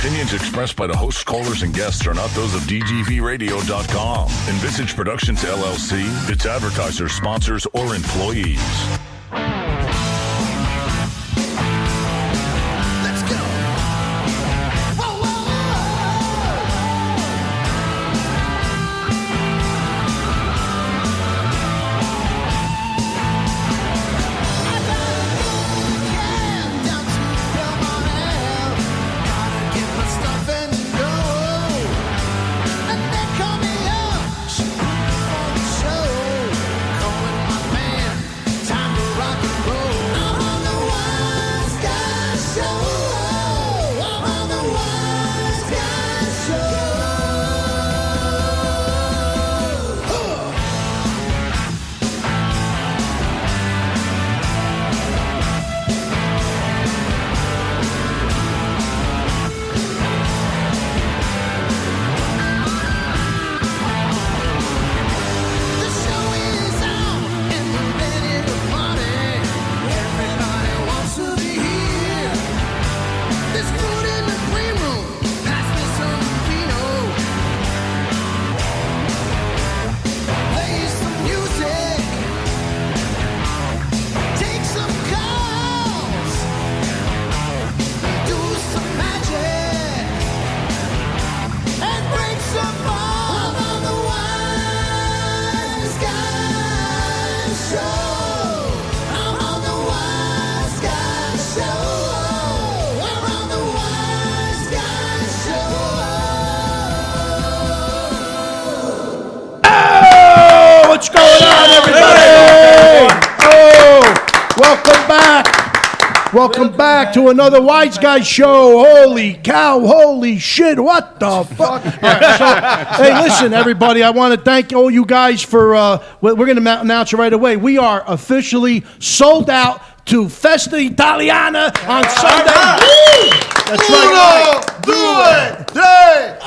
opinions expressed by the hosts, callers, and guests are not those of DGVRadio.com, Envisage Productions LLC, its advertisers, sponsors, or employees. What's going on, everybody? Oh, welcome back. Welcome back to another Wiseguyz Show. Holy cow, holy shit, what the fuck? Right, so, hey, listen, everybody, I want to thank all you guys for, we're going to announce it right away. We are officially sold out to Festa Italiana on Sunday. That's right. Due, tre,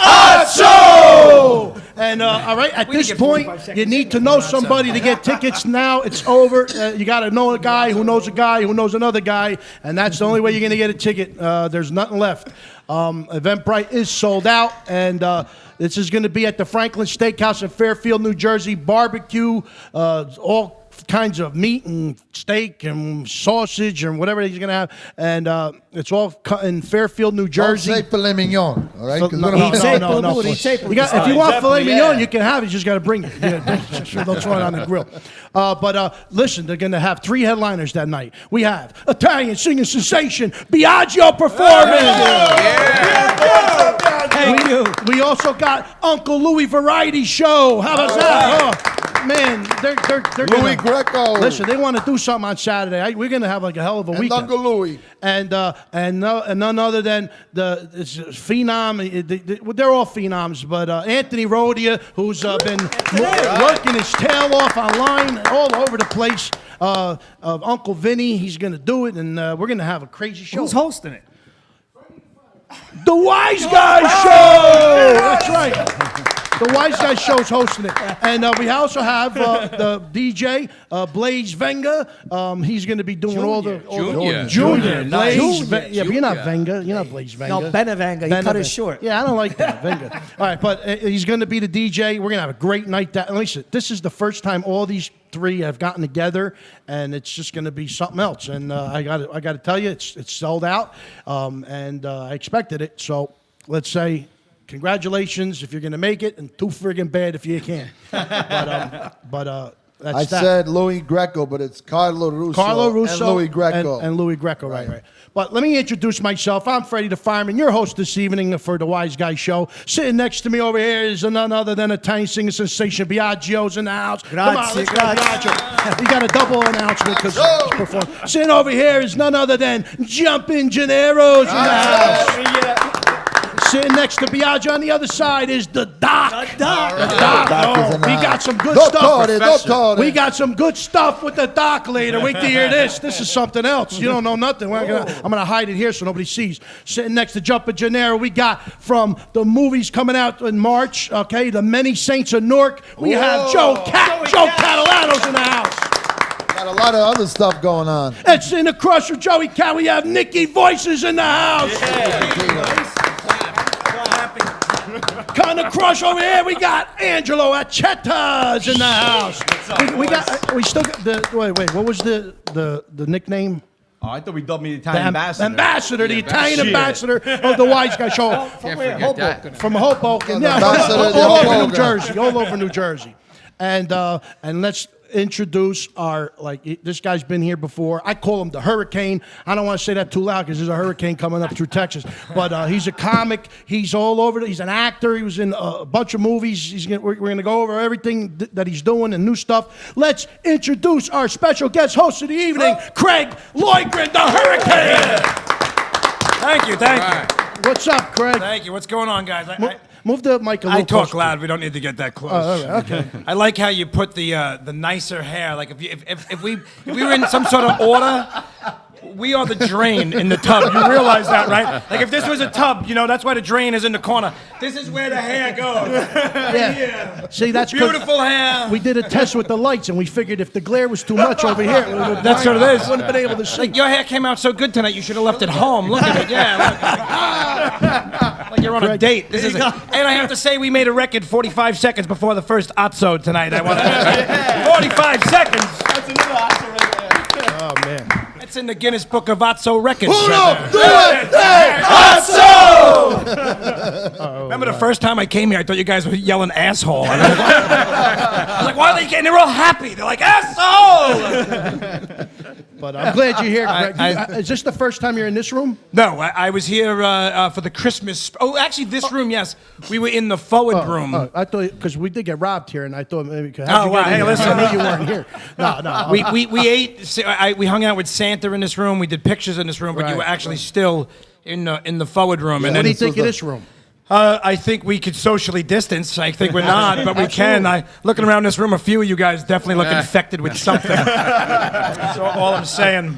Show! And all right, at this point, you need to know somebody to get tickets now. It's over. You got to know a guy who knows a guy who knows another guy, and that's the only way you're going to get a ticket. There's nothing left. Eventbrite is sold out, and this is going to be at the Franklin Steakhouse in Fairfield, New Jersey. Barbecue, all kinds of meat and steak and sausage and whatever he's going to have. And it's all cut in Fairfield, New Jersey. Don't say filet mignon, all right? No. If you want filet mignon, you can have it. You just got to bring it. They'll throw it on the grill. But listen, they're going to have 3 headliners that night. We have Italian singing sensation Biagio performing. We also got Uncle Louie Variety Show. How about that? Man, they're Louis Greco. Listen, they want to do something on Saturday. We're going to have like a hell of a weekend. Uncle Louis. And none other than it's Phenom. They're all Phenoms, but Anthony Rodia, who's been working his tail off online all over the place. Uncle Vinny, he's going to do it, and we're going to have a crazy show. Who's hosting it? The Wiseguyz Show! That's right. The Wiseguyz Show's hosting it. And we also have the DJ, Blaze Venga. He's going to be doing Junior. Blaze Venga. Yeah, but you're not Venga. You're not Blaze Venga. No, Benevenga. You cut it short. Yeah, I don't like that, Venga. All right, but he's going to be the DJ. We're going to have a great night. Listen, this is the first time all these 3 have gotten together, and it's just going to be something else. And I got to tell you, it's sold out, and I expected it. So let's say congratulations if you're going to make it, and too friggin' bad if you can't. But that's I said Louis Greco, but it's Carlo Russo and Louis Greco. And Louis Greco, right. But let me introduce myself. I'm Freddie the Fireman, your host this evening for the Wiseguyz Show. Sitting next to me over here is none other than Italian singing sensation Biagio's in the house. Grazie, Come on, let's go, Biagio. He got a double announcement because he's performing. Sitting over here is none other than Jumpin' Gennaro's in the house. Sitting next to Biagio on the other side is the Doc. The Doc. We got some good stuff. We got some good stuff with the Doc later. Wait to hear this. This is something else. You don't know nothing. I'm going to hide it here so nobody sees. Sitting next to Jumpin' Gennaro, we got from the movies coming out in March, okay, The Many Saints of Newark. We have Joe Catalano's in the house. Got a lot of other stuff going on. It's in the Crusher, Joey Cat. We have Nikki Voices in the house. Kind of crush over here. We got Angelo Accetta's in the house. We still got the wait. What was the nickname? Oh, I thought we dubbed me the Italian ambassador. The Italian ambassador of the Wiseguyz Show. Can't forget that. From Hoboken. Yeah, all over New Jersey. All over New Jersey. And let's introduce our, this guy's been here before. I call him the Hurricane. I don't want to say that too loud because there's a hurricane coming up through Texas. But he's a comic. He's all over. He's an actor. He was in a bunch of movies. We're going to go over everything that he's doing and new stuff. Let's introduce our special guest host of the evening, Craig Loydgren, the Hurricane. Thank you. What's up, Craig? Thank you. What's going on, guys? Move the mic a little I talk closer. loud. We don't need to get that close. Okay. I like how you put the nicer hair. Like if we were in some sort of order, we are the drain in the tub. You realize that, right? Like if this was a tub, that's why the drain is in the corner. This is where the hair goes. Yeah. See, that's beautiful hair. We did a test with the lights, and we figured if the glare was too much over here, that's what it is. We wouldn't have been able to see. Like your hair came out so good tonight. You should have left it home. Look at it. Yeah. Like you're on a date. This is and I have to say, we made a record 45 seconds before the first Otso tonight. I want to 45 seconds. That's another Otso right there. Oh man. It's in the Guinness Book of Otso records. Otso! Remember the first time I came here, I thought you guys were yelling asshole. I was like, why are they getting? They're all happy. They're like, asshole! But I'm glad you're here, Greg. Is this the first time you're in this room? No, I was here for the Christmas. Oh, actually, this room, yes. We were in the forward room. I thought, because we did get robbed here, and I thought maybe. Hey, listen. I knew you weren't here. No. We ate. We hung out with Santa in this room. We did pictures in this room, but you were actually still in the forward room. Yeah. And what do you think of this room? I think we could socially distance. I think we're not, but we can. Looking around this room, a few of you guys definitely look infected with something. That's all I'm saying.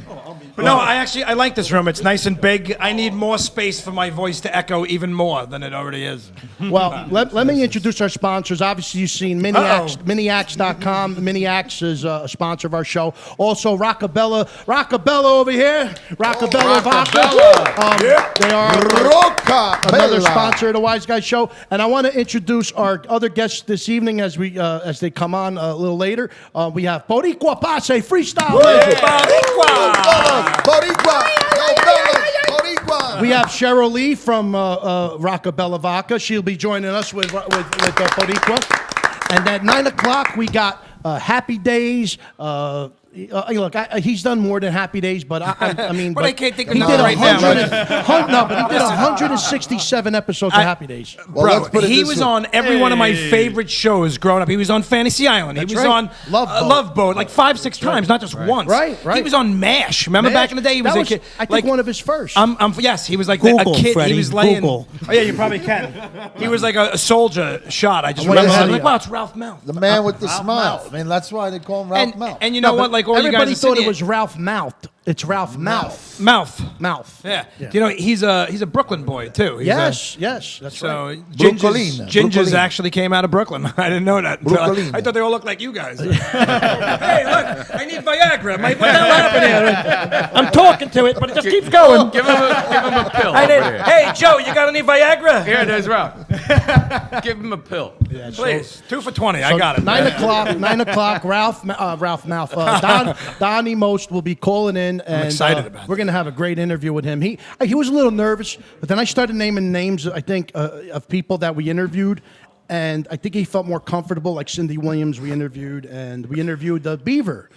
But no, I like this room. It's nice and big. I need more space for my voice to echo even more than it already is. Well, let me introduce our sponsors. Obviously, you've seen Miniax.com. Miniax is a sponsor of our show. Also, Roccabella over here. Roccabella Vodka. They are Rocca. another sponsor of the Wiseguyz Show. And I want to introduce our other guests this evening as they come on a little later. We have Boriqua, Posse, Freestyle. Boriqua. Boriqua. We have Cheryl Lee from Roccabella Vodka. She'll be joining us with Boriqua. And at 9 o'clock, we got Happy Days. Look, he's done more than Happy Days, but I mean, but I can't think of he did another right now. But he did 167 episodes of Happy Days. Well, bro, he was on every one of my favorite shows growing up. He was on Fantasy Island. He was on Love Boat like 5-6 times, not just once. Right. He was on MASH. Remember back in the day? He was a kid. I think one of his first. Yes, he was like Google, a kid. Freddie, he was laying. Google. Oh yeah, you probably can. He was like a soldier shot. I just remember. I'm like, wow, it's Ralph Mouth. The man with the smile. I mean, that's why they call him Ralph Mouth. And you know what? Like all you guys. Everybody thought it was Ralph Mouth. It's Ralph Mouth. Mouth. Yeah. You know, he's a Brooklyn boy too. Yes, that's right. So Gingers actually came out of Brooklyn. I didn't know that. I thought they all looked like you guys. Hey, look, I need Viagra. What the hell happened here? I'm talking to it, but it just keeps going. Give him a pill. Over here. Hey, Joe, you got any Viagra? Here, there's Ralph. Give him a pill. Yeah, please. 2 for $20. I got it. 9 o'clock. Ralph Mouth. Donnie Most will be calling in, and I'm excited about it. We're gonna have a great interview with him. He was a little nervous, but then I started naming names. I think of people that we interviewed. And I think he felt more comfortable, like Cindy Williams we interviewed, and we interviewed Beaver,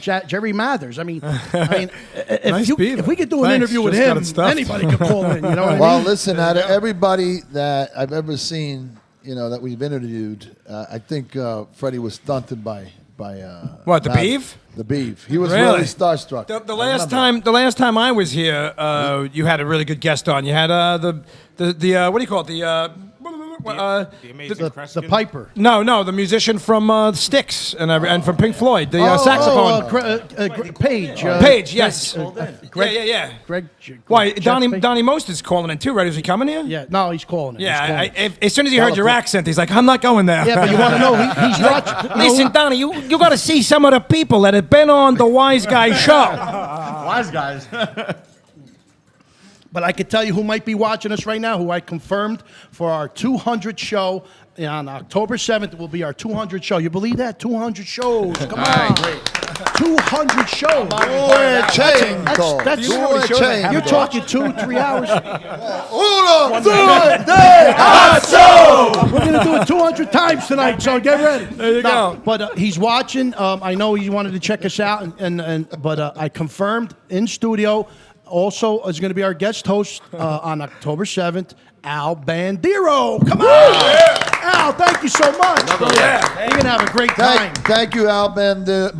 Jerry Mathers. I mean, if we could do an interview with him, anybody could call in. You know what I mean? Well, listen, out of everybody that I've ever seen, that we've interviewed, I think Freddie was stunted by what, the Beef? The Beef. He was really starstruck. The last time I was here, you had a really good guest on. You had the what do you call it? The Piper. No, the musician from Styx and from Pink Floyd, the saxophone. Page. Page, yes. Greg, Greg. Why? Donnie Most is calling in too, right? Is he coming here? Yeah, no, he's calling in. Yeah, as soon as he heard your accent, he's like, I'm not going there. Yeah, but you want to know, he's watching. Listen, Donnie, you got to see some of the people that have been on the Wiseguyz Show. Wiseguyz. But I could tell you who might be watching us right now, who I confirmed for our 200 show on October 7th. It will be our 200 show. You believe that? 200 shows. Come on. 200 shows. You're talking 2-3 hours. We're going to do it 200 times tonight, so get ready. There you go. But he's watching. I know he wanted to check us out, but I confirmed in studio. Also, is going to be our guest host on October 7th, Al Bandero. Come on! Al, thank you so much. You're going to have a great time. Thank you, Al Bandero.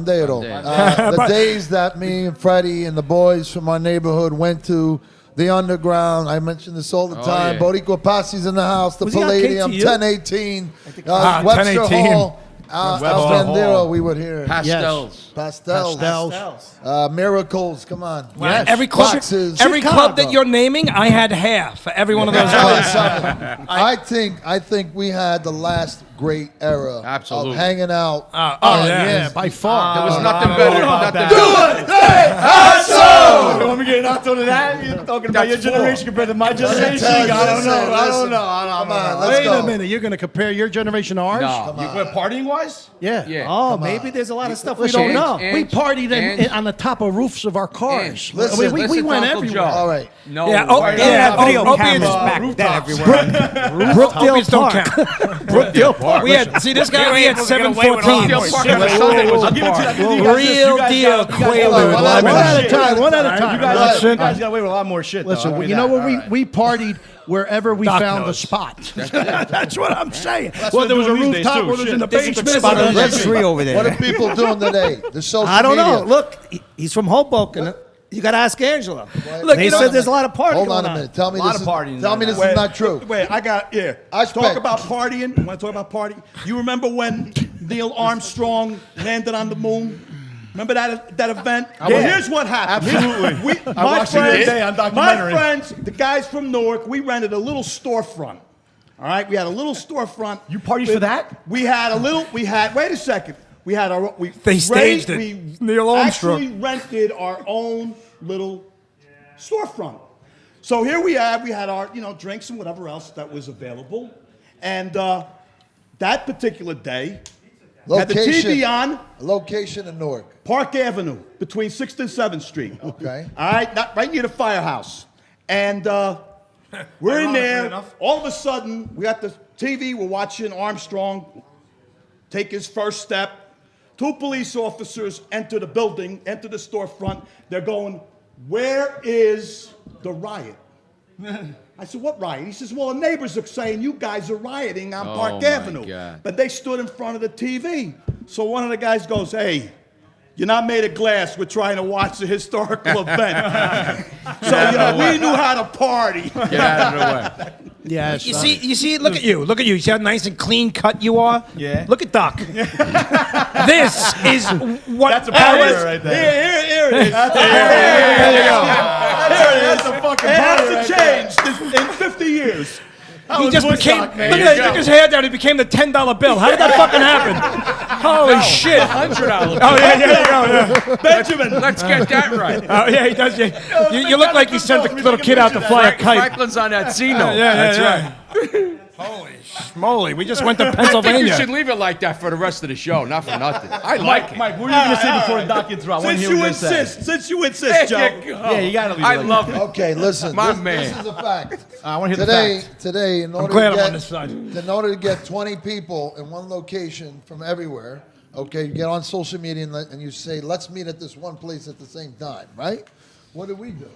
The days that me and Freddie and the boys from our neighborhood went to the underground. I mention this all the time. Yeah. Boriqua Posse's in the house. The Palladium, 1018. Webster 1018. Hall. Al Bandero, we would hear. Pastels. Miracles, come on. Yes. Every club, Boxes. every club that you're naming, I had half for every one of those clubs. I think we had the last great era Absolutely. of hanging out. Yeah, by far. There was nothing better. Nothing You want me to get an answer to that? You're talking about your generation compared to my generation? I don't know. Come on, let's Wait go. a minute. You're going to compare your generation to ours? No. We're partying-wise? Yeah. Yeah. Oh, maybe there's a lot of stuff we Listen, don't know. we partied on the top of roofs of our cars. Listen, we went Uncle everywhere. Joe. All right. No. Yeah, Video opiates cameras back then everywhere. Opiates don't count. Brookdale Park. We had, see this guy, we had 714. Brookdale Park every Sunday was a party. Real deal Quaalude. One at a time. You guys got away with a lot more shit. Listen, you know what? We partied wherever we found a spot. That's what I'm saying. Whether it was a rooftop, whether it was in the basement. There's three over there. What are people doing today? The social I don't know. media. Look, he's from Hoboken. You got to ask Angela. Look, They you know- said there's a lot of partying Hold going on a minute. Tell me lot this of partying. is not true. Wait, I got, I spec- talk about partying. You want to talk about partying? You remember when Neil Armstrong landed on the moon? Remember that event? Well, here's what happened. Absolutely. My watched it friends, today on documentary. my friends, the guys from Newark, we rented a little storefront. All right, we had a little storefront. You partied for that? We had a little. Wait a second. We had our. They staged it. We Neil Armstrong. actually rented our own little storefront. So here we had our drinks and whatever else that was available, and that particular day had the TV on. Location in Newark. Park Avenue between 6th and 7th Street. Okay. All right, right near the firehouse, and we're in there. All of a sudden, we got the TV. We're watching Armstrong take his first step. 2 police officers enter the building, enter the storefront. They're going, "Where is the riot?" I said, "What riot?" He says, "Well, the neighbors are saying you guys are rioting on Park my Avenue." God. But they stood in front of the TV. So one of the guys goes, "Hey, you're not made of glass. We're trying to watch the historical event." So, we knew how to party. Get out of the way. Yes. You see, look at you. Look at you. See how nice and clean cut you are? Yeah. Look at Doc. This is what... That's a partier right there. Here it is. There you go. That's a fucking it hasn't changed in 50 years. He just became... Look at that. He took his hair down. He became the $10 bill. How did that fucking happen? Holy shit. $100. Oh, yeah, there you go. Yeah. Benjamin. Let's get that right. Oh, yeah, he does. Yeah. You look like he sent the little kid out to fly a kite. Franklin's on that Zeno. That's right. Holy schmoly. We just went to I think you Pennsylvania. should leave it like that for the rest of the show, not for nothing. I like it. Mike, what were you going to say before the doc gets through? Since you insist, Joe. Yeah, you got to leave it I like love it. Okay, listen. My this man. is a fact. I want to hear the facts. Today, in order glad to I'm on get, this side. in order to get 20 people in one location from everywhere, okay, you get on social media and you say, "Let's meet at this one place at the same time," right? What did we do?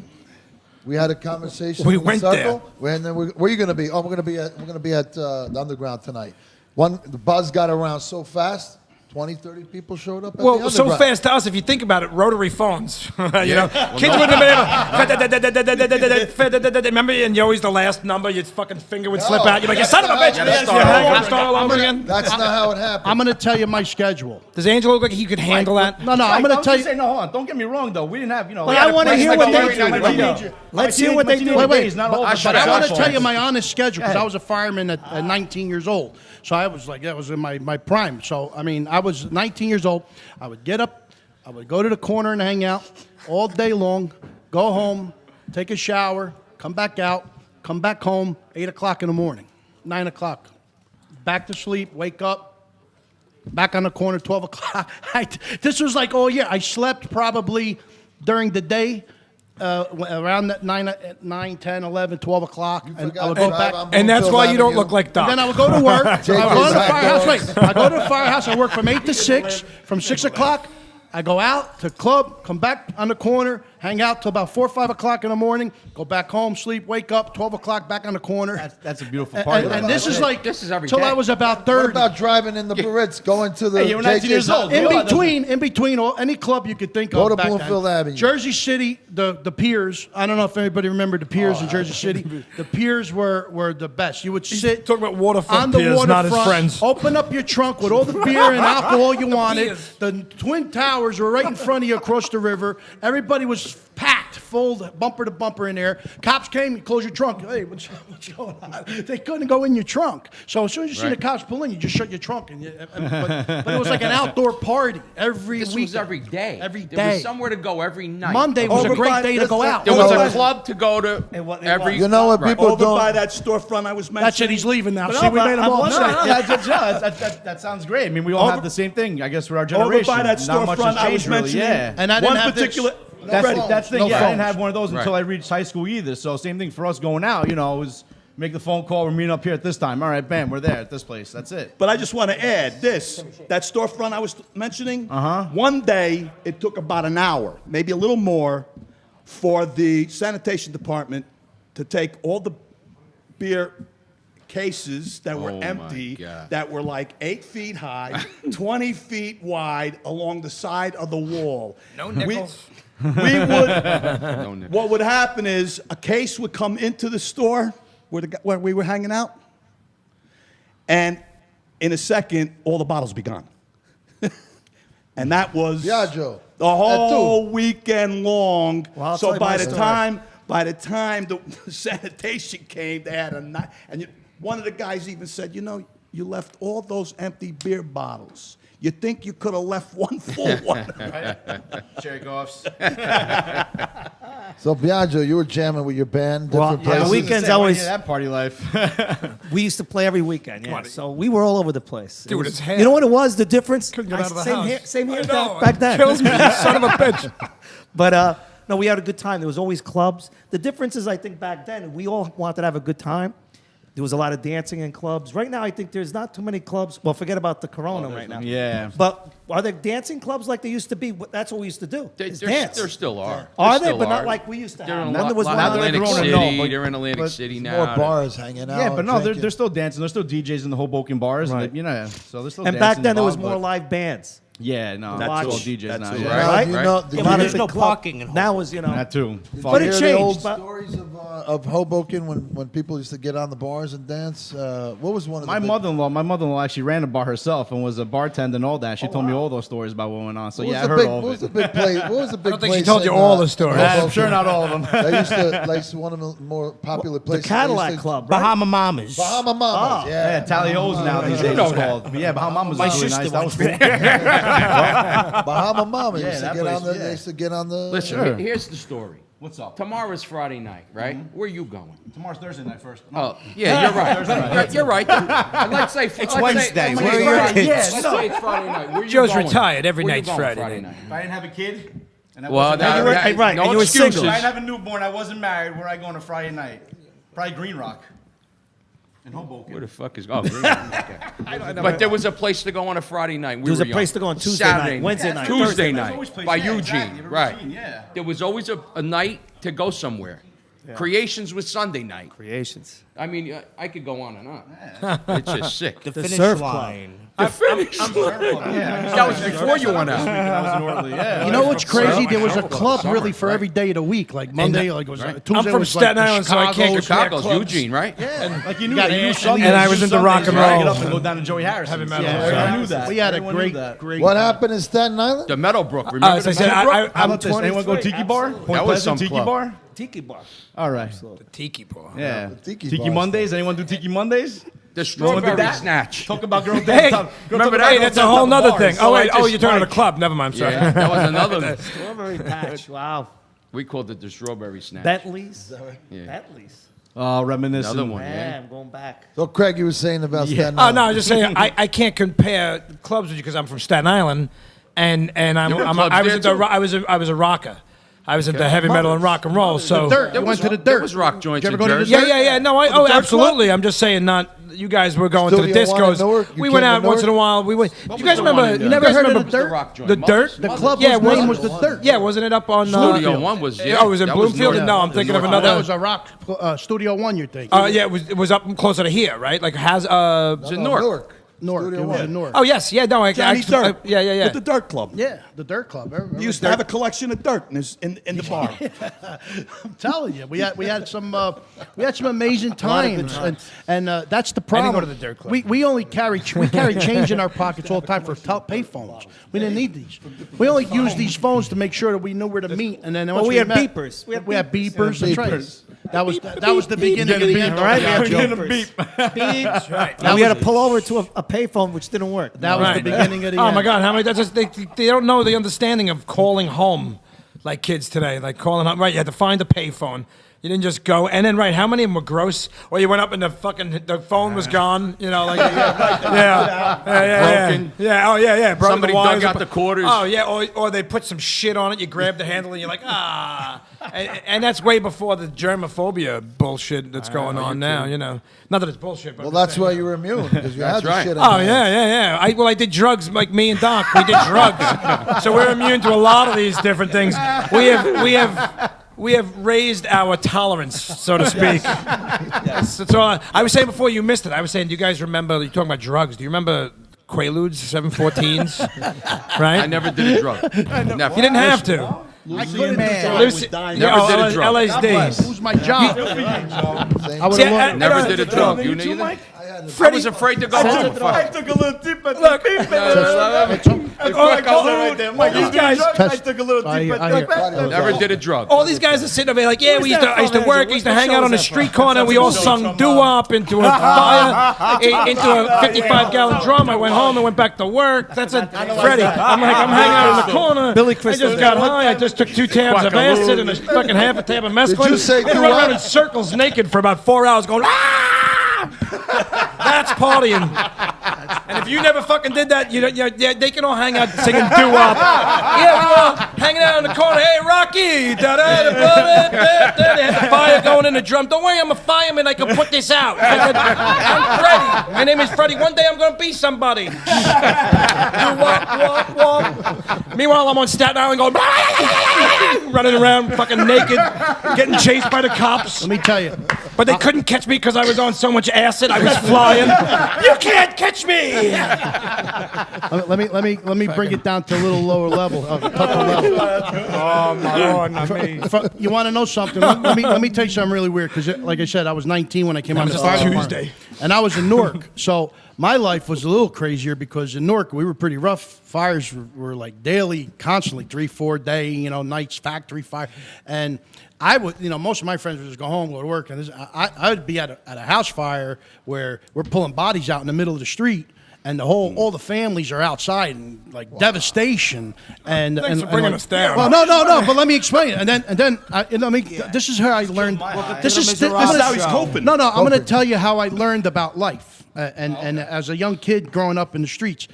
We had a conversation. We in the went circle, and then where are you going to be? Oh, we're going to be at the Underground tonight. The buzz got around so fast. 20, 30 people showed up at the Well, Underground. so fast to us, if you think about it, rotary phones. You know, kids wouldn't have been able. Remember, and you're always the last number. Your fucking finger would slip out. You're like, "You son of a bitch!" Start all over again. That's not how it happened. I'm going to tell you my schedule. Does Angelo look like he could handle that? No, I'm going to tell you. Say, no, hold on. Don't get me wrong, though. We didn't have, But I want to hear what they do. Let's hear what they do. Wait. Not all I the should- But I want to cell tell you phones. my honest schedule because I was a fireman at 19 years old. So I was like, that was in my prime. So, I mean, I was 19 years old. I would get up, I would go to the corner and hang out all day long, go home, take a shower, come back out, come back home, 8 o'clock in the morning, 9 o'clock. Back to sleep, wake up, back on the corner, 12 o'clock. This was like all year. I slept probably during the day, around that 9, 10, 11, 12 o'clock. And I would go back. And that's why you don't look like Doc. Then I would go to work. I would go to the firehouse. Wait, I go to the firehouse. I work from 8 to 6. From 6 o'clock, I go out to the club, come back on the corner, hang out till about 4 or 5 o'clock in the morning, go back home, sleep, wake up, 12 o'clock, back on the corner. That's a beautiful part. And this is like, This is every till day. I was about What 30. about driving in the Baritz, going to the Hey, you were 19 years old. In between any club you could think Go of to back Bloomfield then. Avenue. Jersey City, the piers. I don't know if anybody remembered the piers in Jersey City. The piers were the best. You would sit talking about waterfront on the piers, not his waterfront, friends. open up your trunk with all the beer and alcohol you wanted. The Twin Towers were right in front of you across the river. Everybody was packed, full, bumper to bumper in there. Cops came, you close your trunk. Hey, what's going on? They couldn't go in your trunk. So as soon as you see the cops pull in, you just shut your trunk. But it was like an outdoor party every This week. was every day. Every There was day. somewhere to go every night. Monday was a Over great by- day to go out. There was Over a by- club to go to every. You know what people Over don't. by that storefront I was mentioning. That's it. He's leaving now. But See, no, we but made him I'm all wondering- upset. that sounds great. I mean, we all Over- have the same thing. I guess with our Over generation. by that Not much storefront has I was changed, really. mentioning. Yeah. And I didn't One have this. particular. That's Ready. that's the thing. No Yeah, I phones. didn't have one of those until Right. I reached high school either. So same thing for us going out. You know, it was make the phone call. We're meeting up here at this time. All right, bam, we're there at this place. That's it. But I just want to add this: that storefront I was mentioning. One day it took about an hour, maybe a little more, for the sanitation department to take all the beer cases that were Oh, my empty, God. that were like 8 feet high, 20 feet wide along the side of the wall. No nickels. We would. What would happen is a case would come into the store where we were hanging out, and in a second, all the bottles be gone. And that was Biagio. the whole weekend long. Well, I'll So tell you by my the story. time the sanitation came, they had a night. And one of the guys even said, "You know, you left all those empty beer bottles. You think you could have left one full one?" Cherry goffs. So Biagio, you were jamming with your band, different Well, yeah, places. weekends always. that party life. We used to play every weekend, yeah. So we were all over the place. Dude, It was- it's hair. You know what it was? The difference? Couldn't get out of the same house. Hair, same hair I know, back it then. kills me, you son of a bitch. But no, we had a good time. There was always clubs. The difference is, I think back then, we all wanted to have a good time. There was a lot of dancing in clubs. Right now, I think there's not too many clubs. Well, forget about the Corona right now. Yeah. But are there dancing clubs like there used to be? That's what we used to do. is dance. There still are. Are There they? still But not are. like we used to They're have. in Then there was one now they're in in Atlantic Corona, City. no, but- They're in Atlantic but City more now. bars hanging out. Yeah, but no, drinking. they're still dancing. There's still DJs in the Hoboken bars, Right. and you know, so there's still. And dancing back then, there was involved, more but- live bands. Yeah, no, That's that's all all. DJs That's now. all. Yeah. Right. Now, do you right. know, Yeah, did but you there's hear no the club- parking. Now was, you know. That too. But it hear the changed, old but- stories of Hoboken when people used to get on the bars and dance. What was one of the My big- mother-in-law actually ran a bar herself and was a bartender and all that. She told me all those stories about what went on. So What was yeah, I the heard big- all of What was it. the big place? What was the big don't think she place told you in, all the stories. Hoboken? I'm sure not all of them. They used to like one of the more popular The places. Cadillac They used to- Club, right? Bahama Mamas. Bahama Mamas. Yeah, Talio's now these days it's called. But yeah, Bahama Mamas My was really sister nice. That was went cool. Bahama Mama Yeah, used to that get on place, the. yeah. They used to get on the. Listen, Sure. here's the story. What's up? Tomorrow's Friday night, right? Where are you going? Tomorrow's Thursday night first. Oh, yeah, you're right. You're right. Let's say It's Wednesday. Where are your Friday. kids? Let's say it's Friday night. Where you Joe's going? retired. Every Where you night's going Friday night. If I didn't have a kid, and I Well, wasn't that, married, Hey, right, no and you were excuses. single. if I didn't have a newborn, I wasn't married. Where I go on a Friday night? Probably Green Rock. In Hoboken. Where the fuck is? Oh, Green Rock, okay. But there was a place to go on a Friday night. We There was were a place young. to go on Tuesday Saturday night, Wednesday night, Tuesday Thursday There's night always places- by yeah, Eugene, exactly. You have a right? routine, yeah. There was always a night to go somewhere. Creations was Sunday night. Creations. I mean, I could go on and on. It's just sick. The The finish surf line. That was before you went out. I was in Orly, yeah. You know what's crazy? There was a club Summer, really for right. every day of the week. Like Monday, like it was Tuesday. I'm from was Staten like Island, so I can't go Chicago's clubs. Eugene, right? Like you knew got that. You knew Anthony. Sundays. And I was You into knew rock and Sundays, right? roll. Get up and go down to Joey Harris. Heavy metal. Yeah, I knew that. We had a Everyone knew great, that. great. What happened in Staten Island? The Meadowbrook. Remember As I the said, Meadowbrook? How I'm about this? Anyone go 23. Tiki Bar? Point That was Pleasant some Tiki club. Bar? Tiki bar. All right. The Tiki Bar. Yeah. Tiki Tiki bars. Mondays? Anyone do Tiki Mondays? The No one did Strawberry that? Snatch. Talk about girl Hey, dance. remember that? Hey, that's a whole nother thing. Oh, wait. Oh, you're talking right. to the club. Never mind. I'm sorry. Yeah, that was another. Strawberry patch. Wow. We called it the strawberry snatch. Bentleys. Yeah. Bentleys. Reminiscent. Another one, Man, yeah. I'm going back. So Craig, you were saying about Staten Oh Island. no, I'm just saying I can't compare clubs with you because I'm from Staten Island, and You were clubs I was there, at the too? I was a Rocca. I was into heavy metal and rock and roll. So Dirt. You went to the Dirt. There was rock joints Did you in ever go to the Jersey. Dirt? yeah. No, absolutely. I'm just saying, not you guys were going to the Studio One in discos. Newark? You We came went to out once in a Newark? while. We went. You was guys the remember? one in You there? never Never heard heard of of the The Dirt? rock joint. The Dirt? The club Yeah, name wasn't was the Dirt. Yeah, wasn't it up on Studio One was, yeah. Oh, it was in that was Bloomfield. North- No, I'm thinking of That another. was a rock Studio One. You're thinking? Yeah, it was up closer to here, right? Like has It's in Newark. Newark. Newark. Studio It was One. in Newark. Oh yes, yeah, no, Johnny Dirt. yeah. With the Dirt Club. Yeah, the Dirt Club. We used to have a collection of dirt in the bar. I'm telling you, we had some amazing times, and that's the problem. go to the Dirt Club. We only carry change in our pockets all the time for pay phones. We didn't need these. We only used these phones to make sure that we knew where to meet, and then once we had met, beepers. We had beepers. That's right. Beepers. That was the beginning of the end. All right, of we had the beepers. That's right. And we had to pull over to a payphone, which didn't work. That was the beginning of the Oh end. my God! How many? That's just, they don't know the understanding of calling home, like kids today. Like calling home. Right? You had to find a payphone. You didn't just go. And then right, how many of them were gross? Or you went up and the phone was gone. You know, like Broken. yeah. Oh yeah. Broke Somebody the wires. dug out the quarters. Oh yeah. Or they put some shit on it. You grab the handle and you're like and that's way before the germophobia bullshit that's going on now. You know, not that it's bullshit, but Well, that's why you were immune because you had the right. shit. Oh yeah. I did drugs like me and Doc. We did drugs, so we're immune to a lot of these different things. We have raised our tolerance, so to speak. Yes. That's all. I was saying before you missed it. I was saying, do you guys remember? You're talking about drugs. Do you remember Quaaludes, 714s? Right. I never did a drug. Never. You didn't have to. I couldn't do Lucy, Never did a drug. LSD. Who's my job? I would See, have Never did a drug. You neither? I was afraid to go home. I took a little dip at Look, the These guys, I took a little dip at the Never did a drug. all these guys are sitting over there like, yeah, I used to work, I used to hang out on the street corner, we all sung doo-wop into a fire, into a 55-gallon drum. I went home and went back to work. That's a Freddie. I'm hanging out in the corner. Billy I Crystal. just got high. I just took 2 tabs of acid and a fucking half a tab of mescaline. Did you say and run doo-wop? around in circles naked for about 4 hours going, ah! That's partying. And if you never fucking did that, they can all hang out singing doo-wop. Yeah, we were all hanging out in the corner. Hey, Rocky! They had the fire going in the drum. Don't worry, I'm a fireman. I can put this out. I'm Freddie. My name is Freddie. One day I'm going to be somebody. Doo-wop, wop, wop. Meanwhile, I'm on Staten Island going, running around fucking naked, getting chased by the cops. Let me tell you. But they couldn't catch me because I was on so much acid. I was flying. You can't catch me. Let me bring it down to a little lower level, a couple level. Oh my Lord, not me. You want to know something? Let me tell you something really weird. Because, like I said, I was 19 when I came out of the fire department. Tuesday. And I was in Newark. So my life was a little crazier because in Newark we were pretty rough. Fires were like daily, constantly, 3-4 day, nights, factory fire, and I would, most of my friends would just go home, go to work, and I would be at a house fire where we're pulling bodies out in the middle of the street, and all the families are outside and like devastation. And Thanks for bringing us down. Well, no, but let me explain it. And then this is how I learned. This is how he's coping. No, I'm going to tell you how I learned about life. And as a young kid growing up in the streets,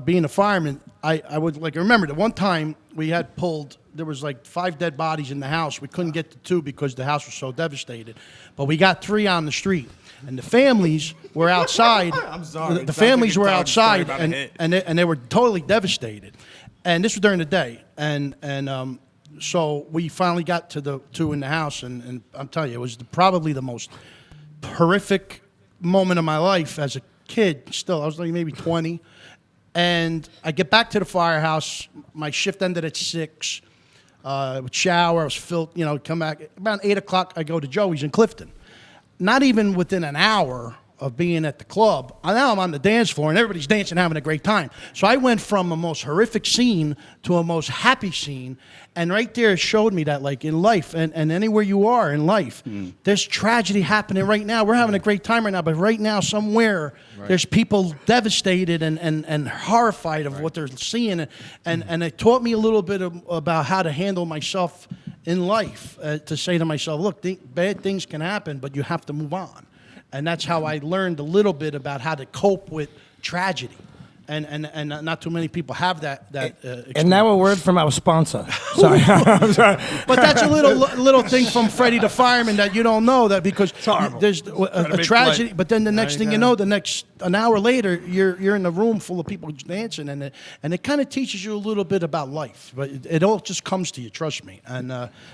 being a fireman, I would remember that one time we had pulled. There was like 5 dead bodies in the house. We couldn't get to 2 because the house was so devastated. But we got 3 on the street. And the families were outside. I'm sorry. The families were outside, and they were totally devastated. And this was during the day. And so we finally got to the 2 in the house. And I'm telling you, it was probably the most horrific moment of my life as a kid. Still, I was like maybe 20. And I get back to the firehouse. My shift ended at 6. Would shower, I was filled, come back. About 8 o'clock, I go to Joey's in Clifton. Not even within an hour of being at the club, now I'm on the dance floor and everybody's dancing, having a great time. So I went from a most horrific scene to a most happy scene. And right there it showed me that, like, in life and anywhere you are in life, there's tragedy happening right now. We're having a great time right now, but right now somewhere there's people devastated and horrified of what they're seeing. And it taught me a little bit about how to handle myself in life to say to myself, look, bad things can happen, but you have to move on. And that's how I learned a little bit about how to cope with tragedy. And not too many people have that And now a word from our sponsor. Sorry. I'm sorry. But that's a little thing from Freddie the fireman that you don't know, that because there's a tragedy. But then the next thing you know, an hour later, you're in a room full of people dancing, and it kind of teaches you a little bit about life. But it all just comes to you, trust me. And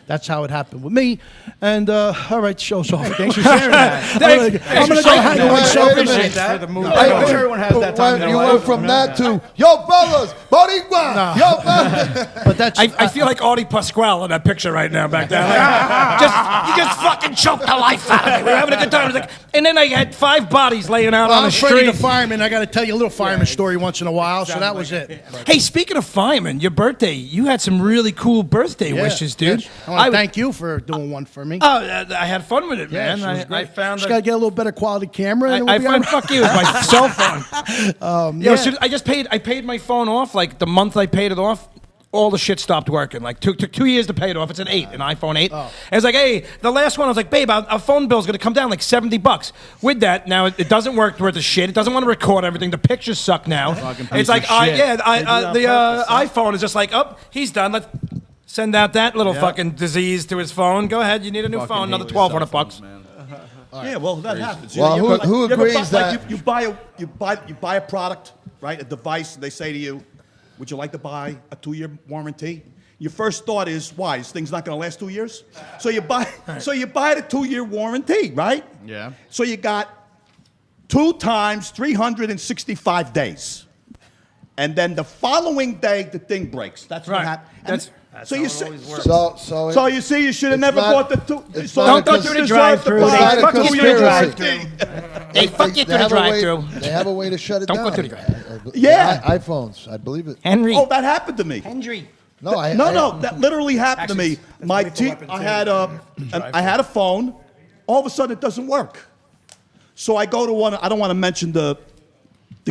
that's how it happened with me. And all right, show's off. Thanks for sharing that. I'm gonna go hang with myself a minute. Everyone has that time in their You life. went from that to yo fellas, Boriqua, yo fellas. But that's I feel like Artie Pasquale in that picture right now back there. Like, you just fucking choked the life out of me. We were having a good time. It was like, and then I had 5 bodies laying out on the I'm street. Freddie the fireman. I got to tell you a little fireman story once in a while. So that was it. Hey, speaking of fireman, your birthday, you had some really cool birthday wishes, dude. Yes. I want to thank you for doing one for me. Oh, I had fun with it, man. Yes, it was I great. found Just got to get a little better quality camera. And I we'll be found all right. fuck you. It was my cell phone. Yo, so I paid my phone off. Like the month I paid it off, all the shit stopped working. Like took 2 years to pay it off. It's an iPhone 8. And it's like, hey, the last one I was like, babe, our phone bill's gonna come down like $70. With that, now it doesn't work worth the shit. It doesn't want to record everything. The pictures suck now. It's like, the iPhone is just like, oh, he's done. Let's send out that little fucking disease to his phone. Go ahead, you need a new phone. Another $1,200. Yeah, well, that happens. Well, who agrees that- you buy a product, right? A device, and they say to you, "Would you like to buy a 2-year warranty?" Your first thought is, "Why? This thing's not going to last 2 years." So you buy the 2-year warranty, right? Yeah. So you got 2 times 365 days, and then the following day the thing breaks. That's what Right. happens. So you see, So you see, you should have it's never not- bought the two. it's So not Don't go because- through the drive-through. It's not a Fuck you through the conspiracy. drive-through. Hey, fuck you through the have a way- drive-through. They have a way to shut it Don't down. go through the drive-through. Yeah. iPhones, I believe it. Henry. Oh, that happened to me. Henry. No, No, that literally happened to me. I had a phone. All of a sudden, it doesn't work. So I go to one. I don't want to mention the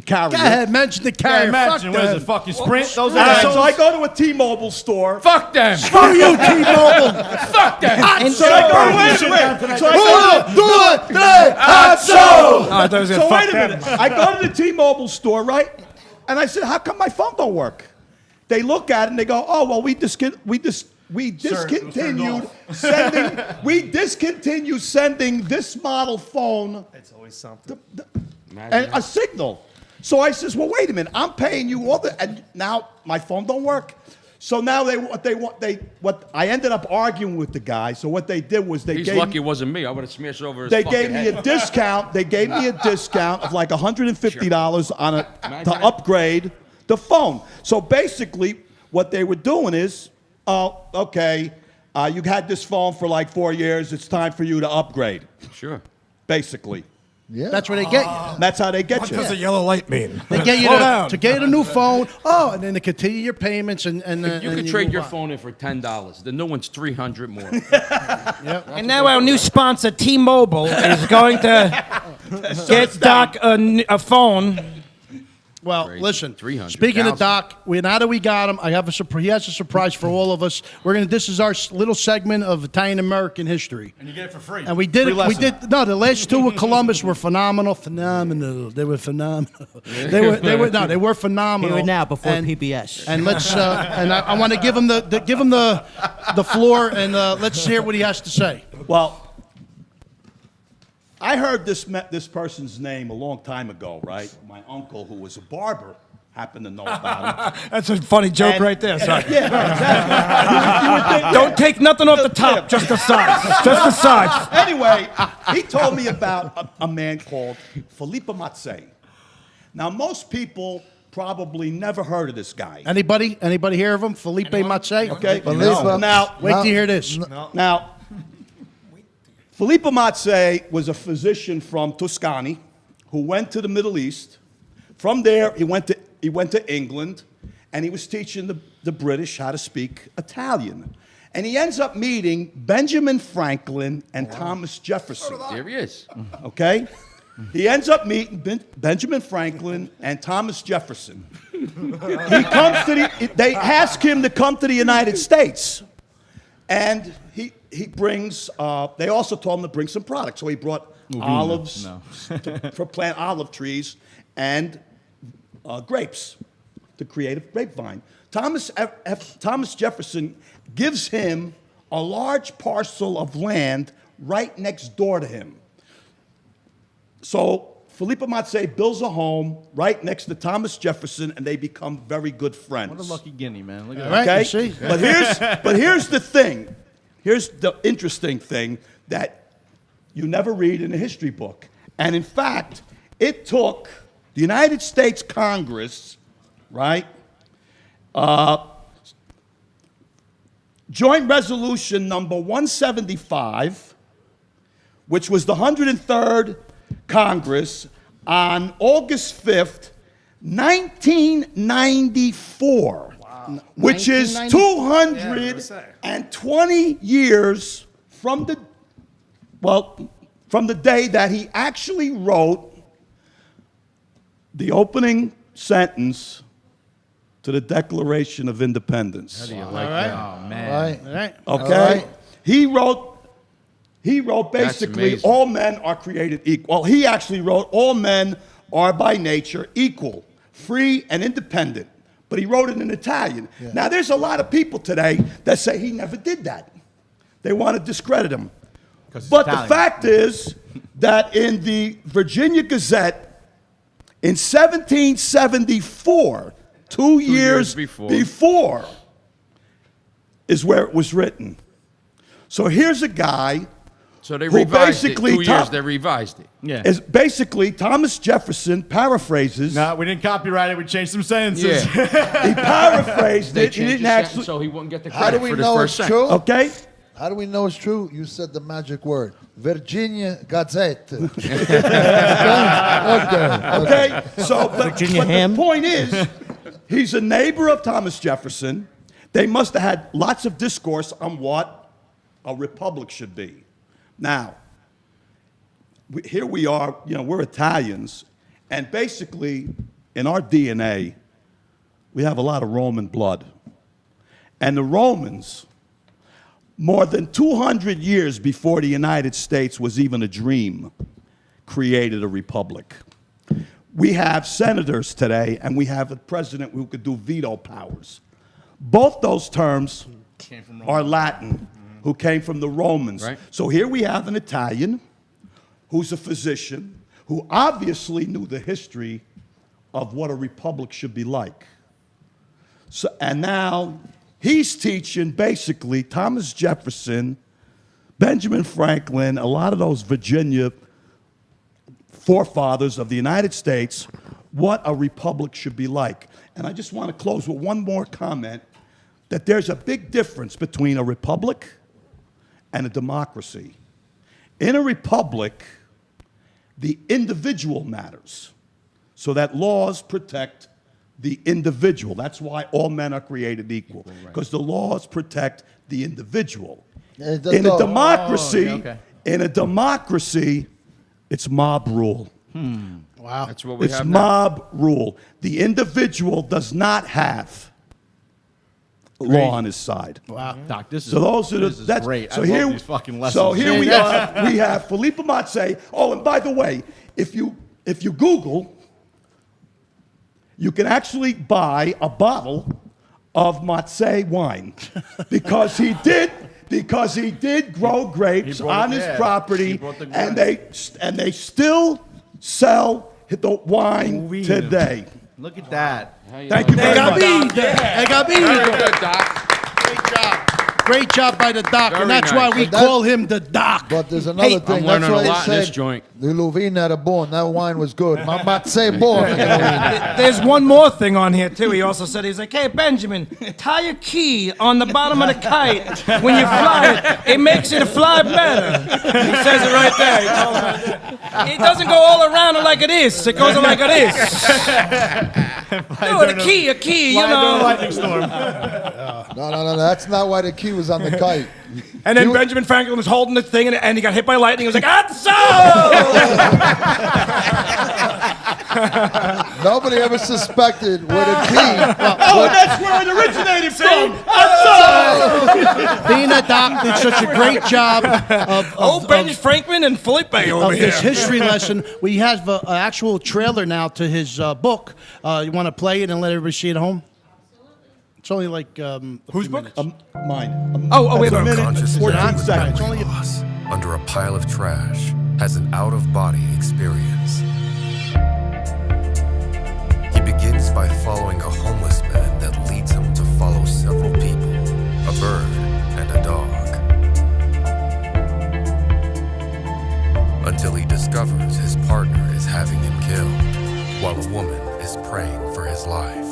carrier. Go ahead, mention the carrier. Imagine, what is it, Fuck fucking Sprint? Those So are I go to a T-Mobile store. Fuck them. Screw you, T-Mobile. Fuck them. So I go, wait a minute. So I go, So so wait a minute. I go to the T-Mobile store, right? And I said, "How come my phone don't work?" They look at it and they go, "Oh, well, we discontinued sending this model phone." It's always something. And a signal. So I says, "Well, wait a minute. I'm paying you all and now my phone don't work." So now I ended up arguing with the guy. So what they did was He's lucky it wasn't me. I would have smashed over his they fucking gave me head. a discount. They gave me a discount of like $150 to upgrade the phone. So basically, what they were doing is, okay, you had this phone for like 4 years. It's time for you to upgrade. Sure. Basically, Yeah. That's where they get you. that's how they get What you. does a yellow light mean? They get you Slow down. to get a new phone. Oh, and then to continue your payments and You could and trade move your on. phone in for $10. The new one's $300 more. And now our new sponsor, T-Mobile, is going to get Doc a phone. Well, Crazy. listen. 300,000. Speaking of Doc, now that we got him, I have he has a surprise for all of us. This is our little segment of Italian American history. And you get it for free. And we did Free it. We lesson. did no. The last 2 with Columbus were phenomenal. They were phenomenal. They were phenomenal. Here and now before And- PBS. And let's and I want to give him the floor and let's hear what he has to say. Well, I heard this person's name a long time ago, right? My uncle, who was a barber, happened to know about him. That's a funny joke right there. Sorry. Yeah, exactly. You would think, Don't take nothing off the top, just the sides. Just the sides. Anyway, he told me about a man called Filippo Mazzei. Now, most people probably never heard of this guy. Anybody hear of him? Felipe Mazzei? Okay? Filippo- Now, Wait till you hear this. Now, Filippo Mazzei was a physician from Tuscany who went to the Middle East. From there, he went to England, and he was teaching the British how to speak Italian. And he ends up meeting Benjamin Franklin and Thomas Jefferson. There he is. Okay? He ends up meeting Benjamin Franklin and Thomas Jefferson. They ask him to come to the United States. And he brings, they also told him to bring some products. So he brought olives for plant olive trees and grapes to create a grapevine. Thomas Jefferson gives him a large parcel of land right next door to him. So Philippe Matse builds a home right next to Thomas Jefferson, and they become very good friends. What a lucky guinea, man. Look at All right, that. you see? But here's the thing. Here's the interesting thing that you never read in a history book. And in fact, it took the United States Congress, right? Joint Resolution number 175, which was the 103rd Congress, on August 5th, 1994, which is 220 years from the day that he actually wrote the opening sentence to the Declaration of Independence. How do you like that? Oh, man. All right. Okay? All right. He wrote basically amazing. all men are created equal. Well, he actually wrote all men are by nature equal, free and independent. But he wrote it in Italian. Yeah. Now, there's a lot of people today that say he never did that. They want to discredit him. But the fact is that in the Virginia Gazette in 1774, two years before is where it was written. So here's a guy So they who revised it. basically 2 years, they revised it. Yeah. is basically Thomas Jefferson paraphrases. No, we didn't copyright it. We changed some sentences. Yeah. He paraphrased They it. He changed didn't the sentence actually. so he wouldn't get the How do credit we for the know first it's sentence. true? Okay. How do we know it's true? You said the magic word. Virginia Gazette. okay. Okay. So, but Virginia the ham. point is, he's a neighbor of Thomas Jefferson. They must have had lots of discourse on what a republic should be. Now, here we are, we're Italians, and basically, in our DNA, we have a lot of Roman blood. And the Romans, more than 200 years before the United States was even a dream, created a republic. We have senators today, and we have a president who could do veto powers. Both those terms are Latin, who came from the Romans. Right. So here we have an Italian who's a physician, who obviously knew the history of what a republic should be like. So, and now he's teaching basically Thomas Jefferson, Benjamin Franklin, a lot of those Virginia forefathers of the United States, what a republic should be like. And I just want to close with one more comment, that there's a big difference between a republic and a democracy. In a republic, the individual matters, so that laws protect the individual. That's why all men are created equal, because the laws protect the individual. In a democracy, it's mob rule. Wow. That's what we It's have now. mob rule. The individual does not have law on his side. Wow. Doc, this is, So those are this is that's great. So I here, love these fucking lessons. so here we are. We have Philippe Matse. Oh, and by the way, if you Google, you can actually buy a bottle of Matse wine because he did grow grapes brought on it- his yeah, property, he brought the and grapes. they still sell the wine Wine. today. Look at that. Thank you very much. Very good, Doc. Great job by the doc, Very and that's nice. why we But that- call him the doc. But there's another thing. I'm That's learning why a they lot in this said joint. the Luvin era born. That wine was good. Matse born. There's one more thing on here too. He also said, he's like, hey Benjamin, tie a key on the bottom of the kite when you fly it. It makes it fly better. He says it right there. He tells him right there. It doesn't go all around it like it is. It goes like it is. No, a key, you know. Lightning storm. No. That's not why the key was on the kite. And then Benjamin Franklin was holding the thing, and he got hit by lightning. He was like, "Atso!" Nobody ever suspected where the key. Oh, that's where it originated from. Being a doctor did such a great job of Ben Frankman and Felipe over of here. his history lesson. We have an actual trailer now to his book. You want to play it and let everybody see it at home? It's only like Whose book? Mine. We have a a minute. Conscious 14 seconds. loss under a pile of trash has an out-of-body experience. He begins by following a homeless man that leads him to follow several people, a bird and a dog, until he discovers his partner is having him killed while a woman is praying for his life.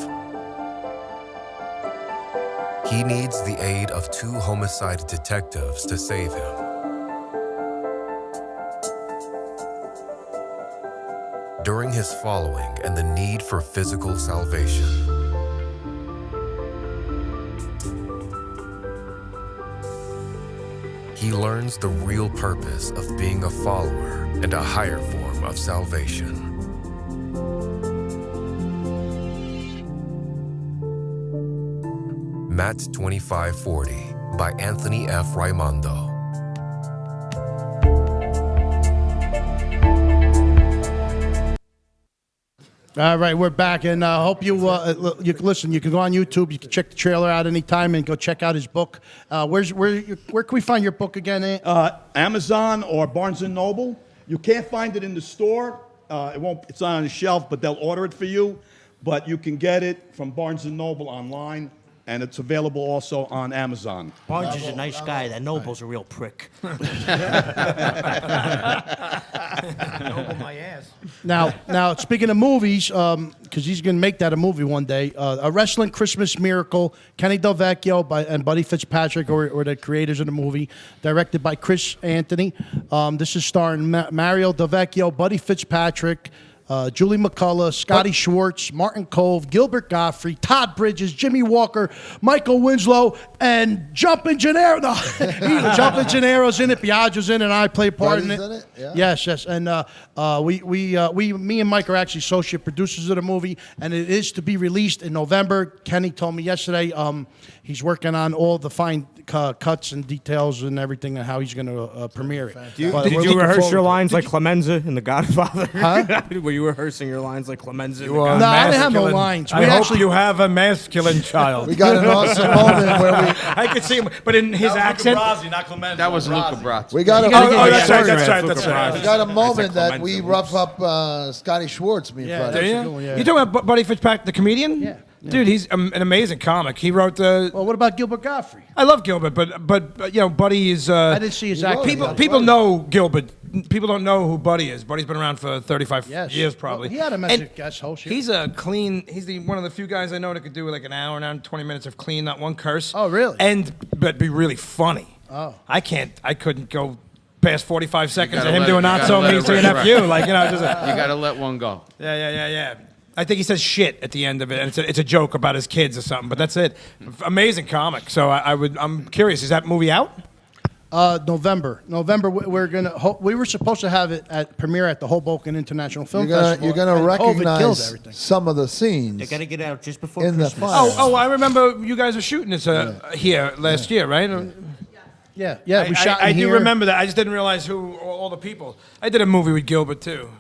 He needs the aid of 2 homicide detectives to save him. During his following and the need for physical salvation, he learns the real purpose of being a follower and a higher form of salvation. Matt 2540 by Anthony F. Raimondo. All right, we're back, and I hope you you can listen. You can go on YouTube. You can check the trailer out anytime, and go check out his book. Where can we find your book again? Amazon or Barnes & Noble. You can't find it in the store. It's not on the shelf, but they'll order it for you. But you can get it from Barnes & Noble online, and it's available also on Amazon. Barnes is a nice guy. That Noble's a real prick. Noble my ass. Now, speaking of movies, because he's going to make that a movie one day, A Wrestling Christmas Miracle, Kenny Delvecchio and Buddy Fitzpatrick, or the creators of the movie, directed by Chris Anthony. This is starring Mario Delvecchio, Buddy Fitzpatrick, Julie McCullough, Scotty Schwartz, Martin Cove, Gilbert Gottfried, Todd Bridges, Jimmy Walker, Michael Winslow, and Jumpin' Gennaro. No, Jumpin' Gennaro's in it. Biagio's in it, and I play a part in it. Buddy's in it? Yeah. Yes. And me and Mike are actually associate producers of the movie, and it is to be released in November. Kenny told me yesterday he's working on all the fine cuts and details and everything and how he's going to premiere it. Did you rehearse your lines like Clemenza in The Godfather? Huh? Were you rehearsing your lines like Clemenza in The No, Godfather? I didn't have no lines. I hope you have a masculine child. We got an awesome moment where I could see him, but in his accent. Not Clemenza. That was Luca Brasi. we got a That's we right. got a moment that we rough up Scotty Schwartz. Me and Yeah, Freddie. that's a good one, yeah. You talking about Buddy Fitzpatrick, the comedian? Yeah. Dude, he's an amazing comic. He wrote the. Well, what about Gilbert Gottfried? I love Gilbert, but you know, Buddy is. I didn't see his act. People know Gilbert. People don't know who Buddy is. Buddy's been around for 35 years, probably. Well, he had him as a guest host. Yeah. He's a clean. He's one of the few guys I know that could do like an hour and 20 minutes of clean, not one curse. Oh, really? But be really funny. Oh. I couldn't go past 45 seconds of gotta him let doing it- not you so gotta me let it saying rip. F you. Like, you know, just You got to let one go. yeah. I think he says shit at the end of it, and it's a joke about his kids or something. But that's it. Amazing comic. So I'm curious. Is that movie out? November. We're gonna. We were supposed to have it at premiere at the Hoboken International Film Festival. You're gonna and COVID killed recognize everything. some of the scenes They got to get out just before in the Christmas. fire. Oh, I remember you guys were shooting this here last year, right? Yeah. We I shot. I in do here. remember that. I just didn't realize who all the people. I did a movie with Gilbert too.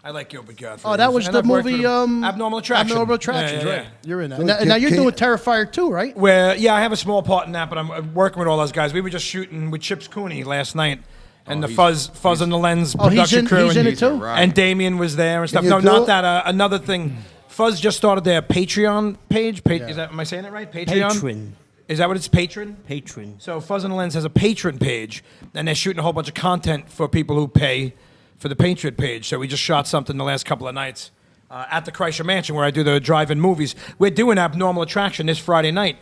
I like Gilbert Gottfried. Oh, that was And the I've worked movie. with him. Abnormal Attraction. Abnormal Attractions, Yeah. right? You're in that. So Now you're can doing you- Terrifier 2, right? Where I have a small part in that, but I'm working with all those guys. We were just shooting with Chips Cooney last night, and the Fuzz on the Lens Oh, production crew. he's in and, it too. and Damien was there and stuff. you No, do not it? that. Another thing. Fuzz just started their Patreon page. Am I saying it right? Patreon. Patron. Is that what it's? Patron. Patron. So Fuzz on the Lens has a patron page, and they're shooting a whole bunch of content for people who pay for the Patreon page. So we just shot something the last couple of nights at the Kreischer Mansion where I do the drive-in movies. We're doing Abnormal Attraction this Friday night.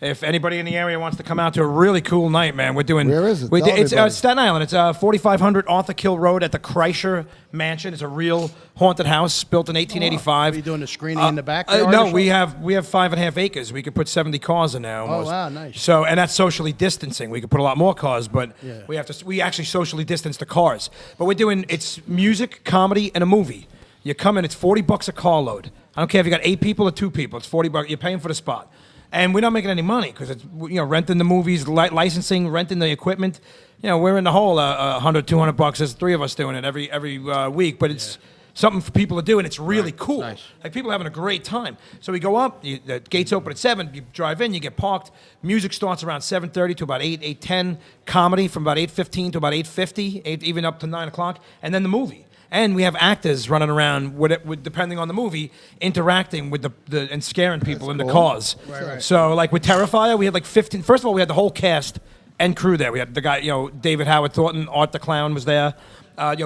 If anybody in the area wants to come out to a really cool night, man, we're doing. Where is it? Tell It's everybody. Staten Island. It's 4500 Arthur Kill Road at the Kreischer Mansion. It's a real haunted house built in 1885. Are you doing a screening in the back? No, we have 5.5 acres. We could put 70 cars in there. Almost. wow, nice. So, and that's socially distancing. We could put a lot more cars, but we actually socially distance the cars. But it's music, comedy, and a movie. You come in, it's $40 a car load. I don't care if you got 8 people or 2 people. It's $40. You're paying for the spot. and we're not making any money because it's renting the movies, licensing, renting the equipment. We're in the hole $100, $200. There's 3 of us doing it every week, but it's something for people to do, and it's really cool. Nice. Like people are having a great time. So we go up. The gates open at 7. You drive in. You get parked. Music starts around 7:30 to about 8:10. Comedy from about 8:15 to about 8:50, even up to 9 o'clock, and then the movie. And we have actors running around, depending on the movie, interacting with the and scaring people in the cars. Right. So like with Terrifier, we had like 15. First of all, we had the whole cast and crew there. We had the guy, David Howard Thornton, Art the Clown was there.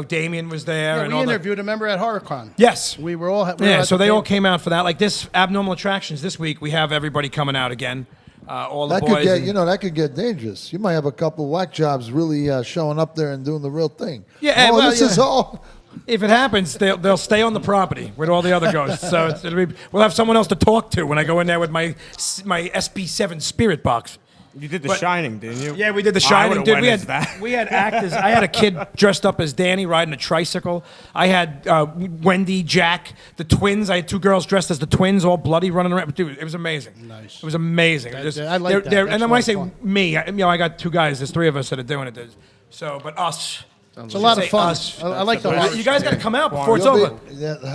Damien was there. Yeah, and we all interviewed a member at HorrorCon. Yes. We were all. So they all came out for that. Like this Abnormal Attractions this week, we have everybody coming out again. All the That boys. could get, that could get dangerous. You might have a couple of whack jobs really showing up there and doing the real thing. Yeah, this is all. If it happens, they'll stay on the property with all the other ghosts. So we'll have someone else to talk to when I go in there with my SB7 spirit box. You did The Shining, didn't you? Yeah, we did The I Shining. would've Dude, went we had actors. I had a kid dressed up as Danny riding a tricycle. I had Wendy, Jack, the twins. I had 2 girls dressed as the twins, all bloody, running around. Dude, it was amazing. Nice. It was amazing. I like that. And That's then when I say fun. me, I got 2 guys. There's 3 of us that are doing it. So, but us. It's a lot of Say fun. us. I like the horror. You guys got to come out before it's over.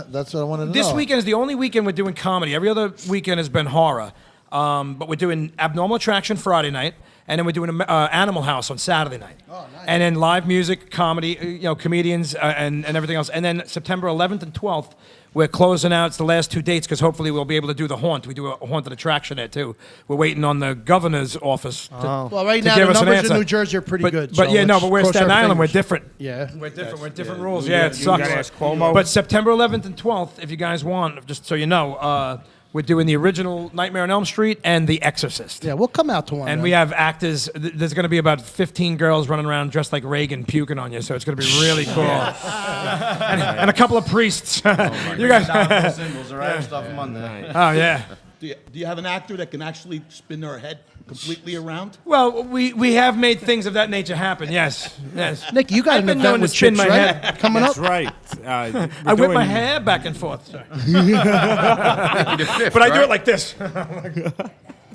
That's what I wanted to know. This weekend is the only weekend we're doing comedy. Every other weekend has been horror. But we're doing Abnormal Attraction Friday night, and then we're doing Animal House on Saturday night. Oh, nice. And then live music, comedy, comedians, and everything else. And then September 11th and 12th, we're closing out. It's the last 2 dates because hopefully we'll be able to do the haunt. We do a haunted attraction there too. We're waiting on the governor's office to Well, right to now give the us an numbers answer. in New Jersey are pretty But, good. but so yeah, no, let's but we're cross Staten our Island. We're fingers. different. Yeah. We're different rules. You Yeah, got- it you sucks. gotta ask Cuomo. But September 11th and 12th, if you guys want, just so you know, we're doing the original Nightmare on Elm Street and The Exorcist. Yeah, we'll come out to one. And then. we have actors. There's going to be about 15 girls running around dressed like Reagan, puking on you. So it's going to be really cool. and a couple of priests. You guys. Symbols, all right? Stuff Monday. Oh yeah. Do you have an actor that can actually spin their head completely around? Well, we have made things of that nature happen. Yes. Nick, you got I've an been event known to with spin chicks, my right? head. Coming That's up. right. I whip my hair back and forth. Sorry. The fifth, But I do right? it like this.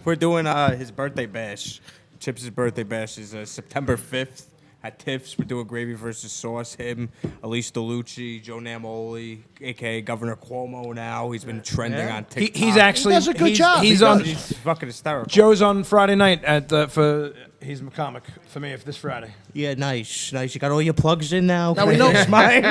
We're doing his birthday bash. Chips' birthday bash is September 5th at Tiff's. We're doing Gravy versus Sauce. Him, Elise DeLucci, Joe Namoli, a.k.a. Governor Cuomo now. He's been trending on TikTok. He's actually He does a good job. He's He on. does. He's fucking hysterical. Joe's on Friday night he's a comic for me this Friday. Yeah, nice. You got all your plugs in now. Now we know mine.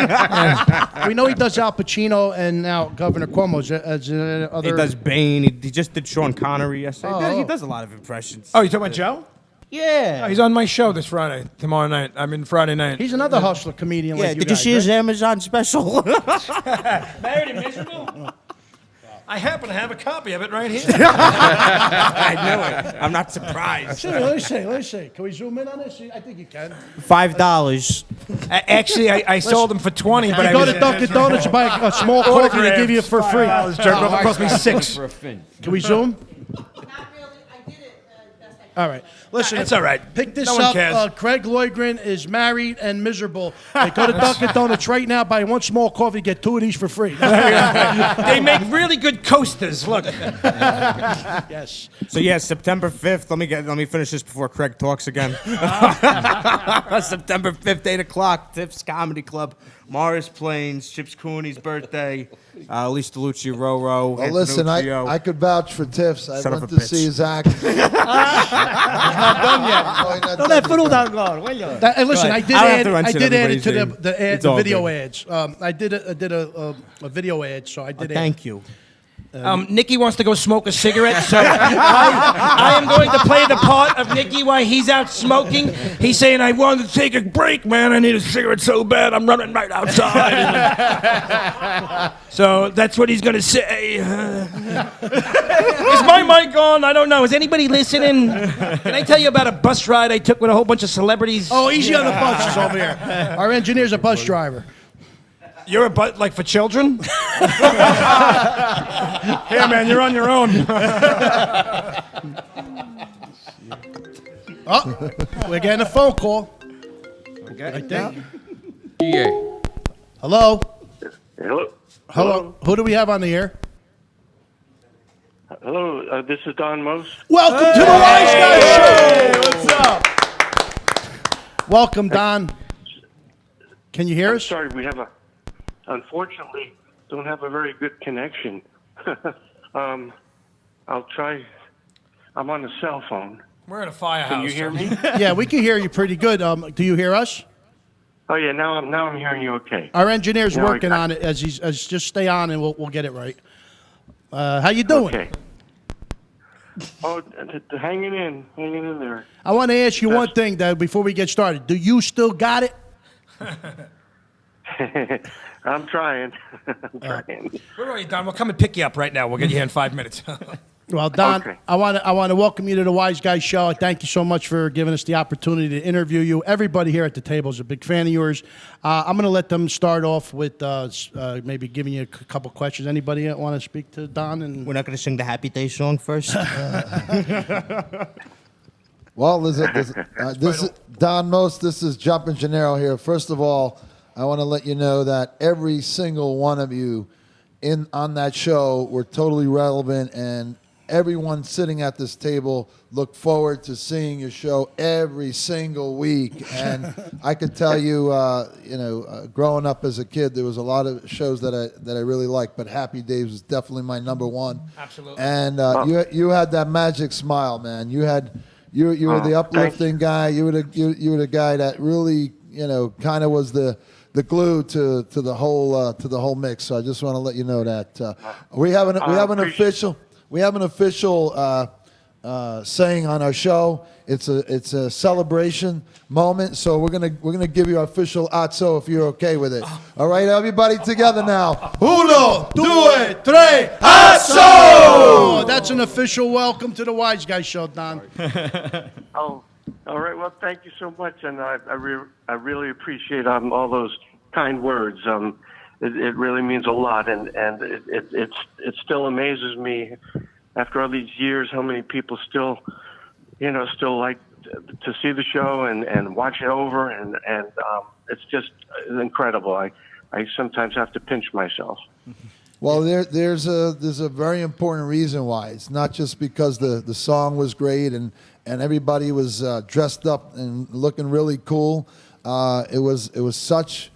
we know he does Al Pacino and now Governor Cuomo as other. He does Bane. He just did Sean Connery yesterday. Oh. He does a lot of impressions. Oh, you talking about Joe? Yeah. Oh, he's on my show this Friday, tomorrow night. I mean Friday night. He's another hustler comedian. Yeah, like did you guys, see his right? Amazon special? Married and miserable. I happen to have a copy of it right here. I knew it. I'm not surprised. Let me see. Can we zoom in on this? I think you can. $5. Actually, I sold them for 20, but You I go was to Dunkin' Donuts, you buy a small coffee, they give you it for free. Jerk off. It cost me 6. For a fin. Can we zoom? Not really. I did it best I could. All right. Listen, It's all right. Pick this No one up. cares. Craig Loydgren is married and miserable. They go to Dunkin' Donuts right now, buy one small coffee, get 2 of these for free. They make really good coasters. Look. Yes. So yeah, September 5th. Let me finish this before Craig talks again. September 5th, 8 o'clock, Tiff's Comedy Club. Morris Plains, Chips Cooney's birthday. Elise DeLucci, Roro. Well, listen, Antonuccio. I could vouch for Tiff's. I Son of went a to bitch. see his act. He's not done yet. Non è finito ancora, quello. Listen, I did I'll have add, to I mention did add it everybody's to name. the It's all video good. ads. I did a video ad, so I did. Thank you. Nikki wants to go smoke a cigarette, so I am going to play the part of Nikki while he's out smoking. He's saying, I wanted to take a break, man. I need a cigarette so bad. I'm running right outside. So that's what he's going to say. Is my mic on? I don't know. Is anybody listening? Can I tell you about a bus ride I took with a whole bunch of celebrities? Oh, easy on the buses over here. Our engineer's a bus driver. You're a butt like for children? Yeah, man, you're on your own. Oh, we're getting a phone call. I think. Yeah. Hello? Hello. Hello? Who do we have on the air? Hello. this is Don Most. Welcome to the Wiseguyz Show. What's up? Welcome, Don. Can you hear us? Sorry, unfortunately, don't have a very good connection. I'll try. I'm on a cell phone. We're in a firehouse. Can you hear me? Yeah, we can hear you pretty good. Do you hear us? Oh yeah, now I'm hearing you okay. Our engineer's Now working on it as just stay on and we'll get it right. How you doing? Okay. Oh, hanging in there. I want to ask you one thing, Dad, before we get started. Do you still got it? I'm trying. I'm trying. We're already done. We'll come and pick you up right now. We'll get you here in 5 minutes. Well, Don, Okay. I want to welcome you to the Wiseguyz Show. I thank you so much for giving us the opportunity to interview you. Everybody here at the table is a big fan of yours. I'm going to let them start off with maybe giving you a couple questions. Anybody want to speak to Don? And We're not going to sing the Happy Day song first. Well, this is Don Most. This is Jumpin' Gennaro here. First of all, I want to let you know that every single one of you on that show were totally relevant, and everyone sitting at this table look forward to seeing your show every single week. And I could tell you, growing up as a kid, there was a lot of shows that I really liked, but Happy Days was definitely my number one. Absolutely. And you had that magic smile, man. You were the uplifting guy. You were the guy that really kind of was the glue to the whole mix. So I just want to let you know that we have an official saying on our show. It's a celebration moment. So we're gonna give you our official atso if you're okay with it. All right, everybody together now. Uno, due, tre, atso! Oh, that's an official welcome to the Wiseguyz Show, Don. Oh, all right. Well, thank you so much, and I really appreciate all those kind words. It really means a lot, and it still amazes me after all these years how many people still like to see the show and watch it over, and it's just incredible. I sometimes have to pinch myself. Well, there's a very important reason why. It's not just because the song was great and everybody was dressed up and looking really cool. It was such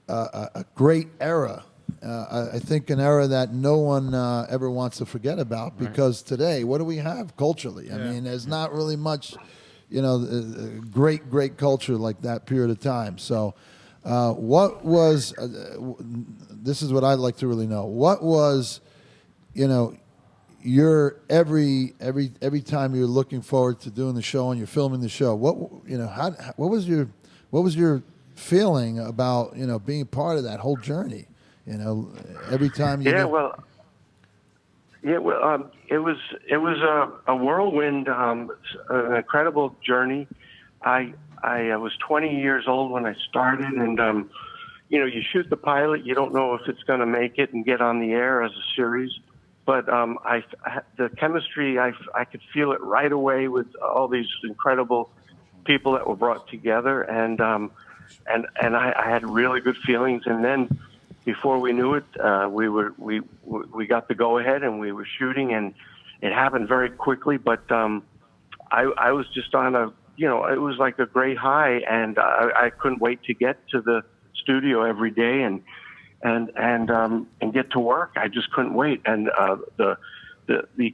a great era. I think an era that no one ever wants to forget about, because today, what do we have culturally? I mean, there's not really much, great culture like that period of time. So what was, this is what I'd like to really know. What was, your every time you're looking forward to doing the show and you're filming the show, what was your feeling about being part of that whole journey? Every time you it was a whirlwind, an incredible journey. I was 20 years old when I started, and you shoot the pilot, you don't know if it's going to make it and get on the air as a series. But the chemistry, I could feel it right away with all these incredible people that were brought together, and I had really good feelings. And then before we knew it, we got the go ahead and we were shooting, and it happened very quickly. But I was just on it was like a great high, and I couldn't wait to get to the studio every day and get to work. I just couldn't wait. And the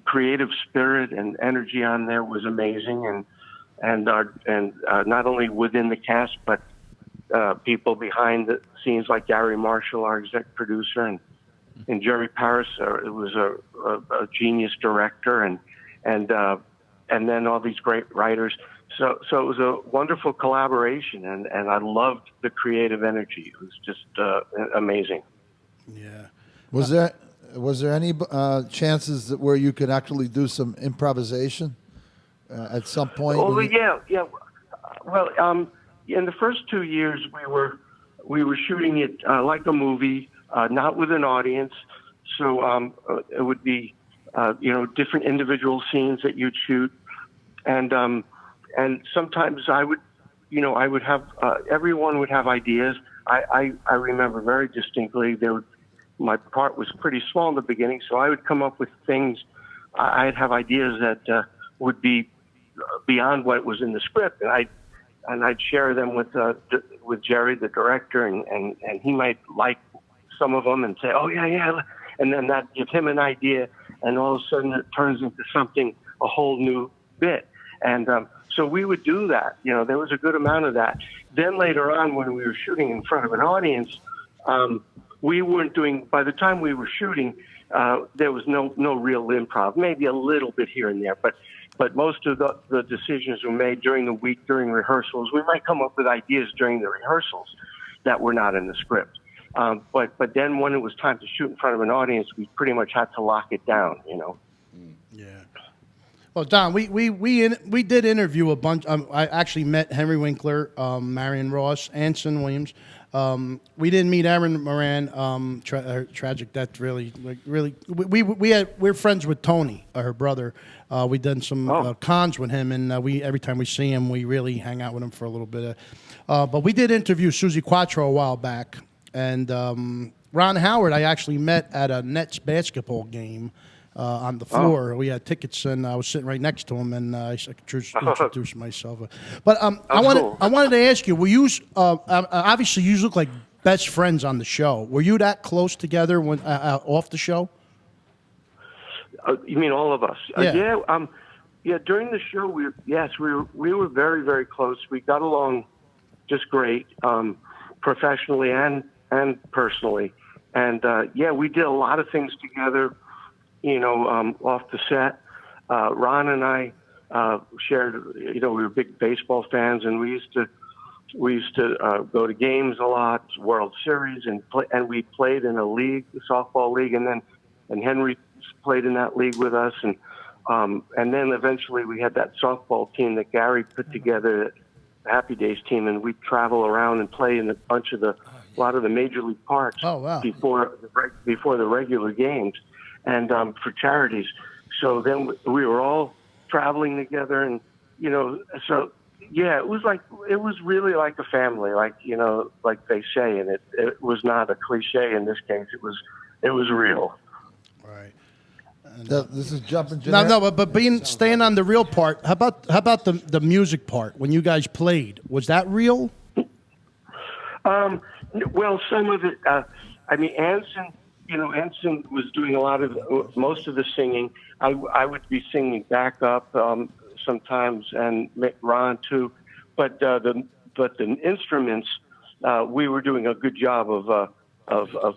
creative spirit and energy on there was amazing, and not only within the cast, but people behind the scenes like Gary Marshall, our exec producer, and Jerry Paris, it was a genius director, and then all these great writers. So it was a wonderful collaboration, and I loved the creative energy. It was just amazing. Yeah. Was there any chances where you could actually do some improvisation at some point? Oh yeah. Well, in the first 2 years, we were shooting it like a movie, not with an audience. So it would be different individual scenes that you'd shoot, and sometimes I would have everyone would have ideas. I remember very distinctly my part was pretty small in the beginning, so I would come up with things I'd have ideas that would be beyond what was in the script, and I'd share them with Jerry, the director, and he might like some of them and say, oh yeah, and then that give him an idea, and all of a sudden it turns into something, a whole new bit. And so we would do that. There was a good amount of that. Then later on, when we were shooting in front of an audience, we weren't doing. By the time we were shooting, there was no real improv. Maybe a little bit here and there, but most of the decisions were made during the week, during rehearsals. We might come up with ideas during the rehearsals that were not in the script. But then when it was time to shoot in front of an audience, we pretty much had to lock it down. Yeah. Well, Don, we did interview a bunch. I actually met Henry Winkler, Marion Ross, Anson Williams. We didn't meet Erin Moran. Tragic death. Really. We're friends with Tony, her brother. We done some cons with him, and every time we see him, we really hang out with him for a little bit. But we did interview Susie Quattro a while back, and Ron Howard I actually met at a Nets basketball game. On the floor. We had tickets, and I was sitting right next to him, and I introduced myself. But I wanted to ask you, were you, obviously you look like best friends on the show. Were you that close together when off the show? You mean all of us? Yeah. Yeah, during the show, we were very, very close. We got along just great, professionally and personally. And, we did a lot of things together. Off the set, Ron and I shared. We were big baseball fans, and we used to go to games a lot, World Series, and we played in a league, the softball league, and Henry played in that league with us, and then eventually we had that softball team that Gary put together, the Happy Days team, and we'd travel around and play in a lot of the major league parks before the regular games. And for charities. So then we were all traveling together, and so it was really like a family, like they say, and it was not a cliche in this case. It was real. Right. This is jumping. No, but staying on the real part. How about the music part when you guys played? Was that real? Well, some of it. Anson was doing most of the singing. I would be singing backup sometimes, and Ron too. But the instruments, we were doing a good job of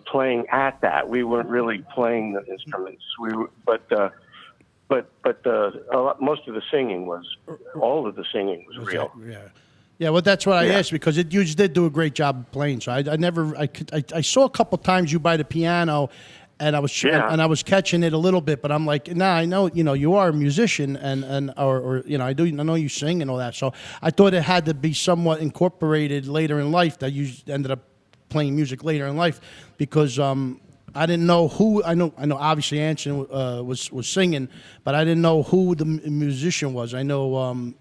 playing at that. We weren't really playing the instruments. Most of the singing all of the singing was real. Yeah. Yeah, well, that's what I asked, because you just did do a great job of playing. So I saw a couple times you by the piano, and I was catching it a little bit, but I'm like, nah, I know, you are a musician, and I know you sing and all that. So I thought it had to be somewhat incorporated later in life, that you ended up playing music later in life, because I didn't know who. I know. Obviously, Anson was singing, but I didn't know who the musician was. I know.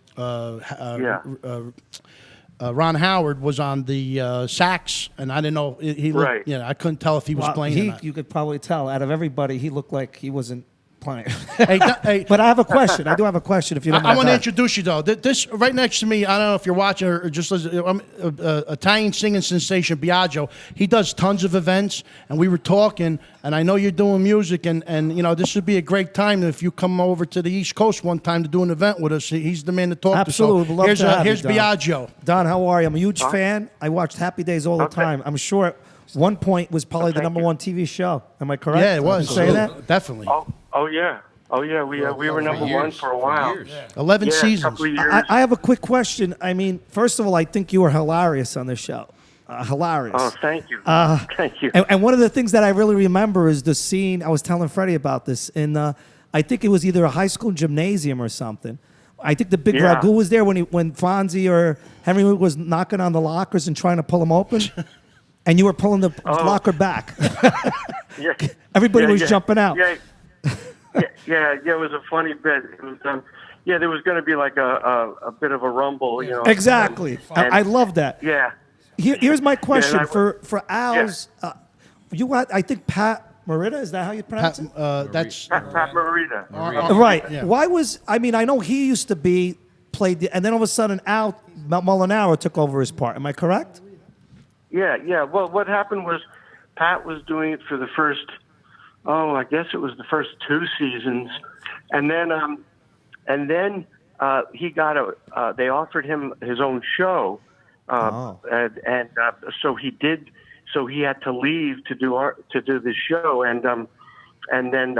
Ron Howard was on the sax, and I didn't know he looked. Right. I couldn't tell if he was playing. Or not. You could probably tell. Out of everybody, he looked like he wasn't playing. Hey, but I have a question. I do have a question. If you don't mind. I want to introduce you though. This right next to me. I don't know if you're watching or just Italian singing sensation Biagio. He does tons of events, and we were talking. And I know you're doing music, and this would be a great time if you come over to the East Coast one time to do an event with us. He's the man to talk Absolutely. to. Love Here's to have here's you, Don. Biagio. Don, how are you? I'm a huge fan. I watched Happy Days all the time. I'm sure at one point was probably the number one TV show. Am I correct? Yeah, it was. Say that? Definitely. Oh yeah. We were number one for a while. 11 seasons. Couple of years. I have a quick question. I mean, first of all, I think you were hilarious on this show. Hilarious. Oh, thank you. Thank you. And one of the things that I really remember is the scene. I was telling Freddie about this, and I think it was either a high school gymnasium or something. I think the big ragu was there when Fonzie or Henry was knocking on the lockers and trying to pull them open, and you were pulling the locker back. Everybody was jumping out. Yeah, it was a funny bit. It was, there was going to be like a bit of a rumble, Exactly. I love that. Yeah. Here's my question for Al's. I think Pat Merida, is that how you pronounce it? That's Pat Morita. Right. Yeah. Why was, I mean, I know he used to be, and then all of a sudden Al Molinaro took over his part. Am I correct? Yeah. Well, what happened was Pat was doing it for the first, I guess it was the first 2 seasons. And then he got they offered him his own show. And so he did. So he had to leave to do this show, and then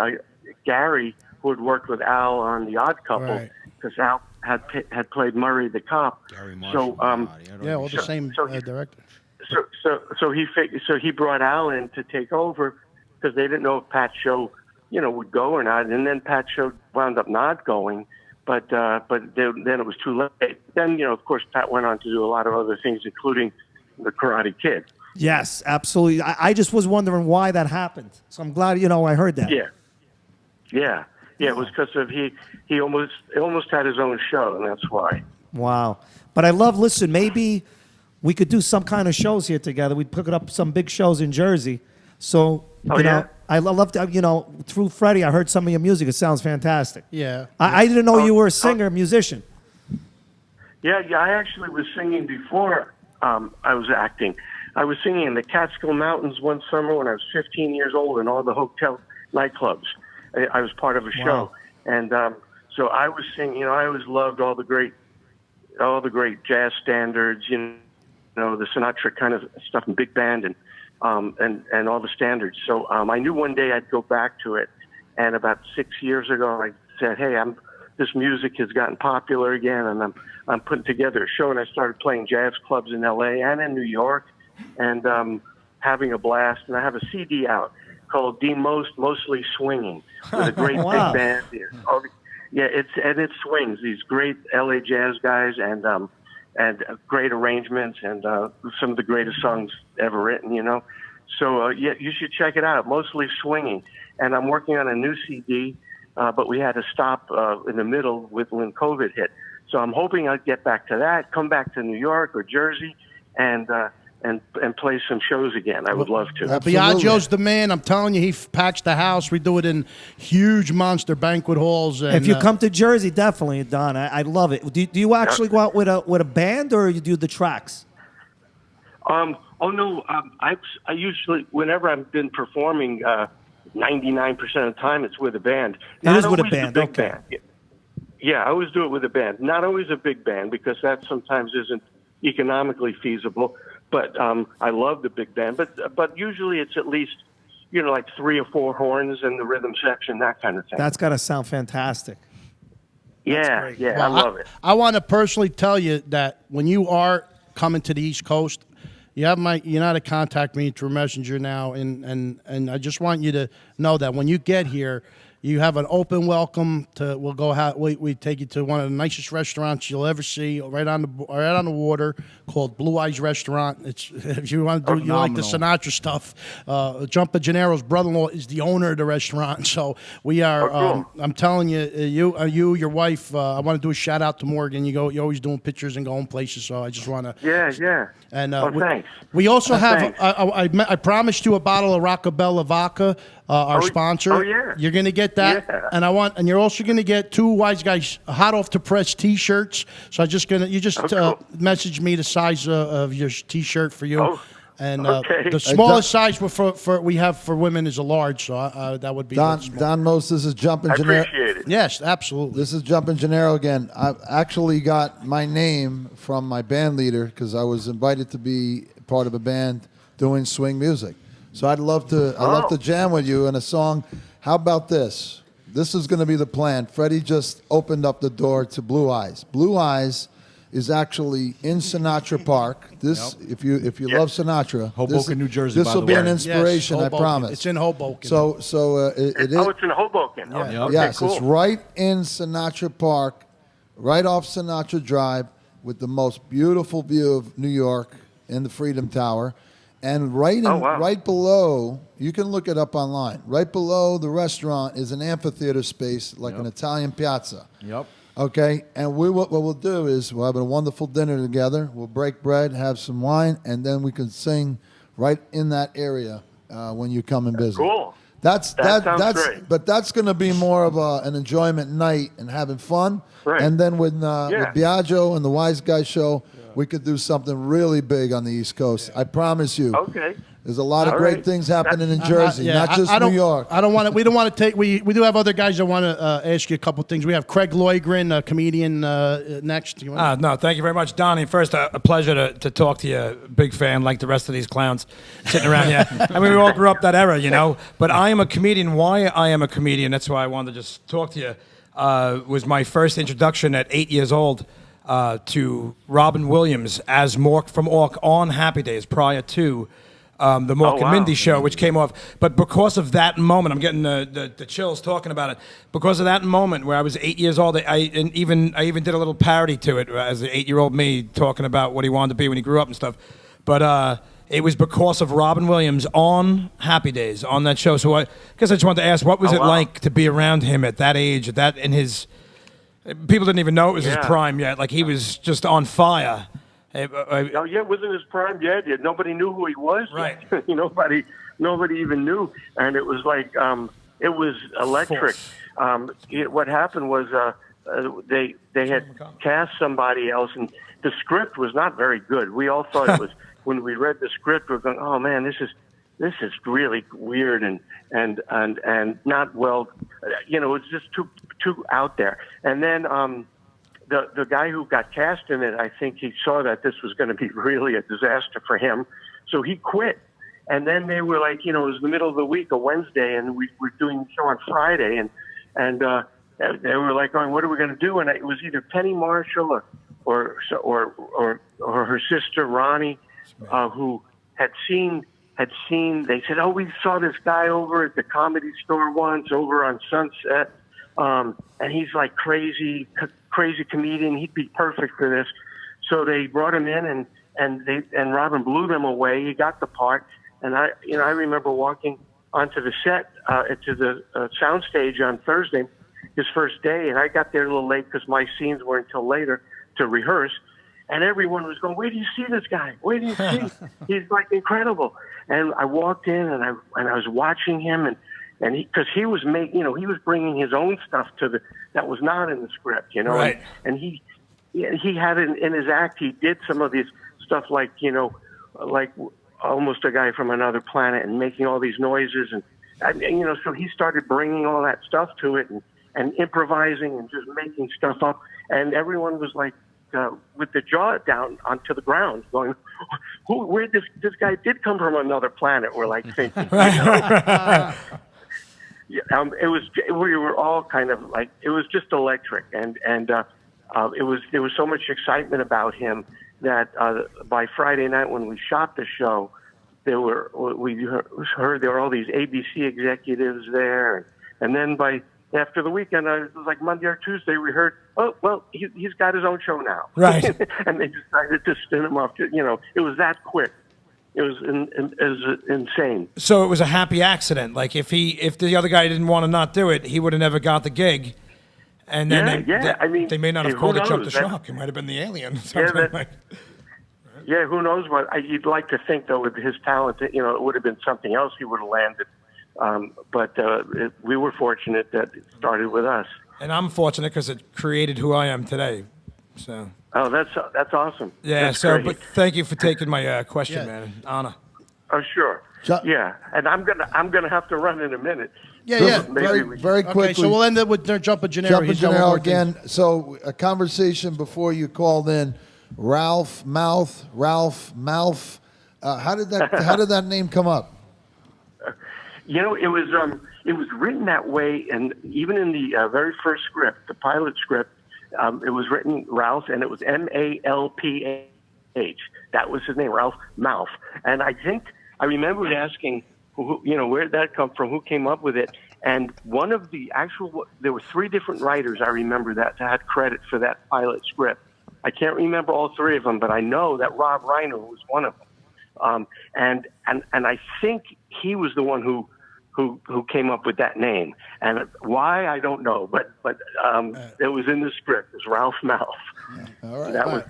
Gary, who had worked with Al on The Odd Couple, because Al had played Murray the cop. Gary So all the same director. So he brought Al in to take over because they didn't know if Pat's show, would go or not, and then Pat's show wound up not going. But then it was too late. Then of course Pat went on to do a lot of other things, including The Karate Kid. Yes, absolutely. I just was wondering why that happened. So I'm glad, I heard that. Yeah. It was because of he almost had his own show, and that's why. Wow. But I listen, maybe we could do some kind of shows here together. We'd pick up some big shows in Jersey. So, you know, I love to, through Freddie, I heard some of your music. It sounds fantastic. Yeah. I didn't know you were a singer, musician. Yeah, I actually was singing before I was acting. I was singing in the Catskill Mountains one summer when I was 15 years old in all the hotel nightclubs. I was part of a show, and so I was singing. I always loved all the great jazz standards. The Sinatra kind of stuff in big band and all the standards. So I knew one day I'd go back to it. And about 6 years ago, I said, "Hey, this music has gotten popular again, and I'm putting together a show." And I started playing jazz clubs in L.A. and in New York, and having a blast. And I have a CD out called Mostly Swinging with a great big band. It swings. These great L.A. jazz guys and great arrangements and some of the greatest songs ever written. So you should check it out. Mostly Swinging. And I'm working on a new CD, but we had to stop in the middle when COVID hit. So I'm hoping I'll get back to that, come back to New York or Jersey, and play some shows again. I would love to. Biagio's the man. I'm telling you, he packs the house. We do it in huge monster banquet halls. And, if you come to Jersey, definitely, Don. I love it. Do you actually go out with a band, or you do the tracks? I usually, whenever I've been performing, 99% of the time it's with a band. It is with a band, okay. Band. Yeah, I always do it with a band. Not always a big band, because that sometimes isn't economically feasible. But I love the big band. But usually it's at least, like 3 or 4 horns and the rhythm section, that kind of thing. That's got to sound fantastic. Yeah, Well, I love it. I want to personally tell you that when you are coming to the East Coast, you know how to contact me through Messenger now, and I just want you to know that when you get here, you have an open welcome to. We take you to one of the nicest restaurants you'll ever see, right on the water, called Wiseguyz Restaurant. It's if you want to do you like the Sinatra stuff. Jumpa Gennaro's brother-in-law is the owner of the restaurant, so we are. Cool. I'm telling you, your wife. I want to do a shout out to Morgan. You're always doing pictures and going places, so I just want to. Yeah. And thanks. we also have. I promised you a bottle of Rocca Vodka. Our sponsor. Oh yeah. You're gonna get that, and you're also gonna get 2 Wiseguyz hot off the press T-shirts. So message me the size of your T-shirt for you, and the smallest size we have for women is a large. So that would be Don Most. This is Jumpin' Gennaro. I appreciate it. Yes, absolutely. This is Jumpin' Gennaro again. I actually got my name from my band leader because I was invited to be part of a band doing swing music. So I'd love to jam with you in a song. How about this? This is going to be the plan. Freddie just opened up the door to Blue Eyes. Blue Eyes is actually in Sinatra Park. If you love Sinatra, Hoboken, New Jersey. This will be an inspiration, yes, I promise. It's in Hoboken. So it is. Oh, it's in Hoboken. Yeah. Okay, Yes, cool. it's right in Sinatra Park, right off Sinatra Drive, with the most beautiful view of New York and the Freedom Tower. And right below, you can look it up online. Right below the restaurant is an amphitheater space, like an Italian piazza. Yep. Okay, and what we'll do is we'll have a wonderful dinner together. We'll break bread, have some wine, and then we can sing right in that area when you come and visit. Cool. That sounds that's great. but that's going to be more of an enjoyment night and having fun. Right. And then with Biagio and the Wiseguyz Show, we could do something really big on the East Coast. I promise you. Okay. There's a lot of All great right. things happening in Jersey, not just I don't, New York. I don't want to. We don't want to take. We do have other guys that want to ask you a couple things. We have Craig Loydgren, a comedian, next. You want No, thank you very much, Donnie. First, a pleasure to talk to you. Big fan, like the rest of these clowns sitting around here. I mean, we all grew up that era, you know. But I am a comedian. Why I am a comedian? That's why I wanted to just talk to you. Was my first introduction at 8 years old to Robin Williams as Mork from Ork on Happy Days prior to the Mork and Mindy show, which came off. But because of that moment, I'm getting the chills talking about it. Because of that moment where I was 8 years old, I even did a little parody to it as an 8-year-old me talking about what he wanted to be when he grew up and stuff. But it was because of Robin Williams on Happy Days on that show. So I guess I just wanted to ask, what was it like to be around him at that age, at that in his? People didn't even know it was his prime yet. Like he was just on fire. It wasn't his prime yet. Nobody knew who he was. Right. Nobody even knew, and it was like it was electric. What happened was they had cast somebody else, and the script was not very good. We all thought it was. When we read the script, we were going, "Oh man, this is really weird and not well." It's just too out there. And then the guy who got cast in it, I think he saw that this was going to be really a disaster for him, so he quit. And then they were like, it was the middle of the week, a Wednesday, and we were doing the show on Friday, and they were like, "Oh, what are we going to do?" And it was either Penny Marshall or her sister Ronnie, who had seen. They said, "Oh, we saw this guy over at the Comedy Store once, over on Sunset, and he's like crazy comedian. He'd be perfect for this." So they brought him in, and Robin blew them away. He got the part, and I remember walking onto the set to the soundstage on Thursday, his first day, and I got there a little late because my scenes weren't until later to rehearse. And everyone was going, "Where do you see this guy? Where do you see? He's like incredible." And I walked in, and I was watching him, and because he was he was bringing his own stuff that was not in the script, Right. And he had in his act, he did some of this stuff like almost a guy from another planet and making all these noises, and so he started bringing all that stuff to it and improvising and just making stuff up, and everyone was like. With the jaw down onto the ground, going, "Where this guy did come from another planet?" We're like thinking. It was. We were all kind of like it was just electric, and there was so much excitement about him that by Friday night when we shot the show, we heard there were all these ABC executives there, and then after the weekend, it was like Monday or Tuesday, we heard, "Oh, well, he's got his own show now." Right. And they decided to spin him off. It was that quick. It was insane. So it was a happy accident. Like if the other guy didn't want to not do it, he would have never got the gig. And then they may not have called it Jump the Shark. It might have been the alien. Yeah, who knows what? You'd like to think, though, with his talent, it would have been something else he would have landed. But we were fortunate that it started with us. And I'm fortunate because it created who I am today. So. Oh, that's awesome. Yeah. That's so, great. but thank you for taking my question, man. Honor. Oh, sure. Yeah, and I'm gonna have to run in a minute. Yeah. Very quickly. Okay, so we'll end it with Jump a Gennaro. Jump a Gennaro again. So a conversation before you called in. Ralph Mouth. How did that name come up? It was written that way, and even in the very first script, the pilot script, it was written Ralph, and it was Malph. That was his name, Ralph Mouth. And I think I remember asking, where did that come from? Who came up with it? And one of the there were 3 different writers I remember that had credit for that pilot script. I can't remember all 3 of them, but I know that Rob Reiner was one of them. And I think he was the one who came up with that name, and why I don't know, but it was in the script. It was Ralph Mouth. All right. That was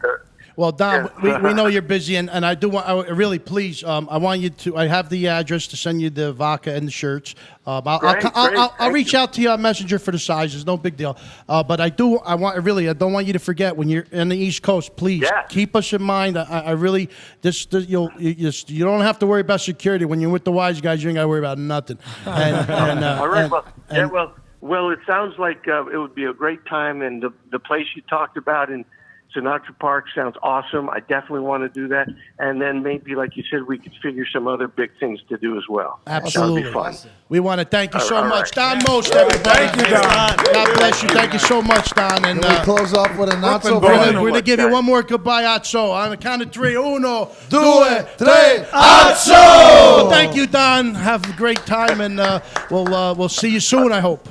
Well, Don, we know you're busy, and I do want, really, please, I want you to, I have the address to send you the vodka and the shirts. I'll reach out to you on Messenger for the sizes, no big deal. But I don't want you to forget when you're in the East Coast, please keep us in mind. I really, you don't have to worry about security. When you're with the Wiseguyz, you ain't got to worry about nothing. All right, well, it sounds like it would be a great time, and the place you talked about in Sinatra Park sounds awesome. I definitely want to do that. And then maybe, like you said, we could figure some other big things to do as well. Absolutely. That would be fun. We want to thank you so much. Don Most, everybody. Thank you, Don. God bless you. Thank you so much, Don. And we close off with a not so We're going to give you one more goodbye, Atso. On the count of three. Uno, due, tre, Atso! Thank you, Don. Have a great time, and we'll see you soon, I hope.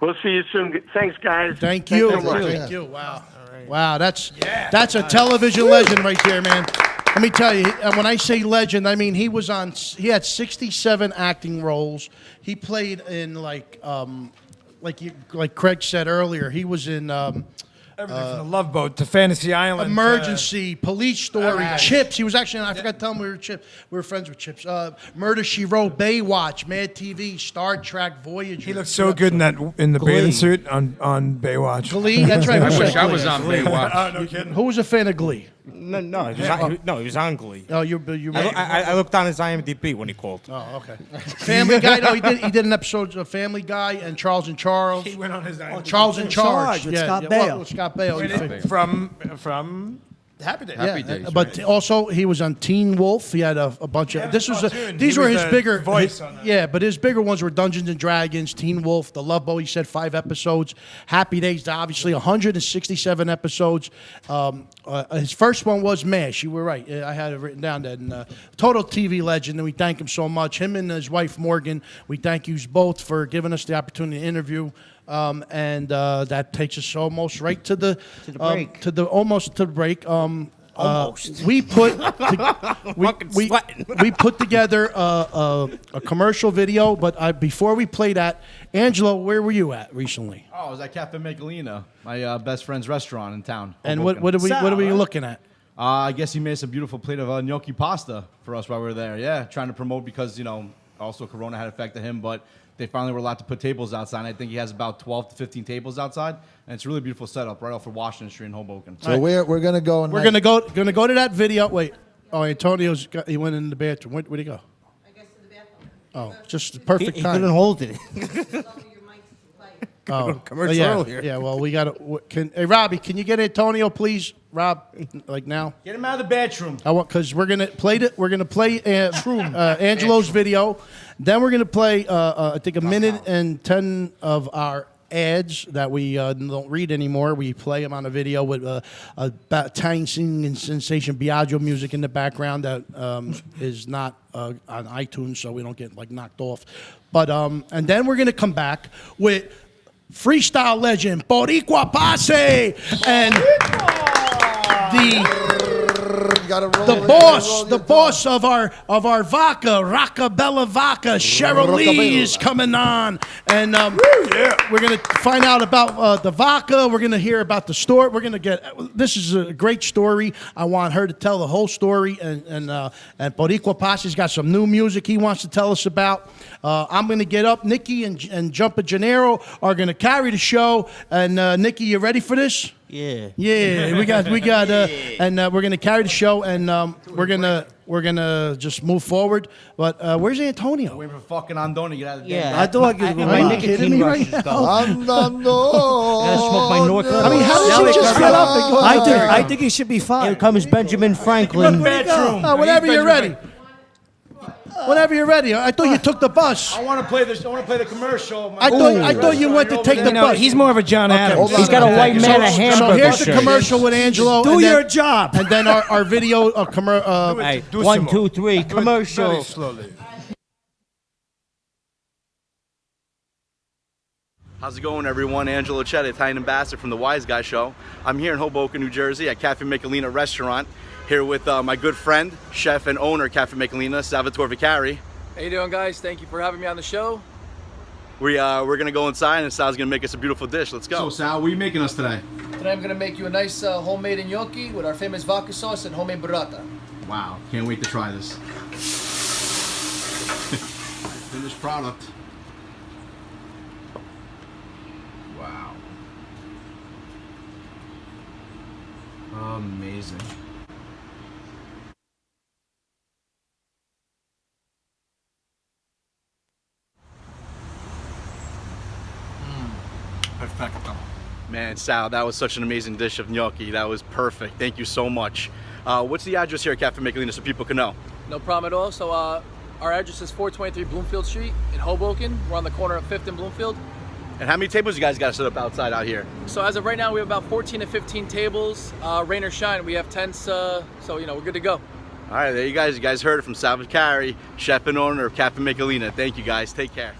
We'll see you soon. Thanks, guys. Thank you. Thank you. Wow. Wow, that's a television legend right there, man. Let me tell you, when I say legend, I mean he had 67 acting roles. He played in like Craig said earlier, he was in everything from the Love Boat to Fantasy Island, Emergency, Police Story, Chips. He was actually, I forgot to tell him we were friends with Chips. Murder, She Wrote, Baywatch, Mad TV, Star Trek, Voyager. He looked so good in the bathing suit on Baywatch. Glee, that's right. I wish I was on Baywatch. Oh, no kidding. Who was a fan of Glee? No, he was on Glee. Oh, you. I looked on his IMDb when he called. Oh, okay. Family Guy. No, he did an episode of Family Guy and Charles and Charles. He went on his IMDb. Charles in Charge with Scott Baio. Scott Baio. From Happy Days. Happy Days. But also he was on Teen Wolf. He had a bunch of. These were his bigger voice on that. Yeah, but his bigger ones were Dungeons and Dragons, Teen Wolf, The Love Boat. He said 5 episodes. Happy Days, obviously 167 episodes. His first one was MASH. You were right. I had it written down. That total TV legend, and we thank him so much. Him and his wife Morgan. We thank you both for giving us the opportunity to interview. And that takes us almost right to the break. Almost to the break. Almost. We put we put together a commercial video, but before we play that, Angelo, where were you at recently? Oh, I was at Cafe Michelina, my best friend's restaurant in town. And what are we looking at? I guess he made some beautiful plate of gnocchi pasta for us while we were there. Yeah, trying to promote because also Corona had affected him, but they finally were allowed to put tables outside. I think he has about 12 to 15 tables outside, and it's a really beautiful setup right off of Washington Street in Hoboken. So we're gonna go and we're gonna go to that video. Wait, Antonio's he went in the bathroom. Where'd he go? I guess to the bathroom. Oh, just the perfect He time. couldn't hold it. Commercial earlier. Yeah, well, we got to. Hey, Robbie, can you get Antonio, please? Rob, like now. Get him out of the bathroom. I want because we're gonna play Angelo's video. Then we're gonna play I think a minute and 10 of our ads that we don't read anymore. We play them on a video with Italian singing and sensation Biagio music in the background that is not on iTunes, so we don't get knocked off. But and then we're gonna come back with freestyle legend Boriqua Posse and the boss of our vodka, Rocca Bella Vodka, Cheryl Lee is coming on, and we're gonna find out about the vodka. We're gonna hear about the story. This is a great story. I want her to tell the whole story, and Boriqua Posse's got some new music he wants to tell us about. I'm gonna get up. Nikki and Jumper Gennaro are gonna carry the show. And Nikki, you ready for this? Yeah. Yeah, we got, and we're gonna carry the show, and we're gonna just move forward. But where's Antonio? Waiting for fucking Andoni to get out of the Yeah, I thought my nicotine rush is going. Gotta smoke my North. I mean, how does he just get up and go? I think he should be fine. Here comes Benjamin Franklin. Whenever you're ready. Whenever you're ready. I thought you took the bus. I want to play this. I want to play the commercial. I thought you went to take the bus. He's more of a John Adams. He's got a white man, a hamburger. So here's the commercial with Angelo. Do your job. And then our video. Hey, 1, 2, 3. Commercial. Very slowly. How's it going, everyone? Angelo Chet, Italian ambassador from the Wiseguyz Show. I'm here in Hoboken, New Jersey at Cafe Michelina restaurant. Here with my good friend, chef and owner, Cafe Michelina, Salvatore Vicari. How you doing, guys? Thank you for having me on the show. We're gonna go inside, and Sal's gonna make us a beautiful dish. Let's go. So, Sal, what are you making us today? Today I'm gonna make you a nice homemade gnocchi with our famous vodka sauce and homemade burrata. Wow, can't wait to try this. Finished product. Wow. Amazing. Perfecto. Man, Sal, that was such an amazing dish of gnocchi. That was perfect. Thank you so much. What's the address here at Cafe Michelina so people can know? No problem at all. So our address is 423 Bloomfield Street in Hoboken. We're on the corner of 5th and Bloomfield. And how many tables you guys got set up outside out here? So as of right now, we have about 14 to 15 tables. Rain or shine, we have tents. So we're good to go. All right, there you guys. You guys heard it from Sal Vicari, chef and owner of Cafe Michelina. Thank you guys. Take care.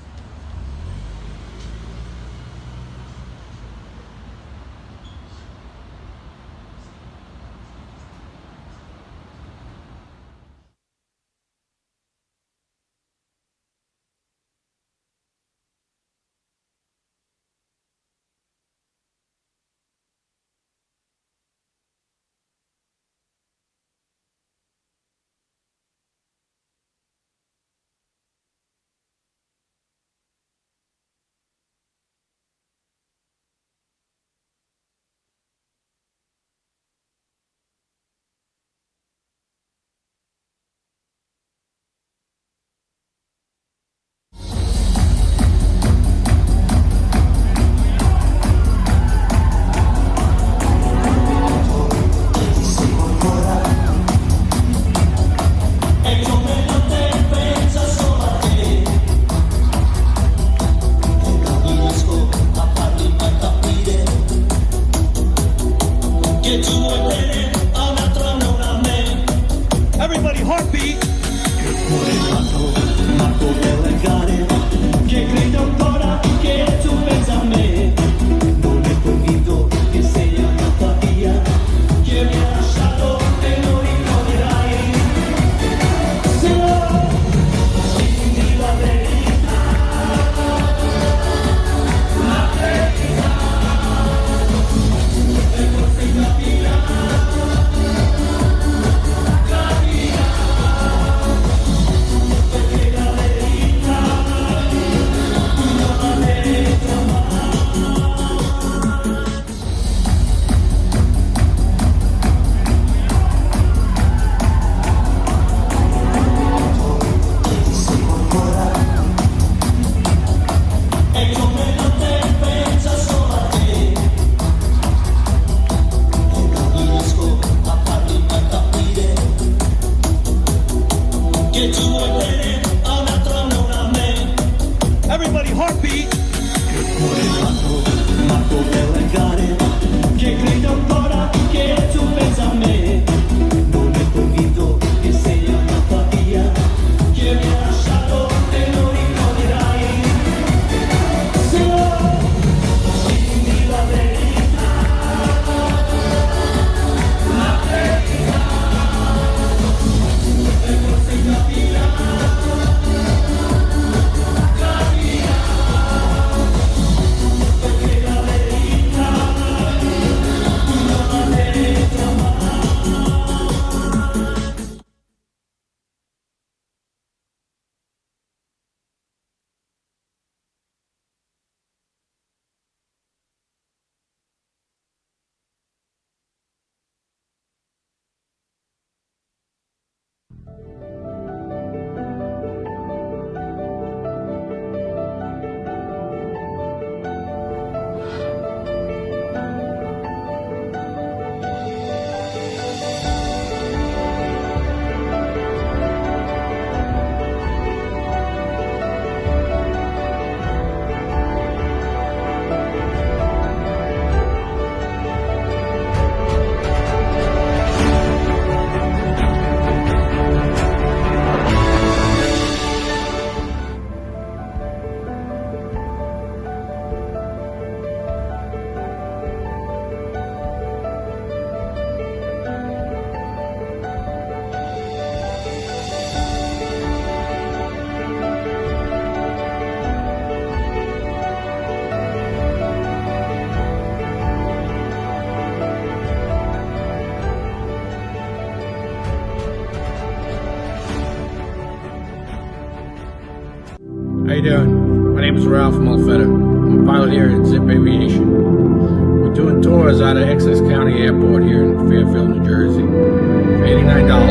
How you doing? My name is Ralph Malfetta. I'm a pilot here at Zip Aviation. We're doing tours out of Essex County Airport here in Fairfield, New Jersey. For $89. Don't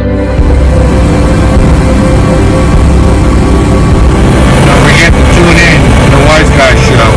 forget to tune in to the Wiseguyz Show.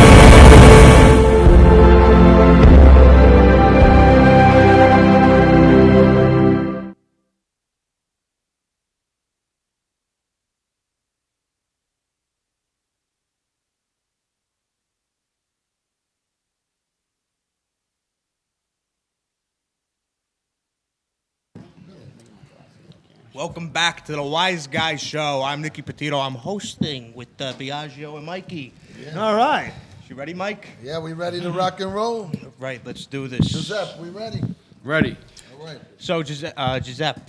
Welcome back to the Wiseguyz Show. I'm Nicky Petito. I'm hosting with Biagio and Mikey. Yeah. All right. You ready, Mike? Yeah, we ready to rock and roll? Right, let's do this. Giuseppe, we ready? Ready. All right. So, Giuseppe.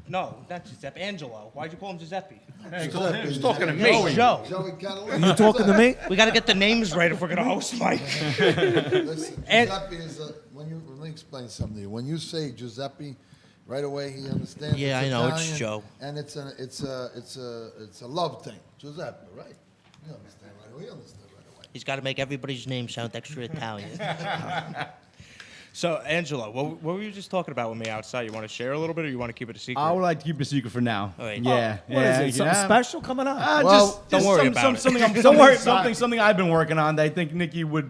No, not Giuseppe. Angelo. Why'd you call him Giuseppe? Giuseppe. He's talking to me. Joe. Joey Catalina. Are you talking to me? We got to get the names right if we're going to host Mike. Listen, Giuseppe is let me explain something to you. When you say Giuseppe, right away he understands. Yeah, it's I know, it's Italian, Joe. And it's a love thing. Giuseppe, right? You understand right away. We understand right away. He's got to make everybody's name sound extra Italian. So, Angelo, what were you just talking about with me outside? You want to share a little bit, or you want to keep it a secret? I would like to keep it a secret for now. All right. Yeah. What is it? Something special coming up? Don't worry about it. Something I've been working on that I think Nicky would,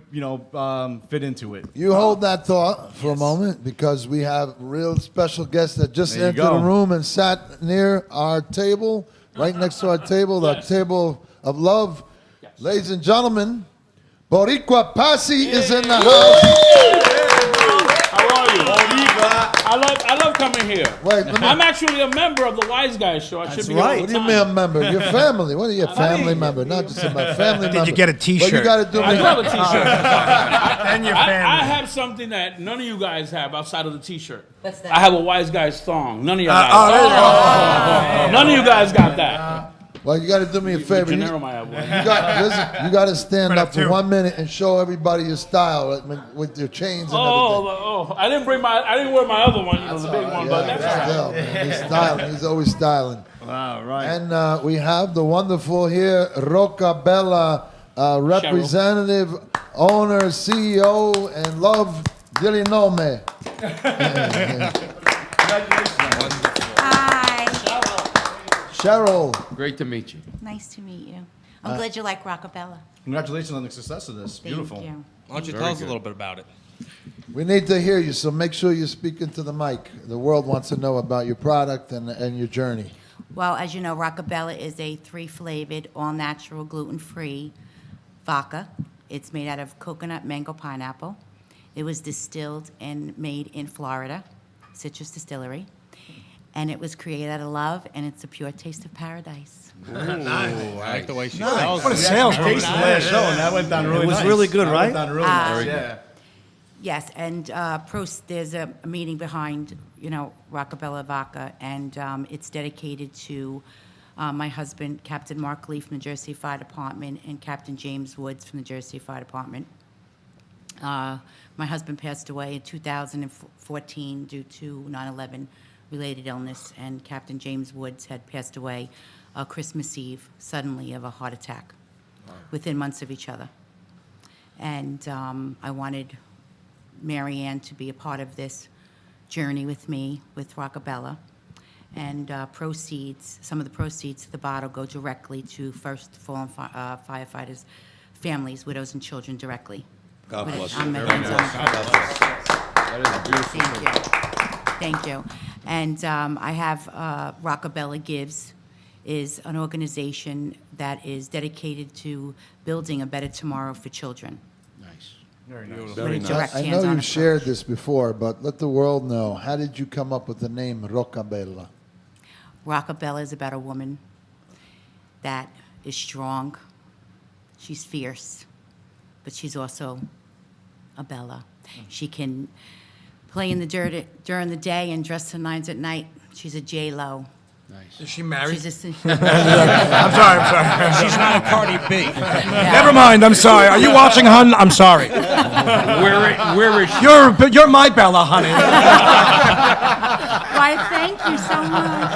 fit into it. You hold that thought for a moment because we have real special guests that just There you entered go. the room and sat near our table, right next to our table, the table of love. Ladies and gentlemen, Boriqua Posse is in the house. How are you? I love coming here. Wait, I'm actually a member of the Wiseguyz Show. I should be What do you mean a member? Your family. What are you, a family member? Not just a family member. Did you get a T-shirt? Well, you got to do I do have a T-shirt. And your I family. have something that none of you guys have outside of the T-shirt. What's that? I have a Wiseguyz thong. None of you guys. None of you guys got that. Well, you got to do me a favor. Gennaro might have one. You got to stand up for 1 minute and show everybody your style with your chains and everything. I didn't wear my other one, the big one, but that's all right. Still, man, he's styling. He's always styling. Wow, right. And we have the wonderful here, Rocca Bella, representative, owner, CEO, and love Dilly Nome. Hi. Cheryl. Great to meet you. Nice to meet you. I'm glad you like Rockabella. Congratulations on the success of this. Thank Beautiful. you. Why don't you tell us a little bit about it? We need to hear you, so make sure you speak into the mic. The world wants to know about your product and your journey. Well, as you know, Rockabella is a 3-flavored, all-natural, gluten-free vodka. It's made out of coconut, mango, pineapple. It was distilled and made in Florida, Citrus Distillery. And it was created out of love, and it's a pure taste of paradise. Ooh, I like the way she sells What a it. sales Taste the last show, and that went down really nice. It was really good, That right? went down really nice. Yeah. Yes, and there's a meaning behind, Rockabella Vodka, and it's dedicated to my husband, Captain Mark Lee from the Jersey Fire Department, and Captain James Woods from the Jersey Fire Department. My husband passed away in 2014 due to 9/11 related illness, and Captain James Woods had passed away Christmas Eve suddenly of a heart attack within months of each other. And I wanted Mary Ann to be a part of this journey with me, with Rockabella. And some of the proceeds of the bottle go directly to first fallen firefighters, families, widows, and children directly. God bless you. I'm a Very hands-on nice. That is beautiful. Thank you. Thank you. And I have Rockabella Gives is an organization that is dedicated to building a better tomorrow for children. Nice. Very nice. Very nice. Direct I know hands-on you've approach. shared this before, but let the world know. How did you come up with the name Roccabella? Rockabella is about a woman that is strong. She's fierce, but she's also a Bella. She can play in the dirt during the day and dress to nines at night. She's a J-Lo. Is she married? She's a, I'm sorry. She's not a Cardi B. Never mind. I'm sorry. Are you watching, hun? I'm sorry. Where is she? You're my Bella, honey. Why, thank you so much.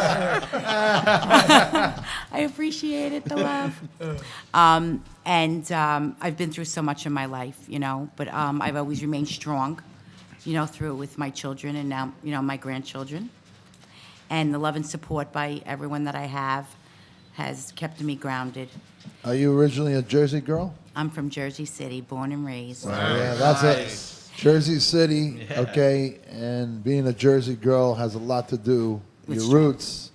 I appreciate it, the love. I've been through so much in my life, you know, but I've always remained strong, you know, through with my children and now, you know, my grandchildren. And the love and support by everyone that I have has kept me grounded. Are you originally a Jersey girl? I'm from Jersey City, born and raised. Yeah, that's it. Jersey City, okay, and being a Jersey girl has a lot to do with your roots,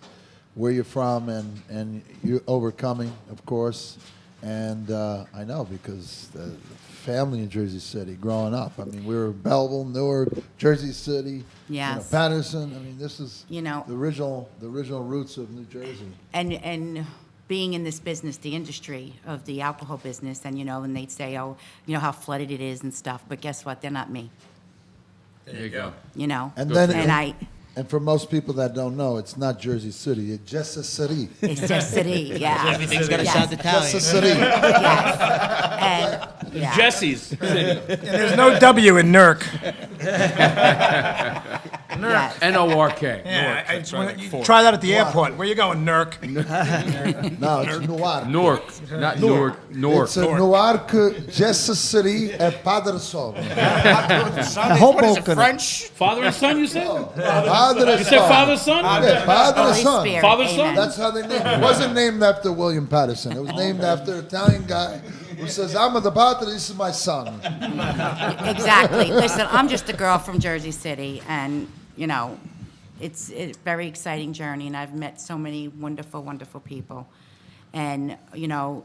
where you're from, and you overcoming, of course. And I know because the family in Jersey City growing up. I mean, we were Belleville, Newark, Jersey City, Yes. Patterson. I mean, this is You know, the original roots of New Jersey. and being in this business, the industry of the alcohol business, and you know, and they'd say, oh, you know how flooded it is and stuff. But guess what? They're not me. There you go. You know, And then, and and for most people that don't know, it's not Jersey City. It's just a city. It's just city, yeah. Everything's got to Yes. sound Italian. Just a city. Yes. And, yeah. Jesse's City. And there's no W in Nurk. Yes. N-O-R-K. Yeah, Newark. you try that at the airport. Where you going, Nurk? No, it's Newark. Newark, not Newark. Newark. It's a Newark, just a city, at Patterson. Hoboken. French? Father and son, you said? Patterson. You said father, son? Yeah, Patterson. Holy Spirit, Father, amen. son? That's how they named it. It wasn't named after William Patterson. It was named after an Italian guy who says, I'm a the Pater, this is my son. Exactly. Listen, I'm just a girl from Jersey City, and you know, it's a very exciting journey, and I've met so many wonderful, wonderful people. And you know,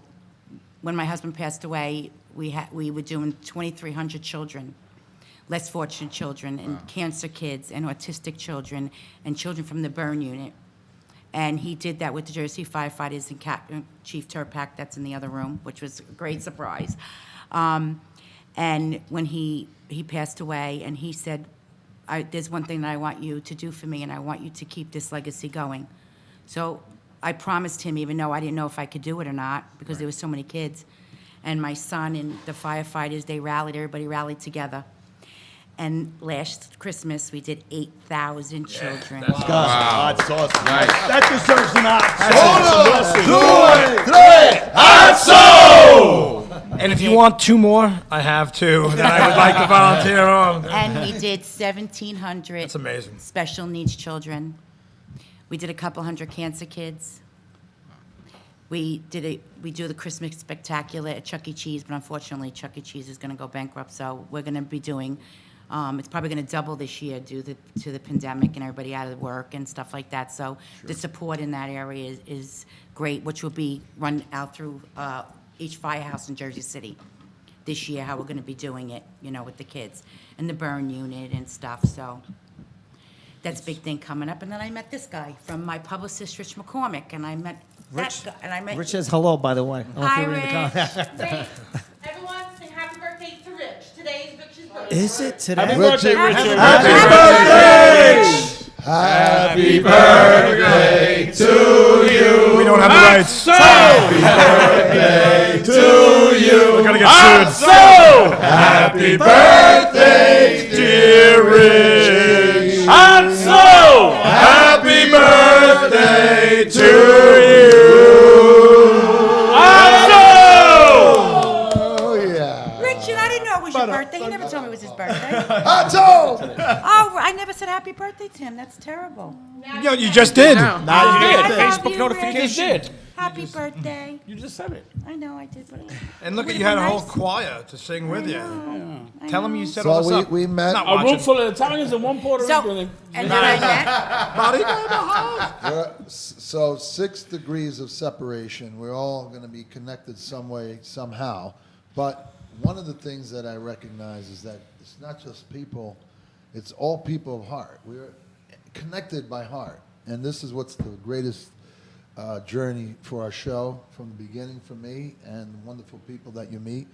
when my husband passed away, we were doing 2,300 children, less fortunate children, and cancer kids, and autistic children, and children from the burn unit. And he did that with the Jersey firefighters and Chief Turpak, that's in the other room, which was a great surprise. And when he passed away, and he said, there's one thing that I want you to do for me, and I want you to keep this legacy going. So I promised him, even though I didn't know if I could do it or not, because there were so many kids. And my son and the firefighters, they rallied, everybody rallied together. And last Christmas, we did 8,000 children. That's awesome. Nice. That deserves an And if you want two more, I have two that I would like to volunteer on. And we did 1,700 That's amazing. special needs children. We did a couple hundred cancer kids. We do the Christmas spectacular at Chuck E. Cheese, but unfortunately Chuck E. Cheese is going to go bankrupt, so we're going to be doing. It's probably going to double this year due to the pandemic and everybody out of work and stuff like that. So the support in that area is great, which will be run out through each firehouse in Jersey City this year, how we're going to be doing it, you know, with the kids and the burn unit and stuff. So that's a big thing coming up. And then I met this guy from my publicist, Rich McCormick, and I met that guy. And I met Rich says hello, by the way. I don't know if Hi, you're reading the comments. Rich. Everyone sing happy birthday to Rich. Today is Rich's birthday. Is it today? Happy birthday, Richard. Happy birthday to you. We don't have the rights. Happy birthday to you. We're gonna get sued. Happy birthday, dear Rich. Happy birthday to you. Oh, yeah. Richard, I didn't know it was your birthday. He never told me it was his birthday. Otto! Oh, I never said happy birthday to him. That's terrible. Yo, you just did. I love Facebook you, notification. Rich. Happy birthday. You just said it. I know I did, but And look, Would've you had a been whole nice. choir to sing with you. I Tell know. them you set all So this up. we met. Not A room watching. full of Italians and one Puerto So, Rican. and then I met. So 6 degrees of separation. We're all going to be connected some way, somehow. But one of the things that I recognize is that it's not just people, it's all people of heart. We're connected by heart. And this is what's the greatest journey for our show from the beginning for me and the wonderful people that you meet.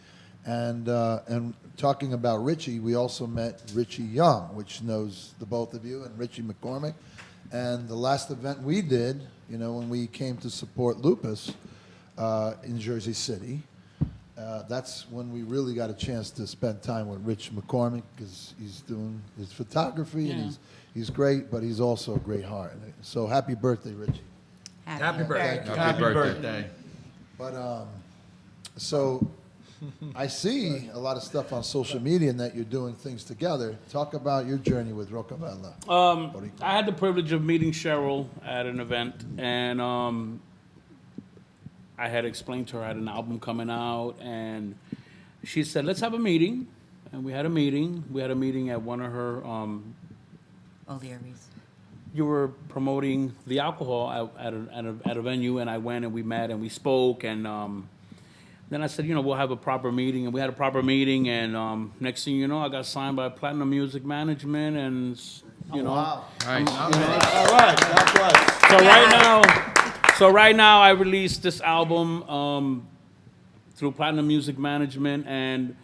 And talking about Richie, we also met Richie Young, which knows the both of you, and Richie McCormick. And the last event we did, you know, when we came to support Lupus in Jersey City, that's when we really got a chance to spend time with Rich McCormick, because he's doing his photography and he's great, but he's also a great heart. So happy birthday, Richie. Happy birthday. Happy birthday. But so I see a lot of stuff on social media and that you're doing things together. Talk about your journey with Rocca. I had the privilege of meeting Cheryl at an event, and I had explained to her I had an album coming out, and she said, let's have a meeting. And we had a meeting. We had a meeting at one of her... O'Leary's. You were promoting the alcohol at a venue, and I went and we met and we spoke, and then I said, we'll have a proper meeting, and we had a proper meeting, and next thing you know, I got signed by Platinum Music Management, and Wow. Nice. All right. God bless. So right now, I released this album through Platinum Music Management, and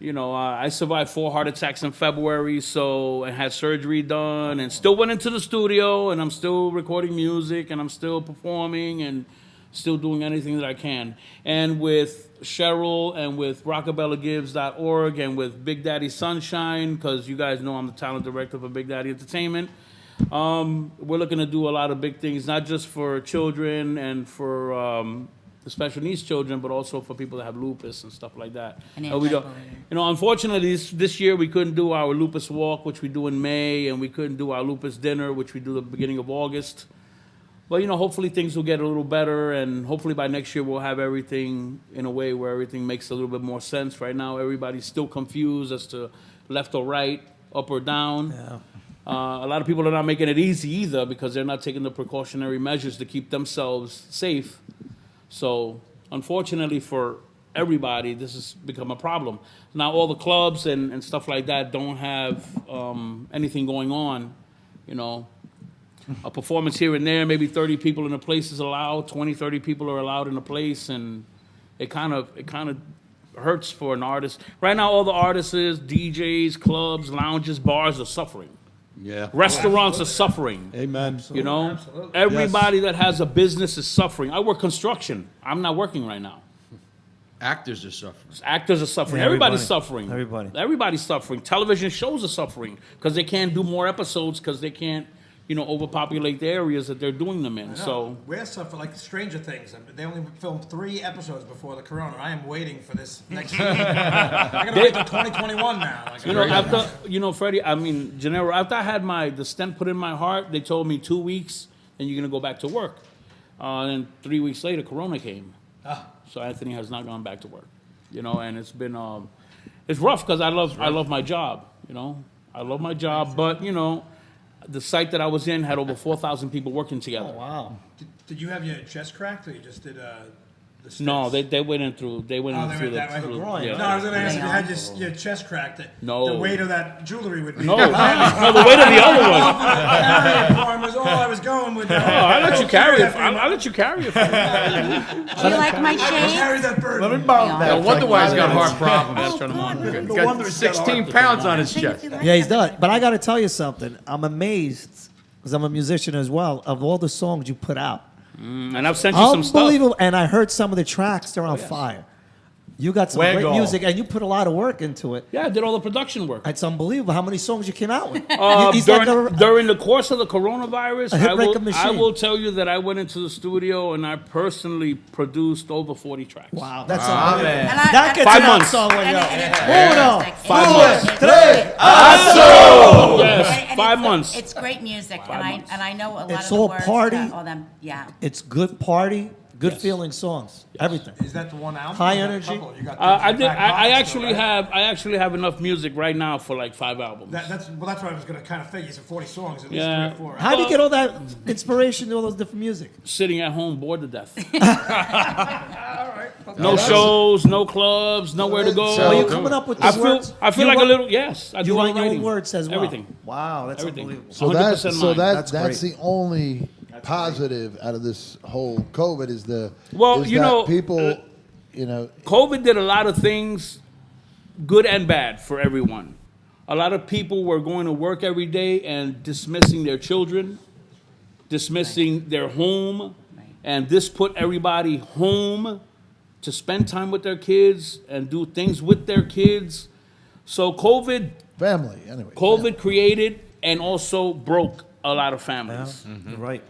I survived 4 heart attacks in February, so I had surgery done, and still went into the studio, and I'm still recording music, and I'm still performing, and still doing anything that I can. And with Cheryl, and with RockabellaGives.org, and with Big Daddy Sunshine, because you guys know I'm the talent director for Big Daddy Entertainment, we're looking to do a lot of big things, not just for children and for the special needs children, but also for people that have lupus and stuff like that. And we don't, unfortunately, this year we couldn't do our lupus walk, which we do in May, and we couldn't do our lupus dinner, which we do the beginning of August. But hopefully things will get a little better, and hopefully by next year we'll have everything in a way where everything makes a little bit more sense. Right now, everybody's still confused as to left or right, up or down. Yeah. A lot of people are not making it easy either because they're not taking the precautionary measures to keep themselves safe. So, unfortunately for everybody, this has become a problem. Now, all the clubs and stuff like that don't have anything going on, A performance here and there, maybe 30 people in a place is allowed, 20, 30 people are allowed in a place, and it kind of hurts for an artist. Right now, all the artists, DJs, clubs, lounges, bars are suffering. Yeah. Restaurants are suffering. Amen. Absolutely. Everybody that has a business is suffering. I work construction. I'm not working right now. Actors are suffering. Actors are suffering. Yeah, Everybody's suffering. Everybody's suffering. Television shows are suffering because they can't do more episodes because they can't, overpopulate the areas that they're doing them in. So we're suffering like Stranger Things. They only filmed 3 episodes before the corona. I am waiting for this next season. I gotta wait till 2021 now. Freddie, Gennaro, after I had the stent put in my heart, they told me 2 weeks and you're gonna go back to work. And 3 weeks later, corona came. So Anthony has not gone back to work. And it's been it's rough because I love my job. I love my job, but the site that I was in had over 4,000 people working together. Oh, wow. Did you have your chest cracked, or you just did the stents? No, they went in through. They went in through the groin. Yeah. No, I was going to ask if you had your chest cracked. No. The weight of that jewelry would be. No, the weight of the other one. Was all I was going with. I'll let you carry it. I'll let you carry it. Do you like my shade? Carry that burden. Let me borrow that. No wonder why he's got heart problems. That's He's got 16 pounds on his chest. Yeah, he's done. But I got to tell you something. I'm amazed, because I'm a musician as well, of all the songs you put out. And I've sent you some stuff. Unbelievable. And I heard some of the tracks. They're on fire. You got some great music, and you put a lot of work into it. Yeah, I did all the production work. It's unbelievable how many songs you came out with. During the course of the coronavirus, I will tell you that I went into the studio and I personally produced over 40 tracks. Wow, that's unbelievable. That gets 5 months. Song when Uno, 5 months. 3, Yes, 5 months. It's great music, and I know a lot It's of the all words. party. All them, yeah. It's good party, good feeling songs. Everything. Is that the one album? High Or energy. you got I actually have enough music right now for like 5 albums. That's what I was going to kind of figure. You said 40 songs, at least Yeah. 3 or 4. How do you get all that inspiration to all those different music? Sitting at home, bored to death. No shows, no clubs, nowhere to go. So are you coming up with the words? I feel like a little. Yes, I You do write your writing. own words as well. Everything. Wow, that's Everything. unbelievable. So 100% mine. that's the only positive out of this whole COVID is people. COVID did a lot of things, good and bad, for everyone. A lot of people were going to work every day and dismissing their children, dismissing their home, and this put everybody home to spend time with their kids and do things with their kids. So COVID Family, anyway. COVID created and also broke a lot of families. Right.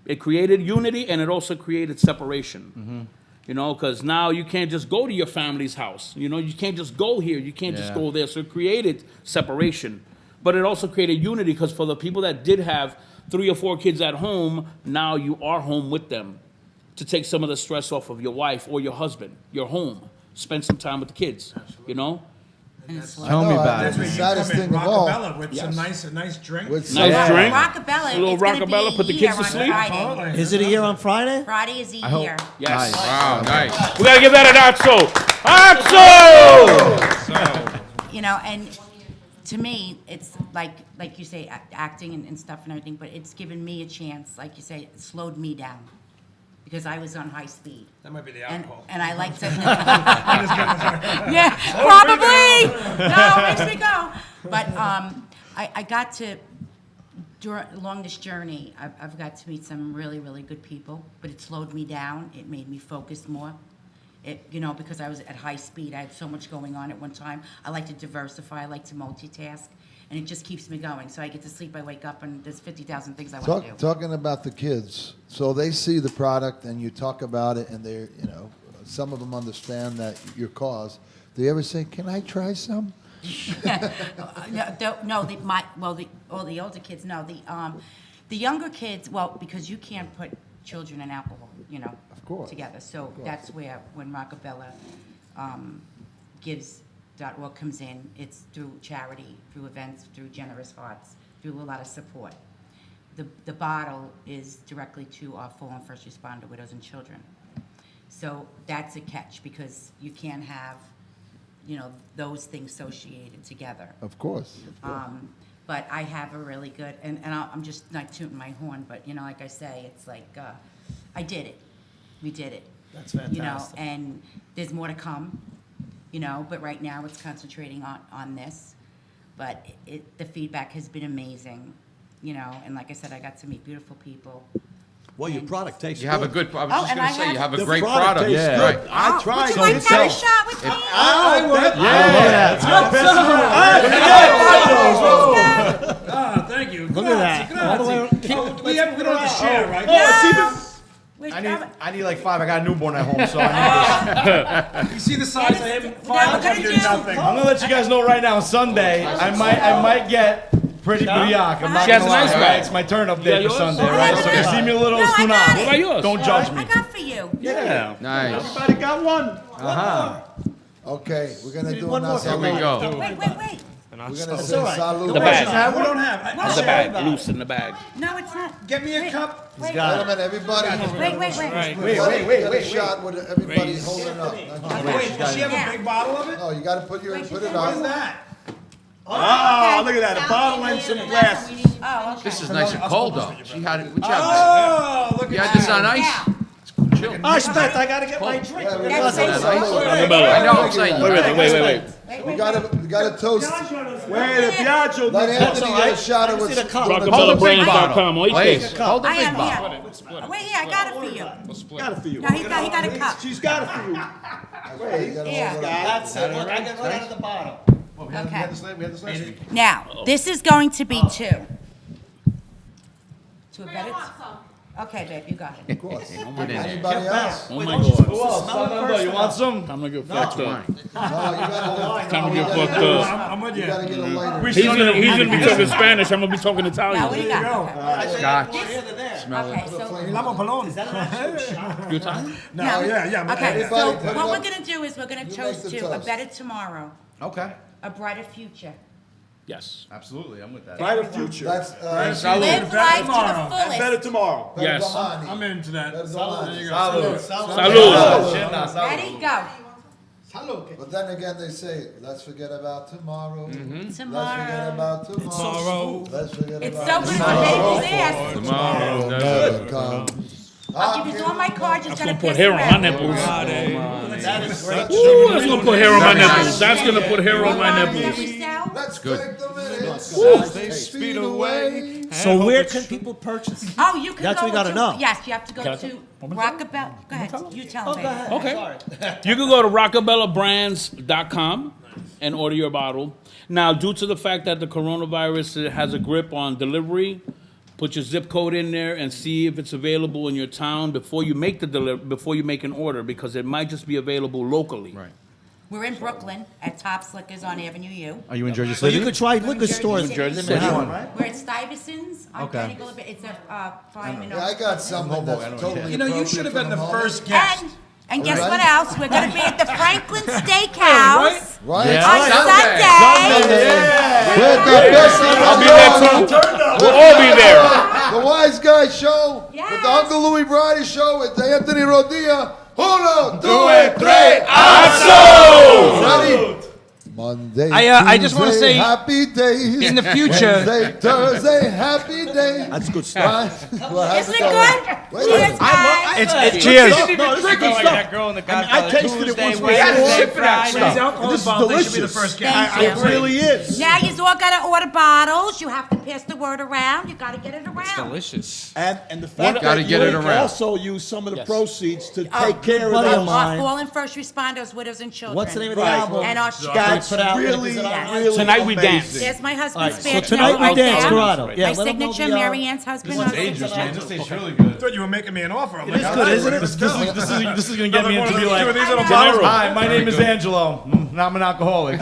It created unity, and it also created separation. You know, because now you can't just go to your family's house. You know, you can't just go here. You can't just go there. So it created separation. But it also created unity, because for the people that did have 3 or 4 kids at home, now you are home with them to take some of the stress off of your wife or your husband. You're home. Spend some time with the kids, you know? Tell me about it. The saddest thing of all. Rockabella with some nice drink. Nice drink. Rockabella. A little it's gonna Rockabella, be put the here kids to on sleep. Friday. Is it a year on Friday? Friday is the I hope. year. Yes. Nice. Wow, nice. We got to give that an Axel. You know, and to me, it's like you say, acting and stuff and everything, but it's given me a chance, like you say, it slowed me down. Because I was on high speed. That might be the alcohol. And I like to. Yeah, probably. No, it makes me go. But I got to, along this journey, I've got to meet some really, really good people. But it slowed me down. It made me focus more. You know, because I was at high speed. I had so much going on at one time. I like to diversify. I like to multitask. And it just keeps me going. So I get to sleep, I wake up, and there's 50,000 things I want to do. Talking about the kids, so they see the product and you talk about it, and they're, you know, some of them understand that your cause. Do you ever say, "Can I try some"? No, the older kids, no. The younger kids, well, because you can't put children and alcohol, you know, together. So that's where, when Rockabella gives .org comes in, it's through charity, through events, through generous hearts, through a lot of support. The bottle is directly to our fallen first responder widows and children. So that's a catch, because you can't have, you know, those things associated together. Of course. But I have a really good, and I'm just not tooting my horn, but, you know, like I say, it's like, I did it. We did it. That's fantastic. You know, and there's more to come. You know, but right now it's concentrating on this. But the feedback has been amazing, you know, and like I said, I got to meet beautiful people. Well, your product tastes good. You have a good. I was just going to say, you have a The great product product. tastes Yeah. good. Right. I tried. Would you like to have a shot with me? I would. Ah, thank you. Look at that. All the way. We don't have to share, right? I need like 5. I got a newborn at home, so I need this. You see the size of him? 5 do nothing. I'm gonna let you guys know right now. Sunday, I might get pretty Boriqua. I'm not She has gonna a nice lie, bag. right? It's my turn up day Yeah, for yours? Sunday, right? So if you see me a little No, I tuna, got it. What about yours? don't judge me. I got for you. Yeah. Nice. Everybody got one. Okay, we're gonna do one more. Here we go. Wait. We're gonna say salud. The bag. We don't have. In the bag. Loose in the bag. No, it's not. Get me a cup. Wait, Gentlemen, everybody. wait. Get a shot with everybody holding up. Wait, does she have a big bottle of it? No, you gotta put it What is on. that? Oh, look at that. A bottle and some glass. Oh, okay. This is nice and cold, though. She had it. Oh, look You at had this on ice? Yeah. It's chill. I spent. I gotta get my drink. Yeah, we That's gotta- nice. I know. I'm saying. Wait. We gotta toast. Wait, the Piaggio. Let Anthony get a shot of what's RockabellaBrands.com. Please. Hold the I big am bottle. here. Wait, here, I got it for you. Got it for you. No, he got a cup. She's got it for you. Yeah. That's it. Look, I get right out of the bottle. Okay. We had this last week. Now, this is going to be 2. 2 of better. Okay, babe, you got it. Of course. Get in there. Anybody else? Oh my God. You want some? Time to get That's fucked up. mine. No, you gotta. Time to get fucked up. I'm with You you. gotta get a lighter. He's gonna be talking Spanish. I'm gonna be talking Now, what do Italian. you got? Scotch. Smell Okay, it. so. Lamo Palone. Your time? No, Now- yeah. Okay, Everybody so put it what up. we're gonna do is we're gonna You toast make the to a toast. better tomorrow, Okay. a brighter future. Yes. Absolutely, I'm with that. Brighter future. That's Live life to the fullest. Better tomorrow. Yes. I'm into that. Salud. Salud. Ready? Go. But then again, they say, let's forget about tomorrow. Let's Tomorrow. forget about tomorrow. Let's forget It's about so good for baby's ass. Tomorrow. never comes. I'll give you all my cards. Just That's gotta gonna put piss hair on my around. nipples. That is great. Ooh, that's gonna put hair on my nipples. That's gonna put hair on my That nipples. we sell? Let's Good. take the minutes. As they speed away. So where can people purchase? Oh, you can That's go what we gotta to, know. Yes, you have to go Can I to tell? Rockabella. Go ahead. You tell me. Okay. You can go to RockabellaBrands.com and order your bottle. Now, due to the fact that the coronavirus has a grip on delivery, Put your zip code in there and see if it's available in your town before you make before you make an order, because it might just be available locally. Right. We're in Brooklyn at Tops Liquors on Avenue U. Are you in Jersey So City? you could try liquor stores. In Jersey in City. Manhattan, right? We're at Stuyvesant's on Okay. Pinnacle. It's a fine. Yeah, I got something that's totally You know, you should have been the first guest. And guess what else? We're going to be at the Franklin Right? Steakhouse Right? on Sunday. With the best of I'll be there too. We'll all be there. The Wiseguyz Show, with the Uncle Louie Brady Show, with Anthony Rodilla. Uno, dos, tres, Ready? Monday, I just wanna Tuesday, say, happy days. in the future- Wednesday, Thursday, happy days. That's good stuff. Isn't it good? Cheers, guys. Cheers. No, this is good stuff. That girl in the I tasted it once before. These alcohol This is bottles, they should be the delicious. first guest. Thank It you. really is. Now you all got to order bottles. You have to pass the word around. You got to get it around. Delicious. And the fact Gotta that get you it around. also use some of the Yes. proceeds to take care of buddy of those. mine. Our fallen first responders, widows, and children. What's the name of the Right. album? And our That's Put out really, liquors and really Tonight we amazing. dance. There's my All husband's right, so badge tonight number we right dance, there. Corrado. Yeah, My let 'em know signature, the, Mary Ann's husband. This our is dangerous, signature. man. This tastes really good. I thought you were making me an offer. I'm It is good, isn't it? This is gonna get me into be like, Two of these little Gennaro. bottles. hi, my name is Angelo. I'm an alcoholic.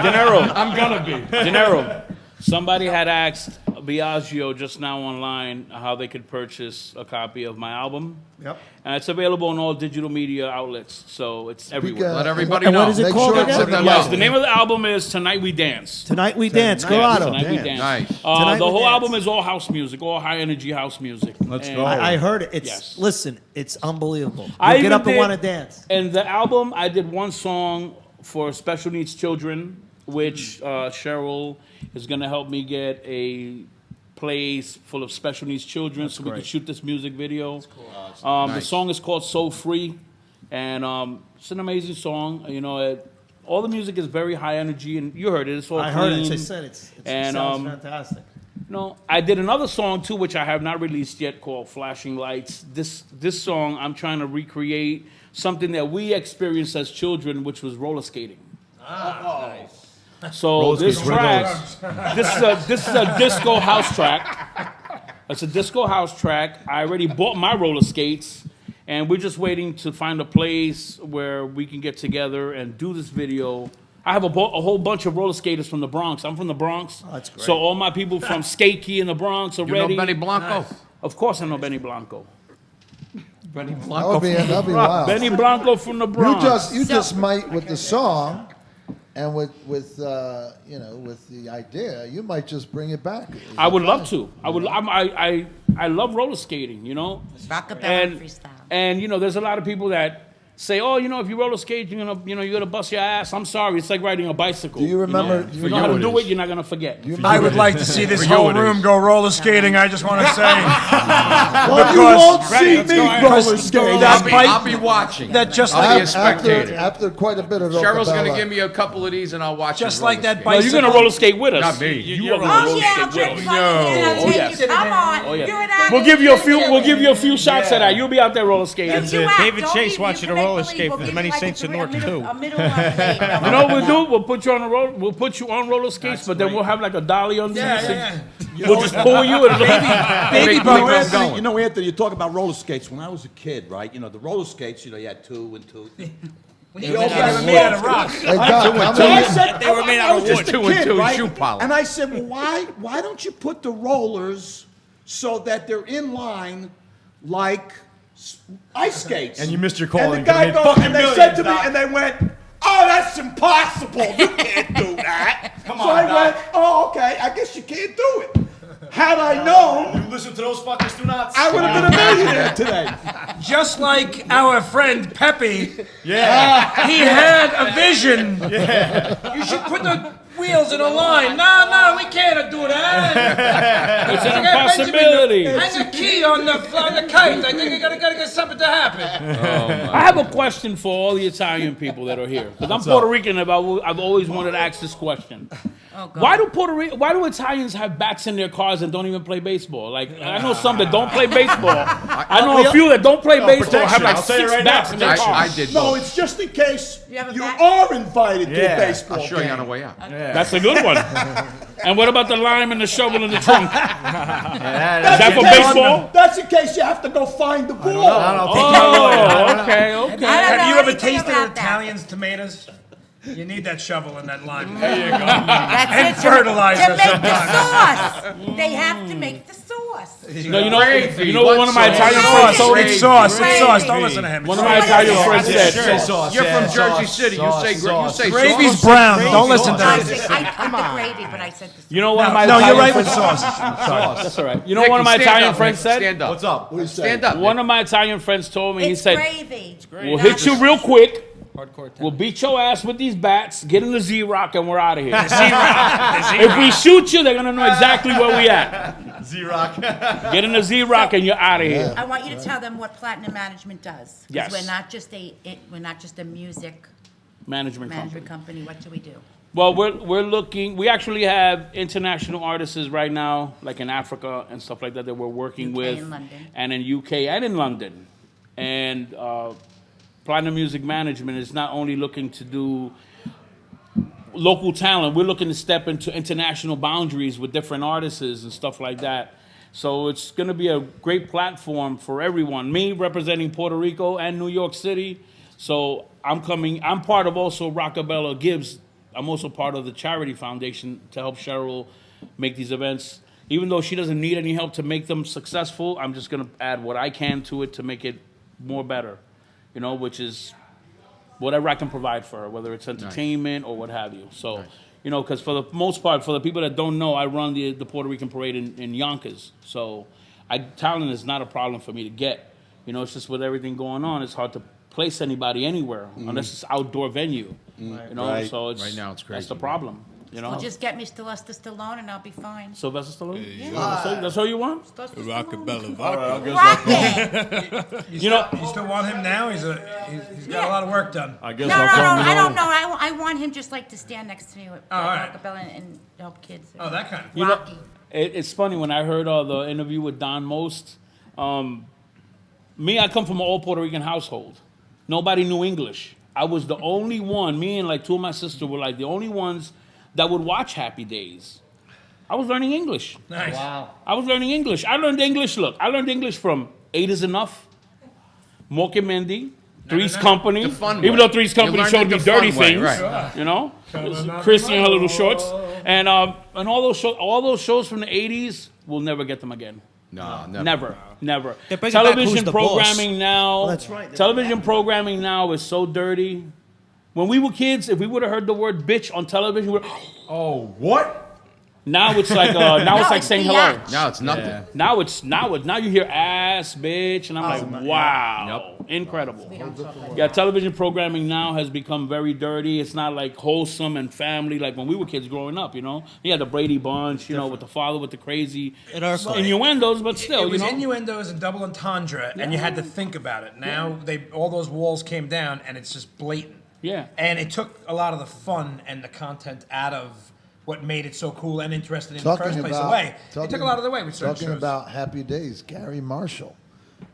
Gennaro. I'm gonna be. Gennaro, somebody had asked Biagio just now online how they could purchase a copy of my album. Yep. And it's available on all digital media outlets, so it's everywhere. Let everybody And know. what is it Make called sure again? it's in the Yes, album. the name of the album is Tonight We Dance. Tonight we dance, Yes, Corrado. Tonight We Dance. Nice. Tonight The We whole Dance. album is all house music, all high energy house music. Let's And- go. I heard it. It's Yes. listen, it's unbelievable. You I get even up and did- want to dance. And the album, I did one song for special needs children, which Cheryl is going to help me get a place full of special needs children so we can shoot this music video. The Nice. song is called So Free, and it's an amazing song. You know, all the music is very high energy, and you heard it. It's all I heard it. clean. I said it And, sounds fantastic. No, I did another song too, which I have not released yet, called "Flashing Lights." This song, I'm trying to recreate something that we experienced as children, which was roller skating. So Roller this skating, what are track, this is a disco house track. It's a disco house track. I already bought my roller skates, and we're just waiting to find a place where we can get together and do this video. I have a whole bunch of roller skaters from the Bronx. I'm from the Bronx. Oh, that's great. So all my people from Skate Key in the Bronx are You know ready. Benny Blanco? Of course I know Benny Blanco. Benny That Blanco. would be, that'd be wild. Benny Blanco from the Bronx. You just might with the song, and with you know, with the idea, you might just bring it back. I would love to. I love roller skating, you know? Rocca and freestyle. And, you know, there's a lot of people that say, oh, you know, if you roller skate, you're gonna bust your ass. I'm sorry, it's like riding a bicycle. Do you remember? If you know how to do it, you're not gonna forget. I would like to see this whole room go roller skating. I just want to say. Well, you won't see me roller skating. I'll be watching. That just I'll like be a spectator. After quite a bit of Cheryl's going to Rockabella. give me a couple of these, and I'll watch. Just you like roller that skate. No, you're bicycle. gonna roller skate with us. Not me. You are Oh, gonna roller yeah, skate I'll with take us. you I'll Oh, take yes. you. Come on. Oh, yeah. You're an actor. We'll give you a few. You can We'll do give it. you a few shots at that. You'll be out there roller skating. You act. David Don't Chase be- wants you to can make roller believe. skate We'll for the give many you like saints a of Newark, too. A middle of the You know what we'll do? We'll put you on a roll. We'll put you on roller skates, but then we'll have like a dolly underneath. Yeah. We'll just pull you and Baby, Make bro, me Anthony, going. you know, Anthony, you talk about roller skates. When I was a kid, right? You know, the roller skates, you know, you had 2 and 2. They were made out of rock. Hey, Doc, how So I many- said, They were made out I of was wood. just a 2 and kid, 2 right? shoe polish. And I said, well, why don't you put the rollers so that they're in line like ice skates? And you missed your call. And the guy goes, and they said to me, and they went, oh, that's impossible. You can't do that. Come so on, I Doc. went, oh, okay, I guess you can't do it. Had I known, You listen to those fuckers, do not. I would have been a millionaire today. Just like our friend Pepe, Yeah. he had a vision. Yeah. You should put the wheels in a line. No, we can't do that. It's an impossibility. Hang a key on the kite. I think you gotta get something to happen. I have a question for all the Italian people that are here, because I'm Puerto Rican. I've always wanted to ask this question. God. Why do Italians have bats in their cars and don't even play baseball? Like I know some that don't play baseball. I know a few that don't play baseball have like 6 bats in their cars. I did No, both. it's just in case You have a you bat? are invited to a baseball I'll show you game. on the way out. That's a good one. And what about the lime and the shovel in the trunk? Is that for in case- baseball? That's in case you have to go find the ball. Oh, okay. Have you ever anything tasted about that. Italians' tomatoes? You need that shovel and that lime. There you go. That's And it, fertilizer to make the sometimes. sauce. They have to make the sauce. No, you know what one of my Italian friends told me? It's sauce. It's sauce. Don't listen to him. One of my Italian friends said, You're from Jersey City. You say Gravy's sauce. brown. Don't listen to I him. put the gravy, but I said the you know one of my No, Italian you're right with friends- sauce. That's all right. You know what one of my Italian friends said? Stand up. What's up? Stand up. One of my Italian friends told me, he It's said, gravy. we'll hit you real quick. We'll beat your ass with these bats, get in the Z-Rock, and we're out of here. If we shoot you, they're going to know exactly where we at. Z-Rock. Get in the Z-Rock and you're out of here. I want you to tell them what Platinum Management does. 'Cause Yes. we're not just a music Management management company. company. What do we do? Well, we're looking. We actually have international artists right now, like in Africa and stuff like that, that we're working UK with, and London. and in UK and in London. And Platinum Music Management is not only looking to do local talent, we're looking to step into international boundaries with different artists and stuff like that. So it's going to be a great platform for everyone. Me representing Puerto Rico and New York City. So I'm part of also Roccabella Gibbs. I'm also part of the charity foundation to help Cheryl make these events. Even though she doesn't need any help to make them successful, I'm just going to add what I can to it to make it more better, which is whatever I can provide for her, whether it's entertainment or what have you. So, because for the most part, for the people that don't know, I run the Puerto Rican parade in Yonkers. So talent is not a problem for me to get. It's just with everything going on, it's hard to place anybody anywhere unless it's outdoor venue. Right. So Right now it's that's crazy. the problem. Well, just get me Sylvester Stallone and I'll be fine. Sylvester Stallone? That's all you want? Roccabella Rock it. You still want him now? He's got a lot of work done. I guess No, I don't know. I want him just like to stand next to me with all right. Roccabella and help kids. Oh, that kind of. Rocky. It's funny when I heard the interview with Don Most. I come from an all Puerto Rican household. Nobody knew English. I was the only one. Me and like 2 of my sisters were like the only ones that would watch Happy Days. I was learning English. Nice. Wow. I was learning English. I learned English. Look, I learned English from 8 is Enough, Mork and Mindy, Three's Company. The fun Even way. though Three's You Company learned showed it me the dirty fun way, things, right. Chrissy and her little shorts, and all those shows from the 80s, we'll never get them again. No, Never. They're bringing back Television Who's the Boss? programming now. That's right. Television programming now is so dirty. When we were kids, if we would have heard the word bitch on television, we're Oh, what? now it's like it's saying the hello. act. Now it's nothing. Now you hear ass, bitch, and I'm like, wow, incredible. We don't talk like Yeah, television programming now has become very dirty. It's not like wholesome and family like when we were kids growing up. You had the Brady Bunch, with the father with the crazy innuendos, but still, It was innuendos and double entendre, and you had to think about it. Now all those walls came down, and it's just blatant. Yeah. And it took a lot of the fun and the content out of what made it so cool and interesting in the first place away. It took a lot of the way with certain Talking shows. about Happy Days, Gary Marshall.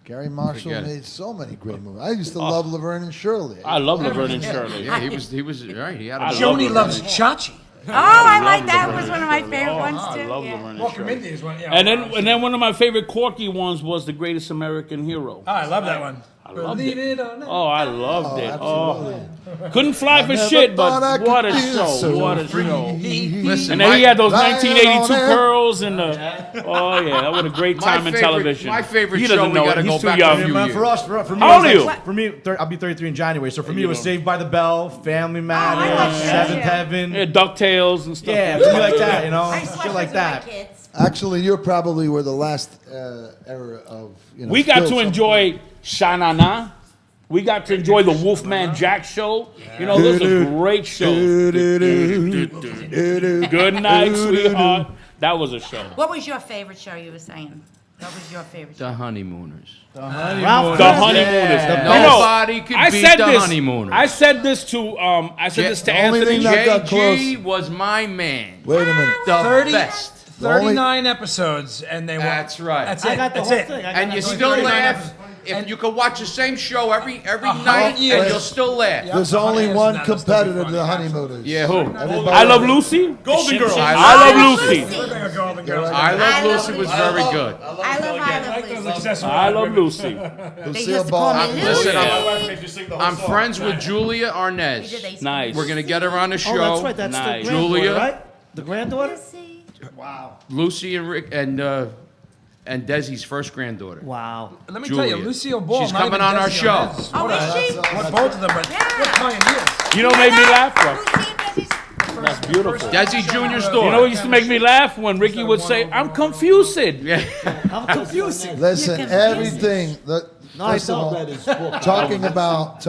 Gary Marshall Forget it. made so many great movies. I used to love Laverne and Shirley. I love Laverne and Shirley. Yeah, he was right. He had a Joni loves Chachi. Oh, I like that. Was one of my favorite ones too. I love yeah. Laverne and Walker Shirley. Mindy is one. Yeah, And then one of my favorite quirky ones was The Greatest American Hero. Oh, I love that one. I loved Believe it. it or not. Oh, I loved it. absolutely. Oh, couldn't fly for never shit, thought I but what could a feel show! so What a free. show! Listen, And then he had those Right 1982 on there. curls and the. Oh yeah, that was a great time in television. My favorite He show, doesn't we know gotta it. go He's too back young. a few years. For us, for me, How old it was are like- you? For me, I'll be 33 in January. So for me, You it was know. Saved by the Bell, Family Matters, I like that, Seventh yeah. Heaven. Yeah, Ducktales and stuff. Yeah, for me like that, I shit slept like with that. my kids. Actually, you're probably were the last era of We got still to some- enjoy Sha-Na-Na. We got to enjoy the Wolfman Jack show. Those are great shows. Good night, sweetheart. That was a show. What was your favorite show you were saying? What was your favorite? The Honeymooners. The Honeymooners. Nobody could beat the Honeymooners. I said this to Anthony. JG was my man. Wait a minute. The best. 39 episodes, and they were. That's right. That's it. I got the That's whole it. thing. And you still laugh. If you could watch the same show every night, and you'll still laugh. There's only one competitor to the Honeymooners. Yeah, who? Everybody I Love Lucy? Golden Girls. I Love Lucy. I Love Lucy was very good. I Love Lucy. Lucille Ball. Listen, I'm friends with Julia Arnaz. Nice. We're going to get her on the show. Oh, that's right. That's Nice. the granddaughter, Julia. right? The granddaughter? Wow. Lucy and Rick and Desi's first granddaughter. Wow. Let me tell you, Lucille Ball. She's not coming even on our Desi show. Arnaz. Oh, is she? What both of them are. They're pioneers. You know what made me laugh, bro? That's beautiful. Desi Jr.'s daughter. You know what used to make me laugh? When Ricky would say, I'm confused. I'm confused. Listen, everything. First of all, read his book. talking about. It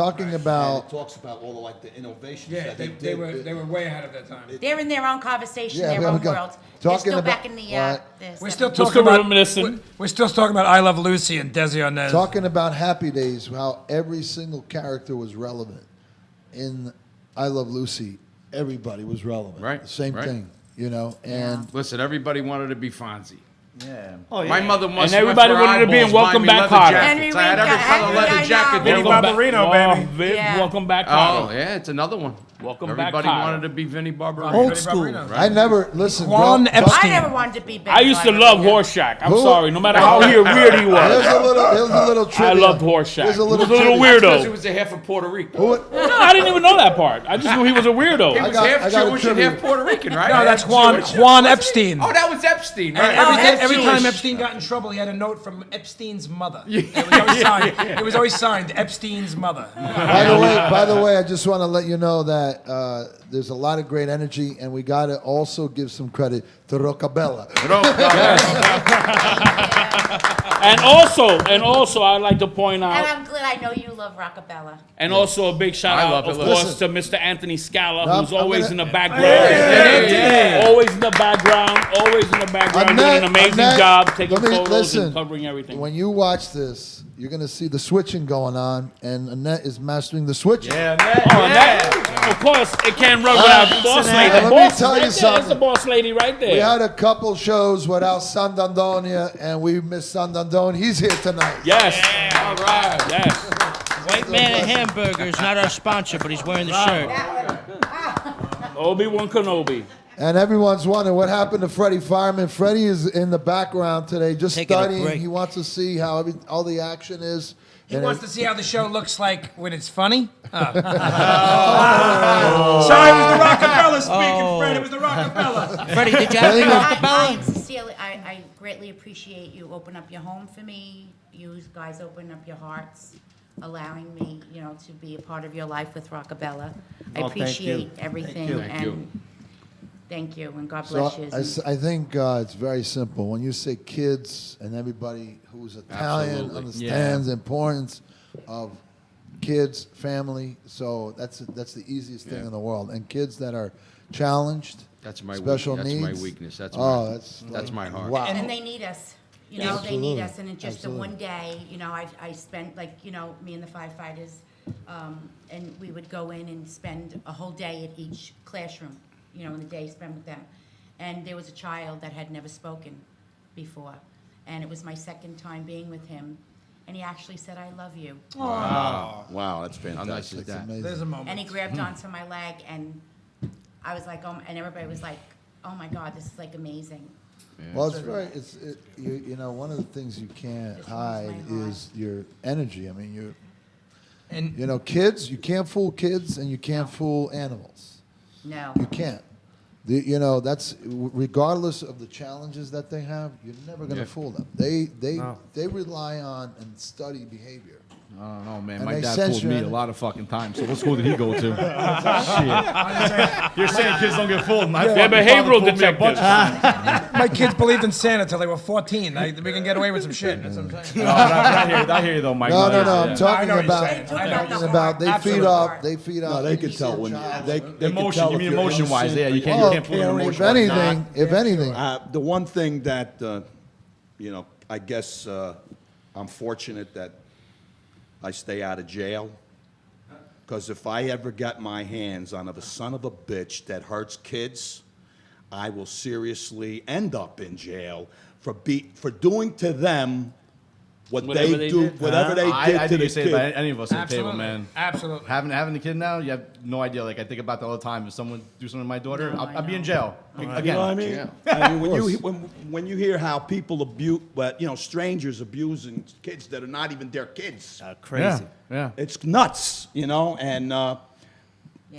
talks about all the innovations. Yeah, that they were way ahead of their time. They're in their own conversation, Yeah, their we own go. world. They're Talking still about- back in the. We're still Still talking about. reminiscing. We're still talking about I Love Lucy and Desi Arnaz. Talking about Happy Days, how every single character was relevant. In I Love Lucy, everybody was relevant. Right, The same right. thing, you know. And Listen, everybody wanted to be Fonzie. Yeah. Oh, yeah. My mother must And everybody went for wanted to be in eyeballs, Welcome buy me Back leather Kotter. jackets. I had every color leather jacket. Vinny Barbarino, baby. Yeah. Welcome Back Oh, Kotter. yeah, it's another one. Welcome Back Everybody Kotter. wanted to be Vinny Barbarino. Old school. I never listen. Juan girl- Epstein. I never wanted to be. I used to love Horseshack. I'm Who? sorry. No matter how weird he Here's was. a little I trivia. loved Horseshack. Here's He was a little trivia. Because he weirdo. was a half of Puerto Rico. Who- No, I didn't even know that part. I just knew he was a He weirdo. was got- half I got a Jewish and trivia. half Puerto Rican, right? No, that's Half Juan Jewish. Juan Epstein. Oh, that was Epstein, And right? every time Jewish. Epstein got in trouble, he had a note from Epstein's mother. It was always signed Epstein's mother. By the way, I just want to let you know that there's a lot of great energy, and we got to also give some credit to Roccabella. And also, I'd like to point And out, I'm glad I know you love Roccabella. and also a big shout I out, love of it. course, Listen. to Mr. Anthony Scala, No, who's I'm always gonna- in the background. Yeah. Always in the background, doing an amazing Annette, job, taking let me- photos listen, and covering everything. When you watch this, you're going to see the switching going on, and Annette is mastering the switching. Oh, and that, of course, it can't run without Boss Lady. Let me Boss tell right you there. something. That's the Boss Lady right there. We had a couple shows without Sandandonia, and we miss Sandandon. He's here tonight. Yes. All right. Yes. White Man and Hamburgers, not our sponsor, but he's wearing the shirt. Obi-Wan Kenobi. And everyone's wondering what happened to Freddie Fireman. Freddie is in the background today, just Taking a studying. break. He wants to see how all the action is. He And wants it- to see how the show looks like when it's funny. Oh. Sorry, it was the Roccabella speaking, Fred. It was the Roccabella. Freddie, did you have any I am sincerely, I greatly appreciate you open up your home for me. You guys open up your hearts, allowing me, to be a part of your life with Roccabella. I Oh, thank you. appreciate everything, Thank you. and thank you, and God So bless you. I think it's very simple. When you say kids, and everybody who's Italian Absolutely. understands the importance of kids, family. So that's the easiest thing in the world. And kids that are challenged, That's my special that's needs. my weakness. That's that's my heart. Wow. And they need us. They need Absolutely. us. And in just the Absolutely. one day, I spent, me and the firefighters, and we would go in and spend a whole day at each classroom, in the day spent with them. And there was a child that had never spoken before. And it was my second time being with him. And he actually said, I love you. Wow, that's How nice fantastic. is that? There's a moment. And he grabbed onto my leg, and I was like, and everybody was like, oh my God, this is like amazing. Well, it's very. One of the things you can't hide is your energy. I mean, kids. You can't fool kids, and you can't fool animals. No. You can't. That's regardless of the challenges that they have. You're never going to fool them. They rely on and study behavior. I don't know, man. And My they dad sense fooled your me a energy. lot of fucking times. So what school did he go to? Shit. You're saying kids don't get fooled. My They're fucking behavioral father fooled me a bunch detectives. of times. My kids believed in Santa till they were 14. We can get away with some shit. That's what I'm saying. No, but I hear you though, Mike. No. I I'm know talking what you're about. saying. I'm I know what talking you're about. They saying. feed off. They feed off. No, they could see tell a when child. they could Emotion, tell you if mean you're emotion-wise, innocent, yeah, you or can't- you're you can't fool them If emotion-wise. anything, The one thing that I guess I'm fortunate that I stay out of jail. Because if I ever get my hands on a son of a bitch that hurts kids, I will seriously end up in jail for doing to them whatever they did to I think the you say kid. about any of us at the table, Absolutely. man. Absolutely. Having the kid now, you have no idea. Like I think about that all the time. If someone do something to my daughter, No, I'll be in jail again. You know what I mean? Yeah. I mean, when you hear how people abuse, strangers abusing kids that are not even their kids, Crazy. Yeah. it's nuts, And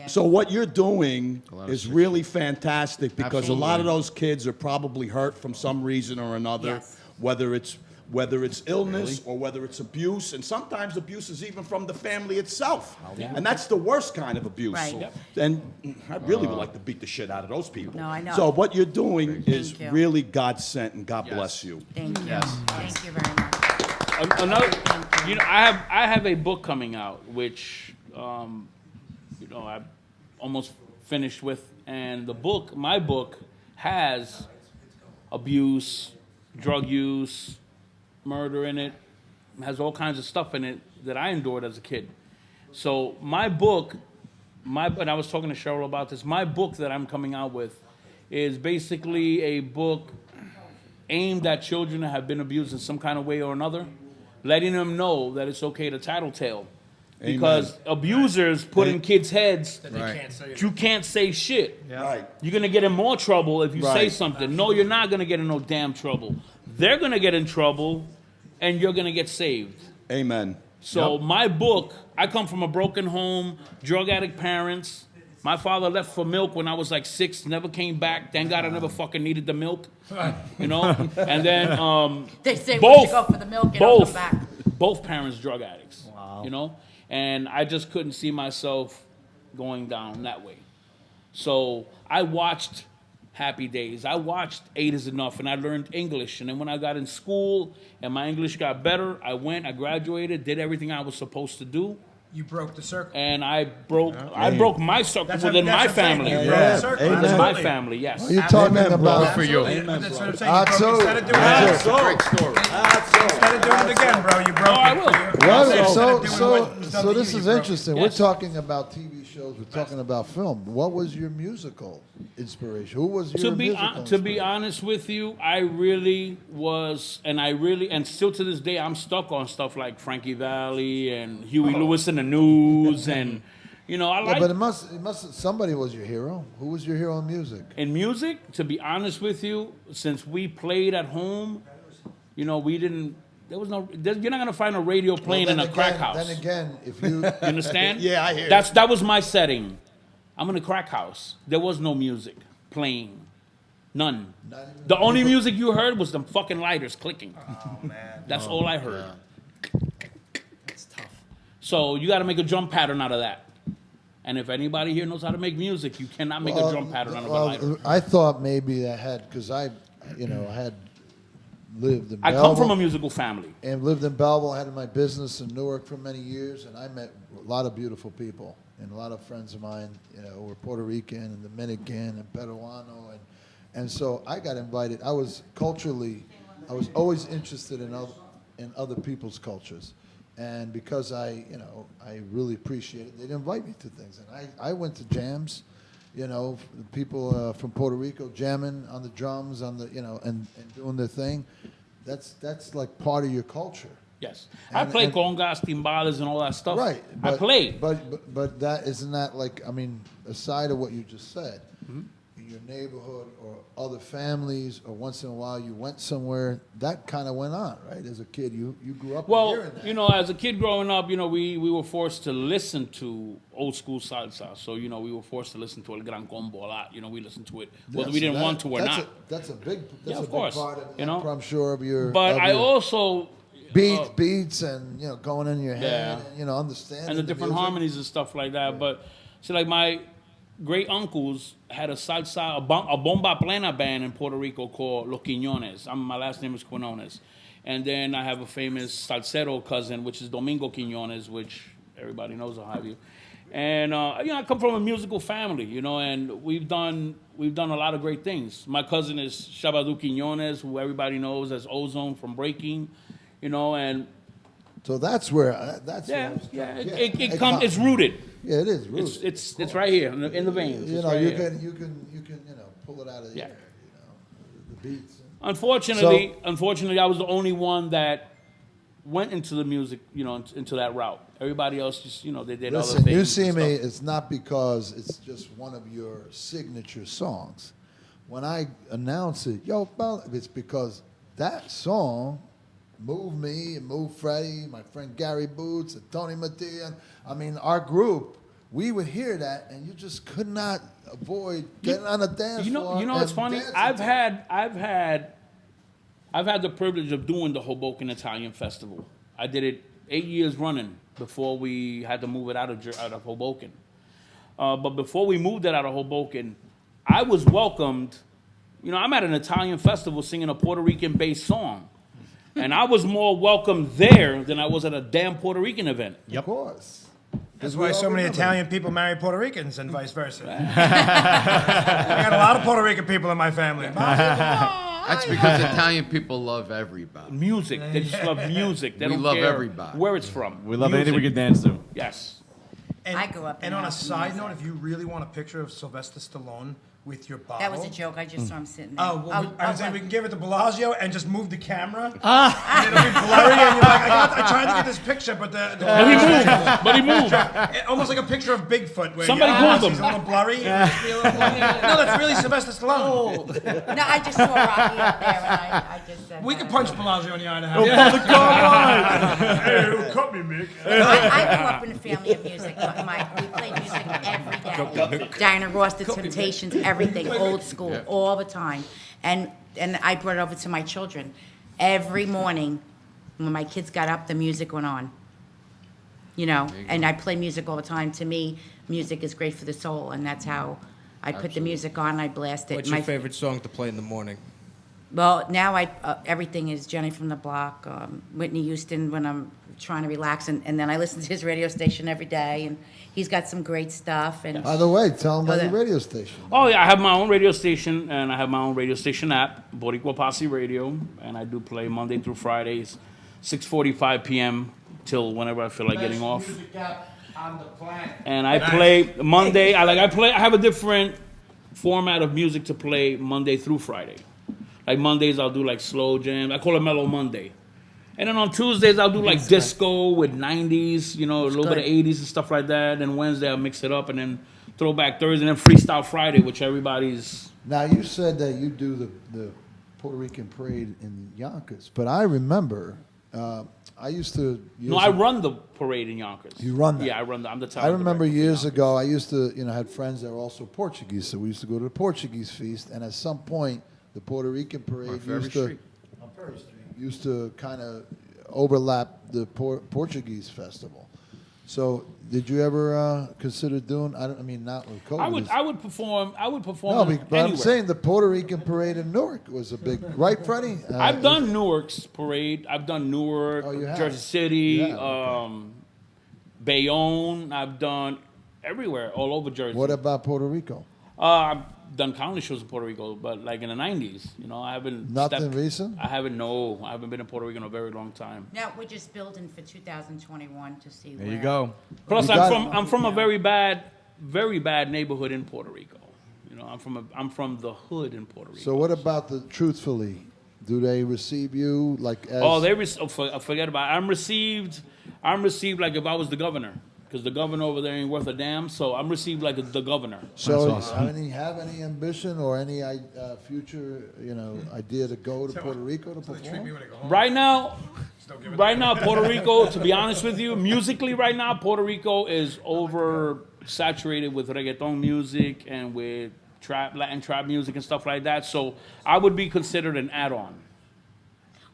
so what you're doing is really fantastic because a lot of those kids are probably hurt from some reason or another, Yes. whether it's illness or whether it's abuse, and sometimes abuse is even from the family itself, and that's the worst kind of abuse. Right. Yep. And I really would like to beat the shit out of those people. No, I know. So what you're doing is Thank you. really God sent, and God bless you. Thank you. Yes. Thank you very much. Another, I have a book coming out, which, I almost finished with, and my book has abuse, drug use, murder in it, has all kinds of stuff in it that I endured as a kid. So my book, and I was talking to Cheryl about this, my book that I'm coming out with is basically a book aimed at children that have been abused in some kind of way or another, letting them know that it's okay to tattletale. Because abusers put in kids' heads that you can't say shit. Right. You're going to get in more trouble if you say Right. something. No, you're not going to get in no damn trouble. They're going to get in trouble, and you're going to get saved. Amen. So my book, I come from a broken home, drug addict parents. My father left for milk when I was like 6, never came back. Thank God I never fucking needed the milk, And then They say we should go for the milk and don't come back. both parents drug addicts. Wow. And I just couldn't see myself going down that way. So I watched Happy Days. I watched 8 is Enough, and I learned English. And then when I got in school and my English got better, I graduated, did everything I was supposed to do. You broke the circle. And I broke my circle within my family. You broke the circle. Within my family, yes. Well, you're talking about for you. Amen, That's brother. what I'm saying. You broke, instead of doing it again, bro, you broke I it. will. Well, so this is interesting. Yes. We're talking about TV shows. We're talking about film. What was your musical inspiration? Who was your musical To be honest with you, I really was, and still to this day, I'm stuck on stuff like Frankie Valli and Huey Lewis and the News, and I like. But it must. Somebody was your hero. Who was your hero in music? In music, to be honest with you, since we played at home, we didn't. You're not gonna find a radio playing in a crack house. Then again, if you You understand? Yeah, I hear. That was my setting. I'm in a crack house. There was no music playing. None. The only music you heard was them fucking lighters clicking. Oh, man. That's all I heard. It's tough. So you got to make a drum pattern out of that. And if anybody here knows how to make music, you cannot make a drum pattern out of a lighter. I thought maybe I had because I had lived in I Belleville. come from a musical family. And lived in Belleville. I had my business in Newark for many years, and I met a lot of beautiful people. And a lot of friends of mine, were Puerto Rican and Dominican and Peruano. And so I got invited. I was always interested in other people's cultures. And because I really appreciate it, they'd invite me to things. And I went to jams, people from Puerto Rico jamming on the drums, and doing their thing. That's like part of your culture. Yes. I play congas, timbales, and all that stuff. Right. I play. But isn't that aside of what you just said, in your neighborhood or other families, or once in a while you went somewhere, that kind of went on, right? As a kid, you grew up hearing that. As a kid growing up, we were forced to listen to old school salsa. So, we were forced to listen to El Gran Combo a lot. We listened to it, whether we didn't want to or not. That's a big of course, part of it, I'm sure, of your... But I also... Beats and, going in your head, and, understanding and the different music. harmonies and stuff like that. Yeah. But, my great uncles had a salsa, a bomba plena band in Puerto Rico called Los Quiñones. My last name is Quinones. And then I have a famous salsero cousin, which is Domingo Quiñones, which Everybody knows Ohio. And I come from a musical family, and we've done a lot of great things. My cousin is Shabadu Quiñones, who everybody knows as Ozone from Breaking, and so that's where it comes. It's rooted. Yeah, it is rooted. It's right here in the veins. You can pull it out of the air. The beats. Unfortunately, I was the only one that went into the music, into that route. Everybody else just, they did other things. You see me, it's not because it's just one of your signature songs. When I announce it, it's because that song moved me and moved Freddie, my friend Gary Boots, and Tony Mattia. I mean, our group, we would hear that, and you just could not avoid getting on a dance floor. You know what's funny? I've had the privilege of doing the Hoboken Italian Festival. I did it 8 years running before we had to move it out of Hoboken. But before we moved it out of Hoboken, I was welcomed. I'm at an Italian festival singing a Puerto Rican-based song. And I was more welcome there than I was at a damn Puerto Rican event. Of course. That's why so many Italian people marry Puerto Ricans and vice versa. I got a lot of Puerto Rican people in my family. That's because Italian people love everybody. Music. They just love music. They We don't love care everybody. where it's from. We love Music. anything we can dance to. Yes. And, I grew up in And on a house side music. note, if you really want a picture of Sylvester Stallone with your bottle. That was a joke. I just saw him sitting there. Oh, well, I was saying we can give it to Bellagio and just move the camera. Ah. And it'll be blurry, and you're like, I tried to get this picture, but the But he moved. Almost like a picture of Bigfoot. Where Somebody your pulled eyes, him. He's a little blurry. No, that's really Sylvester Stallone. No, I just saw Rocky up there, and I just said We that. could punch Bellagio in the eye to have. Hey, cut me, Mick. I grew up in a family of music. We played music every day. Diana Ross, The Temptations, everything, old school, all the time. And I brought it over to my children. Every morning, when my kids got up, the music went on. And I play music all the time. To me, music is great for the soul, and that's how I put the music on and I blast it. What's your favorite song to play in the morning? Well, now everything is Jenny from the Block, Whitney Houston when I'm trying to relax, and then I listen to his radio station every day, and he's got some great stuff. And By the way, tell them about your radio station. Oh, yeah, I have my own radio station, and I have my own radio station app, Boriqua Posse Radio, and I do play Monday through Fridays, 6:45 p.m. till whenever I feel like getting off. On the planet. And I play Monday. I have a different format of music to play Monday through Friday. Like Mondays, I'll do like slow jam. I call it Mellow Monday. And then on Tuesdays, I'll do like disco with 90s, a little bit of 80s and stuff like that. And Wednesday, I'll mix it up. And then Throwback Thursday, and then Freestyle Friday, which everybody's... Now, you said that you do the Puerto Rican parade in Yonkers. But I remember, I used to... I run the parade in Yonkers. You run that? Yeah, I run I'm the top. I remember years ago, I used to, had friends that were also Portuguese. So we used to go to the Portuguese feast. And at some point, the Puerto Rican parade used to kind of overlap the Portuguese festival. So, did you ever consider doing? Not with COVID. I would perform. No, but anywhere. I'm saying the Puerto Rican parade in Newark was a big, right, Freddie? I've done Newark's parade. I've done Newark, Jersey City, Bayonne. I've done everywhere, all over Jersey. What about Puerto Rico? I've done countless shows in Puerto Rico, but like in the 90s, I haven't. Nothing recent? I haven't been in Puerto Rico in a very long time. now we're just building for 2021 to see There where. you go. Plus, I'm from a very bad neighborhood in Puerto Rico. I'm from the hood in Puerto Rico. So what about truthfully? Do they receive you like as... Forget about it. I'm received like if I was the governor. Because the governor over there ain't worth a damn, so I'm received like the governor. So, have any ambition or any future, idea to go to Puerto Rico to perform? Right now, Puerto Rico, to be honest with you, musically right now, Puerto Rico is oversaturated with reggaeton music and with Latin trap music and stuff like that. So I would be considered an add-on.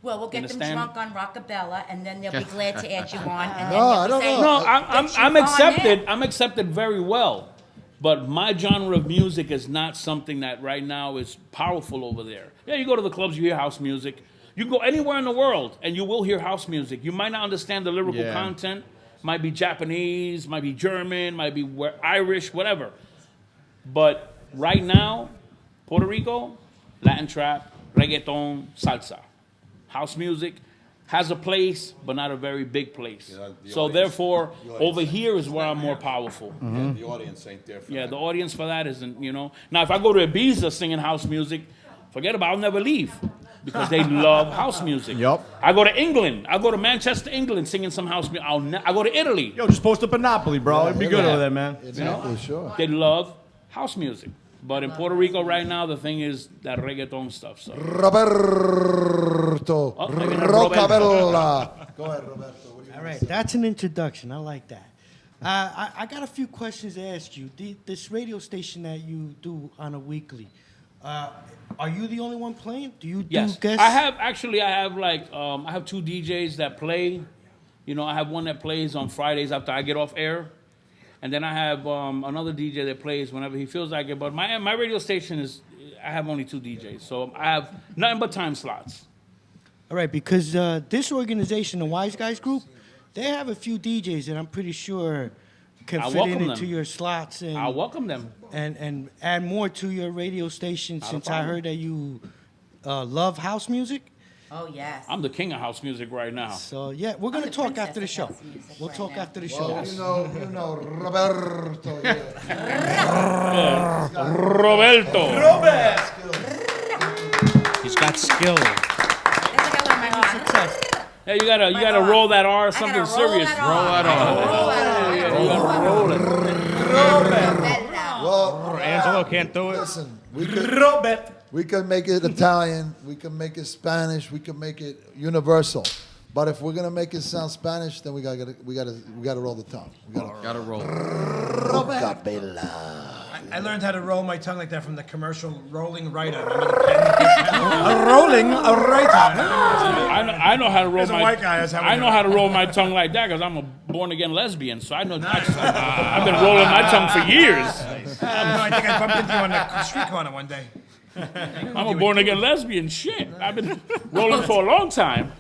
Well, we'll get them drunk on Rockabella, and then they'll be glad to add you on. And No, I don't know. No, I'm accepted. I'm accepted very well, but my genre of music is not something that right now is powerful over there. Yeah, you go to the clubs, you hear house music. You go anywhere in the world, and you will hear house music. You might not understand the lyrical content, Might be Japanese, might be German, might be Irish, whatever. But right now, Puerto Rico, Latin trap, reggaeton, salsa. House music has a place, but not a very big place. So therefore, over here is where I'm more powerful. Yeah, the audience ain't there for Yeah, that. the audience for that isn't, Now, if I go to Ibiza singing house music, forget about it, I'll never leave. Because they love house music. Yup. I go to England. I go to Manchester, England, singing some house music. I go to Italy. Yo, just post up a Napoli, bro. It'd be good over there, man. Exactly, sure. They love house music. But in Puerto Rico right now, the thing is that reggaeton stuff. So. Roberto Roccabella. Go ahead, Roberto. What do you All right, that's an introduction. I like that. I got a few questions to ask you. This radio station that you do on a weekly, are you the only one playing? Do you Yes, do guests? I have I have two DJs that play. I have one that plays on Fridays after I get off air, and then I have another DJ that plays whenever he feels like it. But my radio station I have only two DJs, so I have nothing but time slots. All right, because this organization, the Wiseguyz Group, they have a few DJs that I'm pretty sure can I'll fit welcome into them. your slots. And I'll welcome them. And add more to your radio station, Not a since I problem. heard that you love house music. Oh, yes. I'm the king of house music right now. So, yeah, we're going to talk after the show. We'll talk after the show. Well, you know, Roberto. Roberto. He's got skill. Yeah, you gotta roll that R, something serious. Roll that on. You gotta roll it. Well, Angelo can't do it. Listen, we can make it Italian, we can make it Spanish, we can make it universal. But if we're gonna make it sound Spanish, then we gotta roll the tongue. We gotta roll. Roccabella. I learned how to roll my tongue like that from the commercial Rolling Right On. Remember the pen? A rolling a right on. I know how to roll As a white guy, that's how we I do know it. how to roll my tongue like that because I'm a born-again lesbian. So I know. I've been rolling my tongue for years. I think I bumped into you on the street corner one day. I'm a born-again lesbian. Shit, I've been rolling for a long time.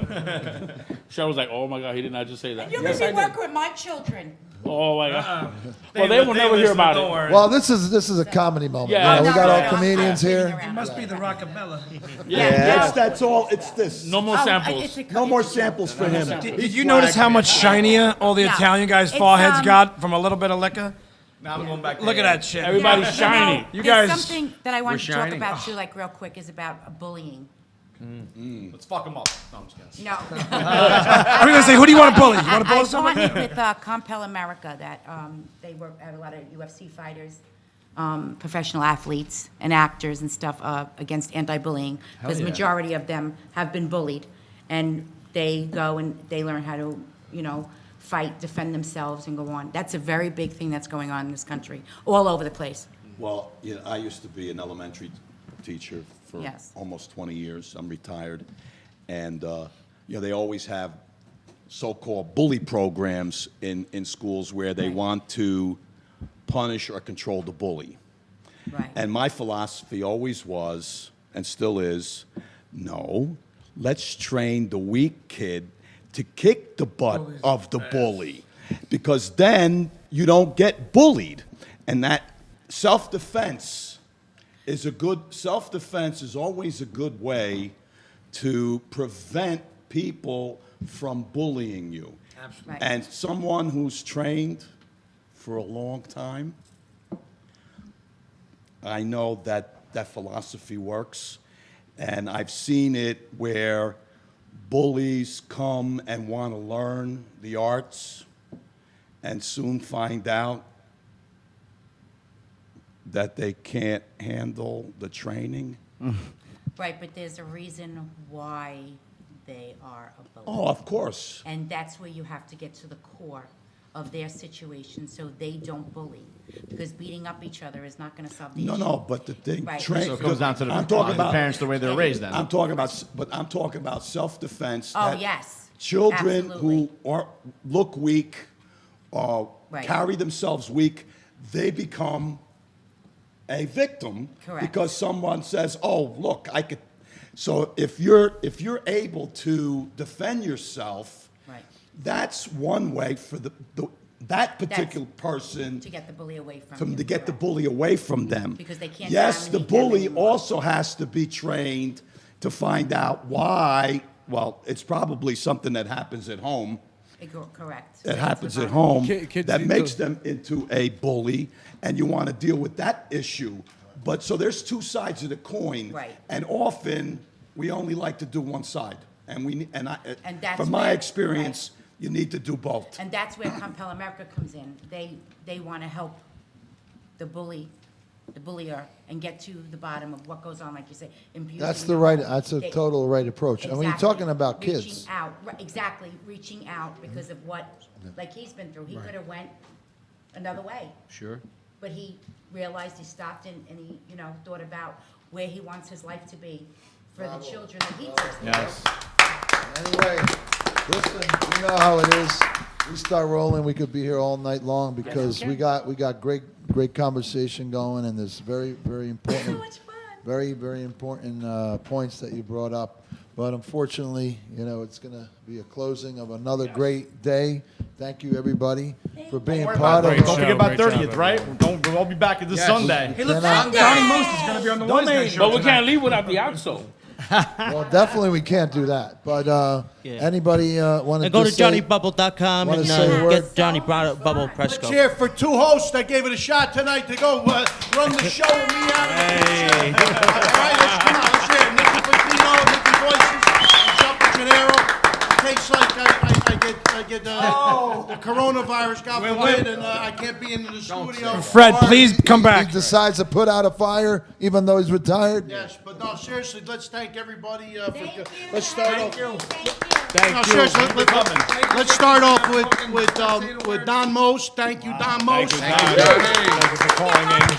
Cheryl was like, "Oh my God, he did not just say that." You're going to be working with my children. Oh my God. Well, they will never hear about it. Well, this is a comedy moment. Yeah. We got our comedians here. It must be the Roccabella. Yeah. That's all. It's this. No more samples. No more samples for him. Did you notice how much shinier all the No. Italian guys' It's, foreheads got from a little bit of liquor? Now I'm going back. Look at that shit. Everybody's shiny. You There's guys. something that I want to talk shining. about too, like real quick, is about bullying. Let's fuck them up. No, I'm just kidding. No. I'm going to say, who do you want to bully? You want to bully I someone? partnered with Compel America, that they work at a lot of UFC fighters, professional athletes, and actors and stuff against anti-bullying, because yeah. majority of them have been bullied, and they go and they learn how to, fight, defend themselves, and go on. That's a very big thing that's going on in this country, all over the place. Well, I used to be an elementary teacher for Yes. almost 20 years. I'm retired. And, they always have so-called bully programs in schools where they want to punish or control the bully. Right. And my philosophy always was, and still is, no, let's train the weak kid to kick the butt of the bully. Because then you don't get bullied. And that self-defense is always a good way to prevent people from bullying you. Absolutely. And someone who's trained for a long time, I know that philosophy works. And I've seen it where bullies come and want to learn the arts and soon find out that they can't handle the training. Right, but there's a reason why they are a bully. Oh, of course. And that's where you have to get to the core of their situation so they don't bully. Because beating up each other is not going to solve the issue. No, but the thing, Right. So it goes down to I'm talking about parents, the way they're raised then. I'm talking about self-defense. Oh, that yes. Children Absolutely. who look weak, Right. carry themselves weak, they become a victim. Correct. Because someone says, "Oh, look, I could." So if you're able to defend yourself, Right. That's one way for that particular person To get the bully away from you. to get the bully away from them. Because they can't Yes, the dominate them bully anymore. also has to be trained to find out why. Well, it's probably something that happens at home. Correct. That happens at home Kids that need makes to- them into a bully, and you want to deal with that issue. But so there's two sides of the coin, Right. and often we only like to do one side, and And that's from my where- experience, you need to do both. And that's where Compel America comes in. They want to help the bullier, and get to the bottom of what goes on, like you say, abusing. That's the right. That's a They- total right approach. And when you're Exactly. talking about kids, Reaching out, exactly, reaching out because of what, like he's been through. He could have went another way, Sure. but he realized, he stopped and he, thought about where he wants his life to be for the children that he takes care of. Anyway, listen, you know how it is. We start rolling, we could be here all night long because we got great conversation going, and there's very important, very important points that you brought up. But unfortunately, it's going to be a closing of another great day. Thank you, everybody, for being part of it. Don't forget about 30th, right? We'll all be back at this Sunday. Hey, look, Donnie Moose is going to be on the Wiseguyz Show But we tonight. can't leave without the outso. Well, definitely we can't do that. But anybody want to And go to JohnnyBubble.com and get Johnny Bubble press Let's code. hear for two hosts that gave it a shot tonight to go run the show with me out of the kitchen. All right, let's hear it. Nicky Patino, Nicky Voices, and Chuck Gennaro. Tastes like I get the coronavirus got flooded, and I can't be in the studio. Fred, please come back. He decides to put out a fire even though he's retired. Yes, but no, seriously, let's thank everybody let's start off. Thank No, you. seriously, let's start off with Don Most. Thank you, Don Most. Thank you, Johnny. Thank you for calling in.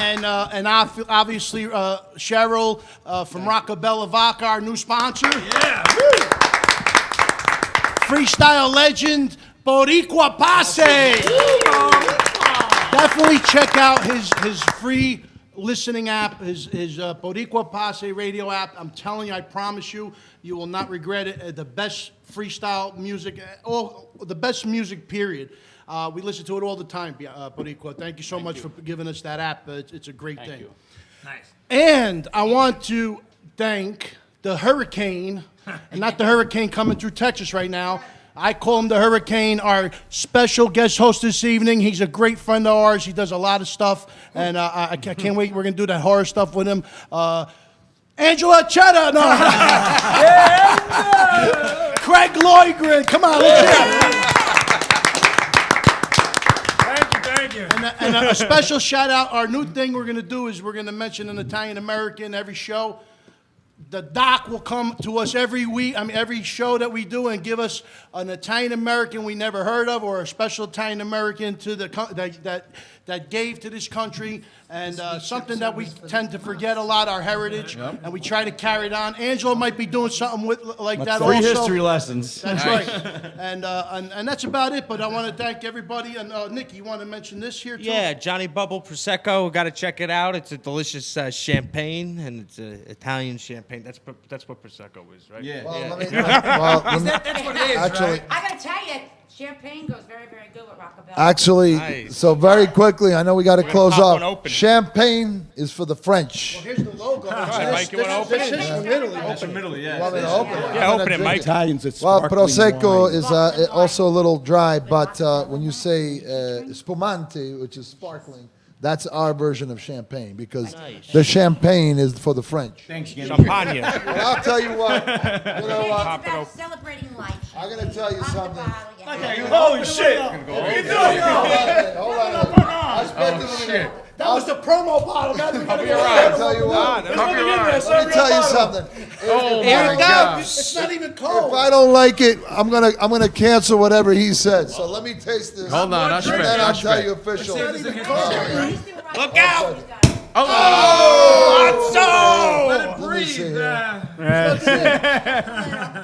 And obviously Cheryl from Rocca Vodka, our new sponsor. Yeah. Freestyle legend Boriqua Posse. Definitely check out his free listening app, his Boriqua Posse radio app. I'm telling you, I promise you, you will not regret it. The best freestyle music, the best music, period. We listen to it all the time, Boriqua. Thank you so much for giving us that app. It's a great thing. You. Nice. And I want to thank the hurricane, and not the hurricane coming through Texas right now. I call him the Hurricane, our special guest host this evening. He's a great friend of ours. He does a lot of stuff, and I can't wait. We're going to do that horror stuff with him. Angela Cheddar, no. Craig Loydgren, come on, let's hear it. Thank you. And a special shout out. Our new thing we're going to do is we're going to mention an Italian American every show. The doc will come to us every week, every show that we do, and give us an Italian American we never heard of, or a special Italian American to that gave to this country, and something that we tend to forget a lot, our heritage, and we try to carry it on. Angela might be doing something like that Free also. history lessons. That's right. And that's about it, but I want to thank everybody. And Nick, you want to mention this here too? Yeah, Johnny Bubble Prosecco. Got to check it out. It's a delicious champagne, and it's Italian champagne. That's what Prosecco is, right? Yeah. Well, Yeah. That's what it is, actually, right? I gotta tell you, champagne goes very, very good with Rocca. Actually, Nice. so very quickly, I know we got to close pop one off. open. Champagne is for the French. Here's the logo. Mike, you wanna open it? This is from Italy. That's in Italy, yeah. Want me to open it? Yeah, I'm gonna open it, drink Mike. Italians, it's Well, sparkling Prosecco wine. is also a little dry, but when you say spumante, which is sparkling, that's our version of champagne, because the champagne is for the French. Thanks, Champagne. Well, I'll tell you what. You know what? It's about celebrating life. I'm going to tell you something. Holy shit. Hold on. I expected him to- That was the promo bottle. I'll tell you what. Let me tell you something. Oh If- my God. It's not even If cold. I don't like it, I'm gonna cancel whatever he said. So let me taste this. Hold on, and then I'll tell you It's official. not even cold. Look out! Let it breathe.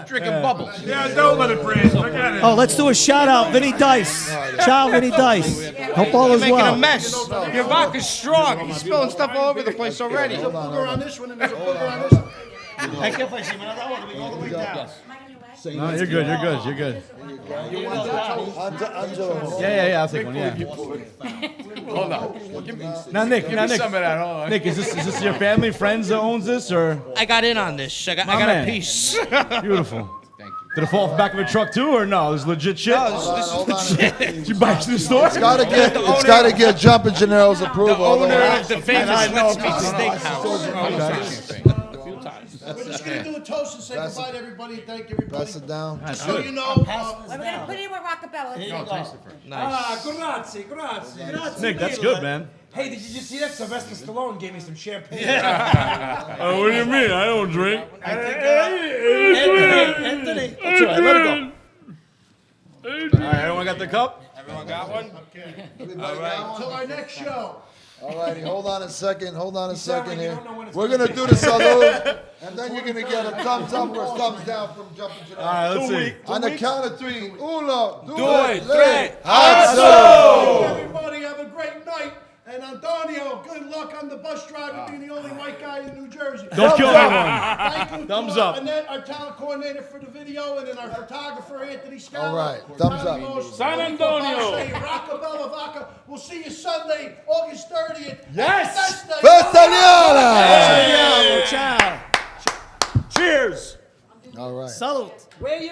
Drinking bubbles. Yeah, don't let it breathe. Look at it. Oh, let's do a shout out, Vinny Dice. Shout out, Vinny Dice. Hope all You're is making well. a mess. Your vodka's strong. You're spilling stuff all over the place already. There's a booger on this one, and there's a booger on this one. Hey, ¿qué fue? Si me la da, voy all the way down. Say No, you're good. You're good. You're good. You want Angelo. Yeah. I'll take one. Yeah. Hold on. Give me, Now, Nick. give Now, me Nick. some of that. Hold on. Nick, is this your family, friends that owns this, or? I got in on this. I got My man. a piece. Beautiful. Did it fall off the back of a truck too, or no? This is legit shit. No, this is legit. Did you buy it from the store? It's gotta get Jumpin' Gennaro's approval. The owner otherwise- of the famous Let's Meet Steakhouse. We're just gonna do a toast and say goodbye to everybody. Thank everybody. Pass it down. So you know, We're gonna put it in with Roccabella. Grazie. Nick, that's good, man. Hey, did you just see that? Sylvester Stallone gave me some champagne. What do you mean? I don't drink. I think, Anthony. That's all right. Let it go. All right, everyone got the cup? Everyone got one? All right. Until our next show. All righty, hold on a second here. We're gonna do the salute, and then you're gonna get a thumbs up or a thumbs down from Jumpin' Gennaro's. All right, let's see. On the count of 3, uno, Due, tre, tre, azzo! Everybody have a great night. And Antonio, good luck on the bus driver being the only white guy in New Jersey. Don't kill anyone. Thank you Thumbs to up. Annette, our talent coordinator for the video, and then our photographer, Anthony Scala. All right, thumbs up. San Antonio. Roccabella Vodka. We'll see you Sunday, August 30th. Yes. Festa Liana! Ciao. Cheers. All right. Salute. Where you